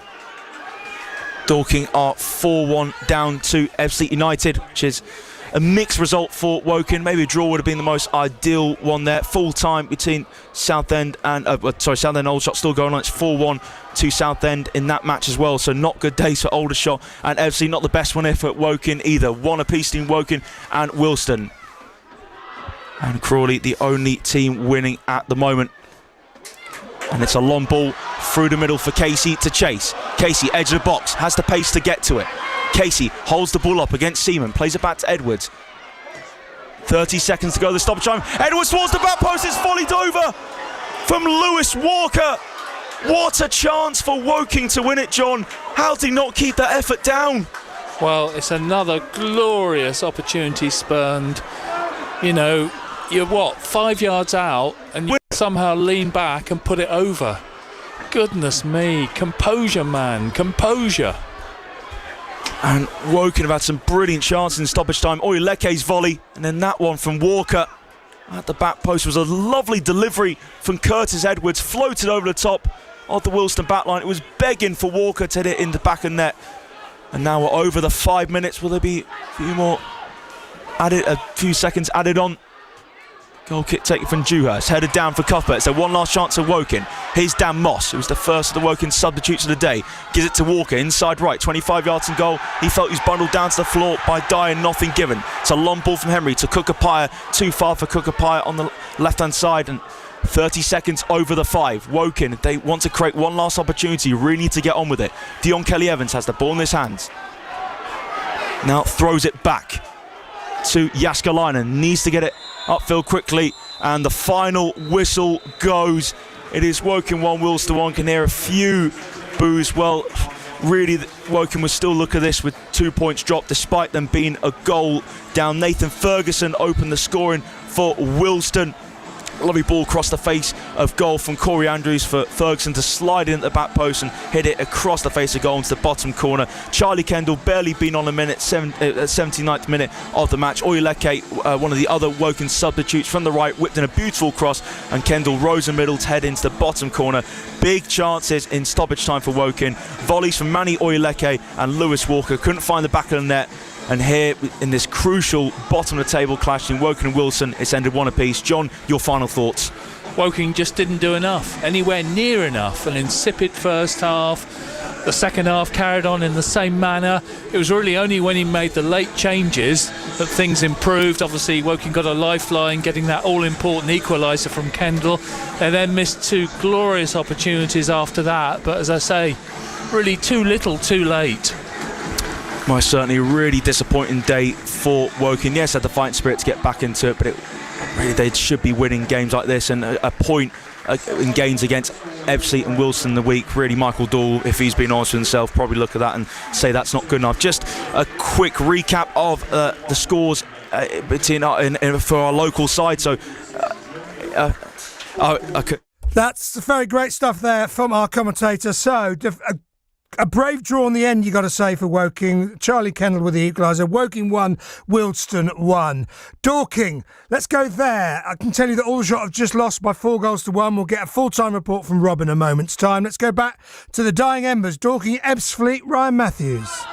4-1 down to Ebbsfleet United, which is a mixed result for Woking. Maybe a draw would have been the most ideal one there. Full time between Southend and Southend and Aldershot still going on. It's 4-1 to Southend in that match as well. So not good days for Aldershot, and Ebbsfleet not the best one here for Woking either. 1 apiece between Woking and Wealdstone. And Crawley the only team winning at the moment. And it's a long ball through the middle for Casey to chase. Casey, edge of the box, has the pace to get to it. Casey holds the ball up against Seaman, plays it back to Edwards. 30 seconds to go, the stoppage time. Edwards towards the back post, it's volleyed over from Lewis Walker. What a chance for Woking to win it, John. How did he not keep that effort down? Well, it's another glorious opportunity spurned. You know, you're 5 yards out, and you somehow lean back and put it over. Goodness me, composure, man, composure. And Woking have had some brilliant chances in stoppage time. Oyeleke's volley, and then that one from Walker at the back post was a lovely delivery from Curtis Edwards, floated over the top of the Wealdstone backline. It was begging for Walker to hit it in the back of net. And now we're over the 5 minutes. Will there be a few seconds added on? Goal kick taken from Dewhurst, headed down for Cuthbert. So one last chance of Woking. Here's Dan Moss, who's the first of the Woking substitutes of the day. Gives it to Walker, inside right, 25 yards from goal. He felt he was bundled down to the floor by Dyer, nothing given. It's a long ball from Henry to Cookapire, too far for Cookapire on the left-hand side, and 30 seconds over the 5. Woking, they want to create one last opportunity, really need to get on with it. Dion Kelly-Evans has the ball in his hands. Now throws it back to Jaskalainen, needs to get it upfield quickly, and the final whistle goes. It is Woking 1, Wilster 1. Can hear a few boos. Well, really, Woking will still look at this with 2 points dropped, despite them being a goal down. Nathan Ferguson opened the scoring for Wilston. Lovely ball across the face of goal from Corey Andrews for Ferguson to slide in at the back post and hit it across the face of goal into the bottom corner. Charlie Kendall barely been on a minute, 79th minute of the match. Oyeleke, one of the other Woking substitutes from the right, whipped in a beautiful cross, and Kendall rose in middle to head into the bottom corner. Big chances in stoppage time for Woking. Volleys from Manny Oyeleke and Lewis Walker couldn't find the back of the net. And here, in this crucial bottom-of-the-table clash in Woking and Wilson, it's ended 1 apiece. John, your final thoughts? Woking just didn't do enough, anywhere near enough. An insipid first half. The second half carried on in the same manner. It was really only when he made the late changes that things improved. Obviously, Woking got a lifeline, getting that all-important equaliser from Kendall. They then missed 2 glorious opportunities after that. But as I say, really too little, too late. Most certainly a really disappointing day for Woking. Yes, had the fighting spirit to get back into it, but really they should be winning games like this, and a point in games against Ebbsfleet and Wilson the week. Really, Michael Doyle, if he's been honest with himself, probably look at that and say that's not good enough. Just a quick recap of the scores for our local side. So that's very great stuff there from our commentator. So a brave draw in the end, you got to say, for Woking. Charlie Kendall with the equaliser. Woking 1, Wilston 1. Dorking, let's go there. I can tell you that Aldershot have just lost by 4-1. We'll get a full-time report from Rob in a moment's time. Let's go back to the dying embers. Dorking, Ebbsfleet, Ryan Matthews.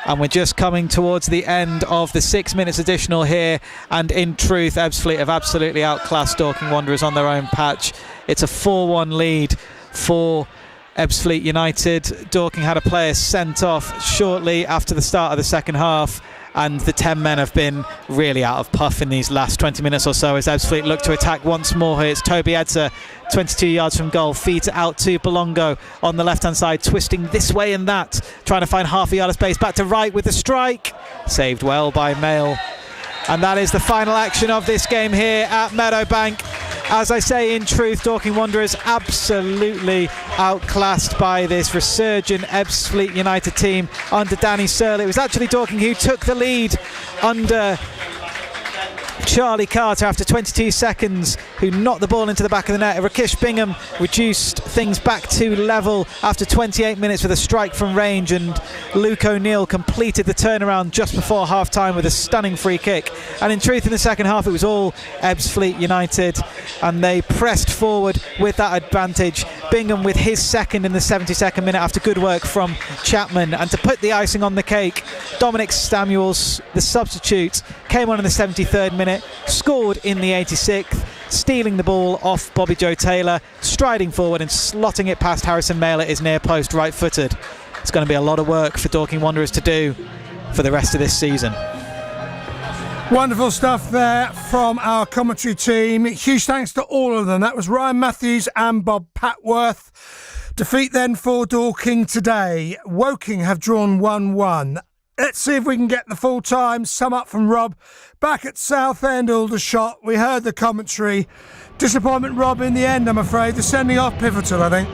And we're just coming towards the end of the 6 minutes additional here, and in truth, Ebbsfleet have absolutely outclassed Dorking Wanderers on their own patch. It's a 4-1 lead for Ebbsfleet United. Dorking had a player sent off shortly after the start of the second half, and the 10 men have been really out of puff in these last 20 minutes or so as Ebbsfleet look to attack once more here. It's Toby Edser, 22 yards from goal, feeds it out to Bolongo on the left hand side, twisting this way and that, trying to find half a yard of space, back to right with the strike, saved well by Mail. And that is the final action of this game here at Meadowbank. As I say, in truth, Dorking Wanderers absolutely outclassed by this resurgent Ebbsfleet United team under Danny Searle. It was actually Dorking who took the lead under Charlie Carter after 22 seconds, who knocked the ball into the back of the net. Rakesh Bingham reduced things back to level after 28 minutes with a strike from range, and Luke O'Neill completed the turnaround just before half-time with a stunning free kick. And in truth, in the second half, it was all Ebbsfleet United, and they pressed forward with that advantage. Bingham with his second in the 72nd minute after good work from Chapman. And to put the icing on the cake, Dominic Samuels, the substitute, came on in the 73rd minute, scored in the 86th, stealing the ball off Bobby Joe Taylor, striding forward and slotting it past Harrison Mail at his near post, right-footed. It's going to be a lot of work for Dorking Wanderers to do for the rest of this season. Wonderful stuff there from our commentary team. Huge thanks to all of them. That was Ryan Matthews and Bob Patworth. Defeat then for Dorking today. Woking have drawn 1-1. Let's see if we can get the full-time sum up from Rob back at Southend, Aldershot. We heard the commentary. Disappointment, Rob, in the end, I'm afraid. The sending off pivotal, I think.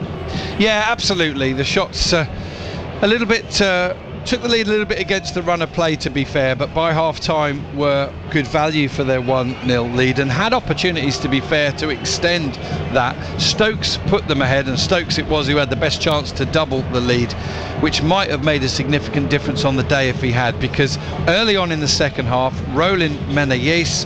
Yeah, absolutely. The shots a little bit took the lead a little bit against the run of play, to be fair, but by half-time were good value for their 1-0 lead and had opportunities, to be fair, to extend that. Stokes put them ahead, and Stokes it was who had the best chance to double the lead, which might have made a significant difference on the day if he had, because early on in the second half, Roland Menayes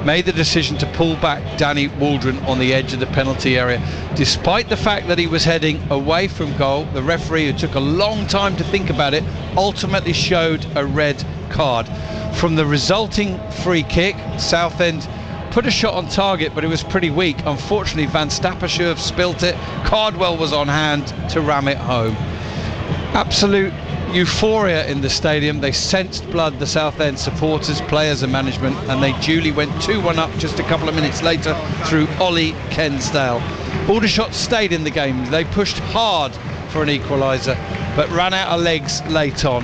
made the decision to pull back Danny Waldron on the edge of the penalty area. Despite the fact that he was heading away from goal, the referee, who took a long time to think about it, ultimately showed a red card. From the resulting free kick, Southend put a shot on target, but it was pretty weak. Unfortunately, Van Stappershoef spilt it. Cardwell was on hand to ram it home. Absolute euphoria in the stadium. They sensed blood, the Southend supporters, players and management, and they duly went 2-1 up just a couple of minutes later through Ollie Kensdale. Aldershot stayed in the game. They pushed hard for an equaliser, but ran out of legs late on,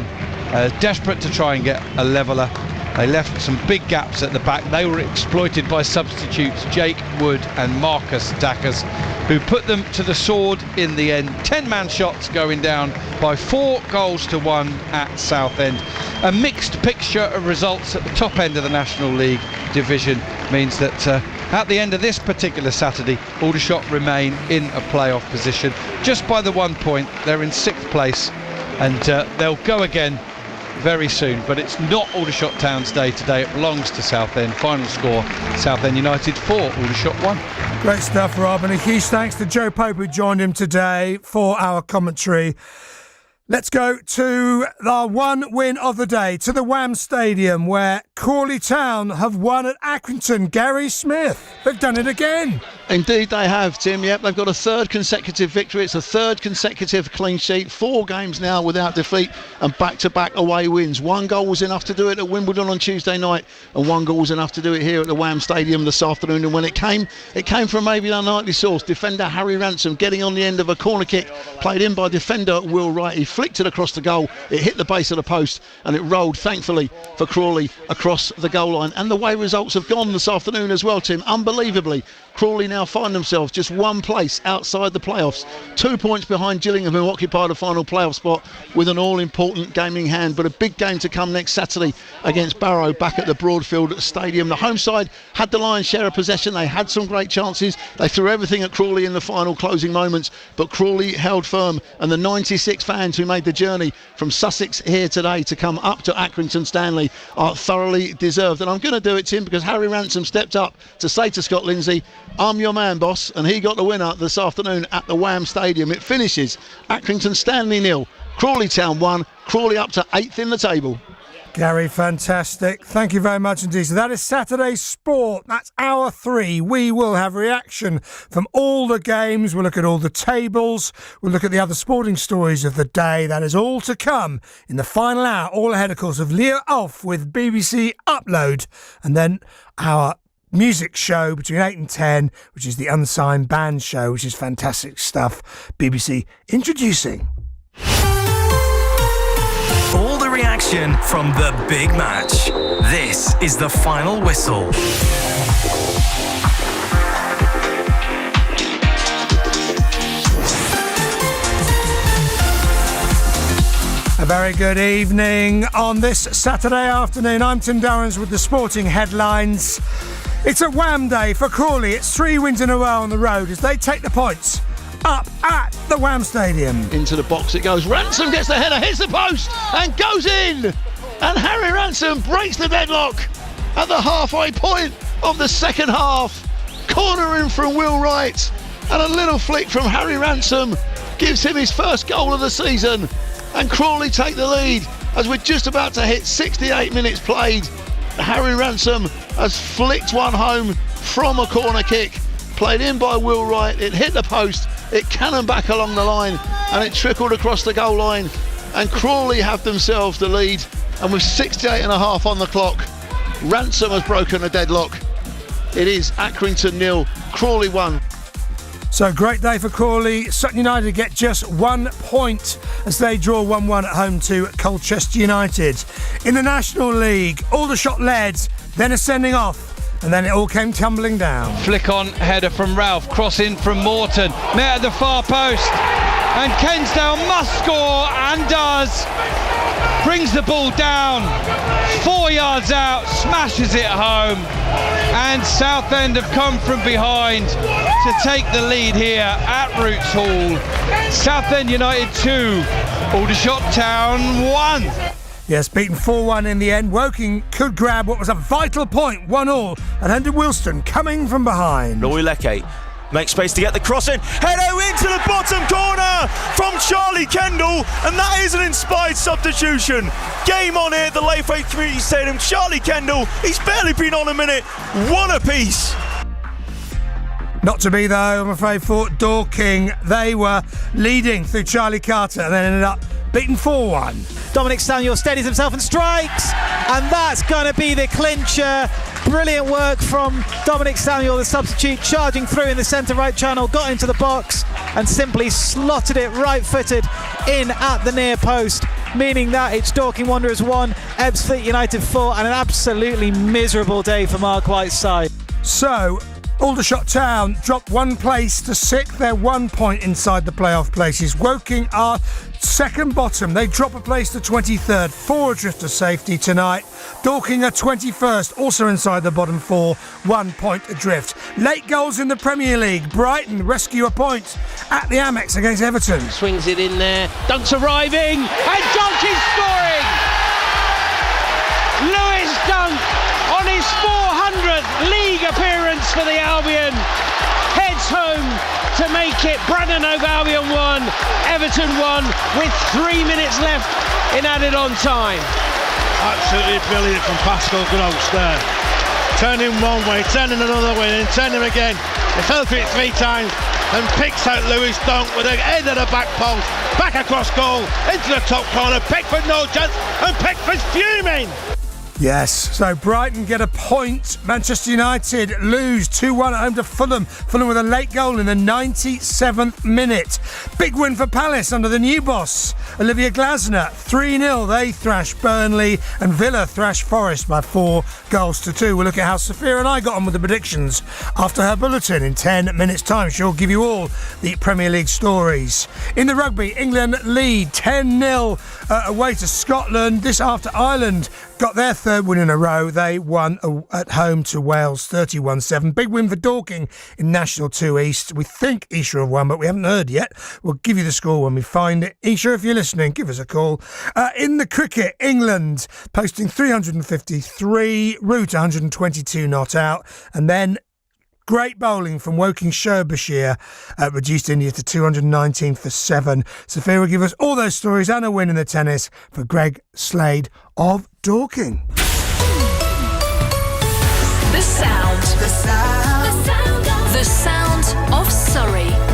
desperate to try and get a leveller. They left some big gaps at the back. They were exploited by substitutes Jake Wood and Marcus Dackers, who put them to the sword in the end. 10-man shots going down by 4-1 at Southend. A mixed picture of results at the top end of the National League division means that at the end of this particular Saturday, Aldershot remain in a playoff position. Just by the 1 point, they're in 6th place, and they'll go again very soon, but it's not Aldershot Town's day today. It belongs to Southend. Final score, Southend United 4, Aldershot 1. Great stuff, Rob, and a huge thanks to Joe Pope, who joined him today for our commentary. Let's go to the one win of the day, to the Wham Stadium, where Crawley Town have won at Accrington. Gary Smith, they've done it again. Indeed they have, Tim. Yep, they've got a third consecutive victory. It's a third consecutive clean sheet. 4 games now without defeat and back-to-back away wins. 1 goal was enough to do it at Wimbledon on Tuesday night, and 1 goal was enough to do it here at the Wham Stadium this afternoon. And when it came from maybe an unlikely source. Defender Harry Ransom getting on the end of a corner kick, played in by defender Will Wright. He flicked it across the goal. It hit the base of the post, and it rolled, thankfully, for Crawley across the goal line. And the way results have gone this afternoon as well, Tim. Unbelievably, Crawley now find themselves just 1 place outside the playoffs. 2 points behind Gillingham, who occupy the final playoff spot with an all-important game in hand. But a big game to come next Saturday against Barrow back at the Broadfield Stadium. The home side had the lion's share of possession. They had some great chances. They threw everything at Crawley in the final closing moments, but Crawley held firm, and the 96 fans who made the journey from Sussex here today to come up to Accrington Stanley are thoroughly deserved. And I'm going to do it, Tim, because Harry Ransom stepped up to say to Scott Lindsay, "I'm your man, boss," and he got the winner this afternoon at the Wham Stadium. It finishes Accrington Stanley 0, Crawley Town 1, Crawley up to 8th in the table. Gary, fantastic. Thank you very much indeed. So that is Saturday's sport. That's hour 3. We will have reaction from all the games. We'll look at all the tables. We'll look at the other sporting stories of the day. That is all to come in the final hour. All ahead, of course, of Leo Off with BBC Upload. And then our music show between 8 and 10, which is the Unsigned Band Show, which is fantastic stuff. BBC introducing all the reaction from the big match. This is the final whistle. A very good evening on this Saturday afternoon. I'm Tim Durrans with the sporting headlines. It's a Wham day for Crawley. It's 3 wins in a row on the road as they take the points up at the Wham Stadium. Into the box it goes. Ransom gets the header, hits the post and goes in. And Harry Ransom breaks the deadlock at the halfway point of the second half. Corner in from Will Wright, and a little flick from Harry Ransom gives him his first goal of the season. And Crawley take the lead as we're just about to hit 68 minutes played. Harry Ransom has flicked one home from a corner kick, played in by Will Wright. It hit the post, it cannoned back along the line, and it trickled across the goal line. And Crawley have themselves the lead, and with 68 and a half on the clock, Ransom has broken a deadlock. It is Accrington 0, Crawley 1. So great day for Crawley. Sutton United get just 1 point as they draw 1-1 at home to Colchester United. In the National League, Aldershot led, then a sending off, and then it all came tumbling down. Flick on header from Ralph, cross in from Morton, met at the far post, and Kensdale must score and does. Brings the ball down, 4 yards out, smashes it home, and Southend have come from behind to take the lead here at Roots Hall. Southend United 2, Aldershot Town 1. Yes, beaten 4-1 in the end. Woking could grab what was a vital point, 1-1, and Andy Wilston coming from behind. Roy Leckie makes space to get the cross in. Header into the bottom corner from Charlie Kendall, and that is an inspired substitution. Game on here at the Laithwaite Community Stadium. Charlie Kendall, he's barely been on a minute. What a piece. Not to be, though, I'm afraid, for Dorking. They were leading through Charlie Carter and then ended up beaten 4-1. Dominic Samuel steadies himself and strikes, and that's going to be the clincher. Brilliant work from Dominic Samuel, the substitute, charging through in the centre right channel, got into the box and simply slotted it right-footed in at the near post, meaning that it's Dorking Wanderers 1, Ebbsfleet United 4, and an absolutely miserable day for Mark White's side. So, Aldershot Town dropped one place to 6th. They're 1 point inside the playoff places. Woking are second bottom. They drop a place to 23rd. 4 adrift to safety tonight. Dorking are 21st, also inside the bottom 4, 1 point adrift. Late goals in the Premier League. Brighton rescue a point at the Amex against Everton. Swings it in there. Dunk's arriving. And Dunk is scoring! Lewis Dunk on his 400th league appearance for the Albion heads home to make it Brandon Hove Albion 1, Everton 1 with 3 minutes left in added on time. Absolutely brilliant from Pascal Gross there. Turning one way, turning another way, and turning again. He fell for it 3 times and picks out Lewis Dunk with the head of the back post, back across goal, into the top corner. Pickford no chance, and Pickford's fuming. Yes, so Brighton get a point. Manchester United lose 2-1 at home to Fulham. Fulham with a late goal in the 97th minute. Big win for Palace under the new boss, Olivier Glasner. 3-0, they thrash Burnley, and Villa thrash Forest by 4-2. We'll look at how Sophia and I got on with the predictions after her bulletin in 10 minutes' time. She'll give you all the Premier League stories. In the rugby, England lead 10-0 away to Scotland. This after Ireland got their third win in a row. They won at home to Wales 31-7. Big win for Dorking in National 2 East. We think Isha have won, but we haven't heard yet. We'll give you the score when we find it. Isha, if you're listening, give us a call. In the cricket, England posting 353, route 122 not out, and then great bowling from Woking Sherbrooke reduced India to 219 for 7. Sophia will give us all those stories and a win in the tennis for Greg Slade of Dorking. The sound. The sound. The sound of Surrey.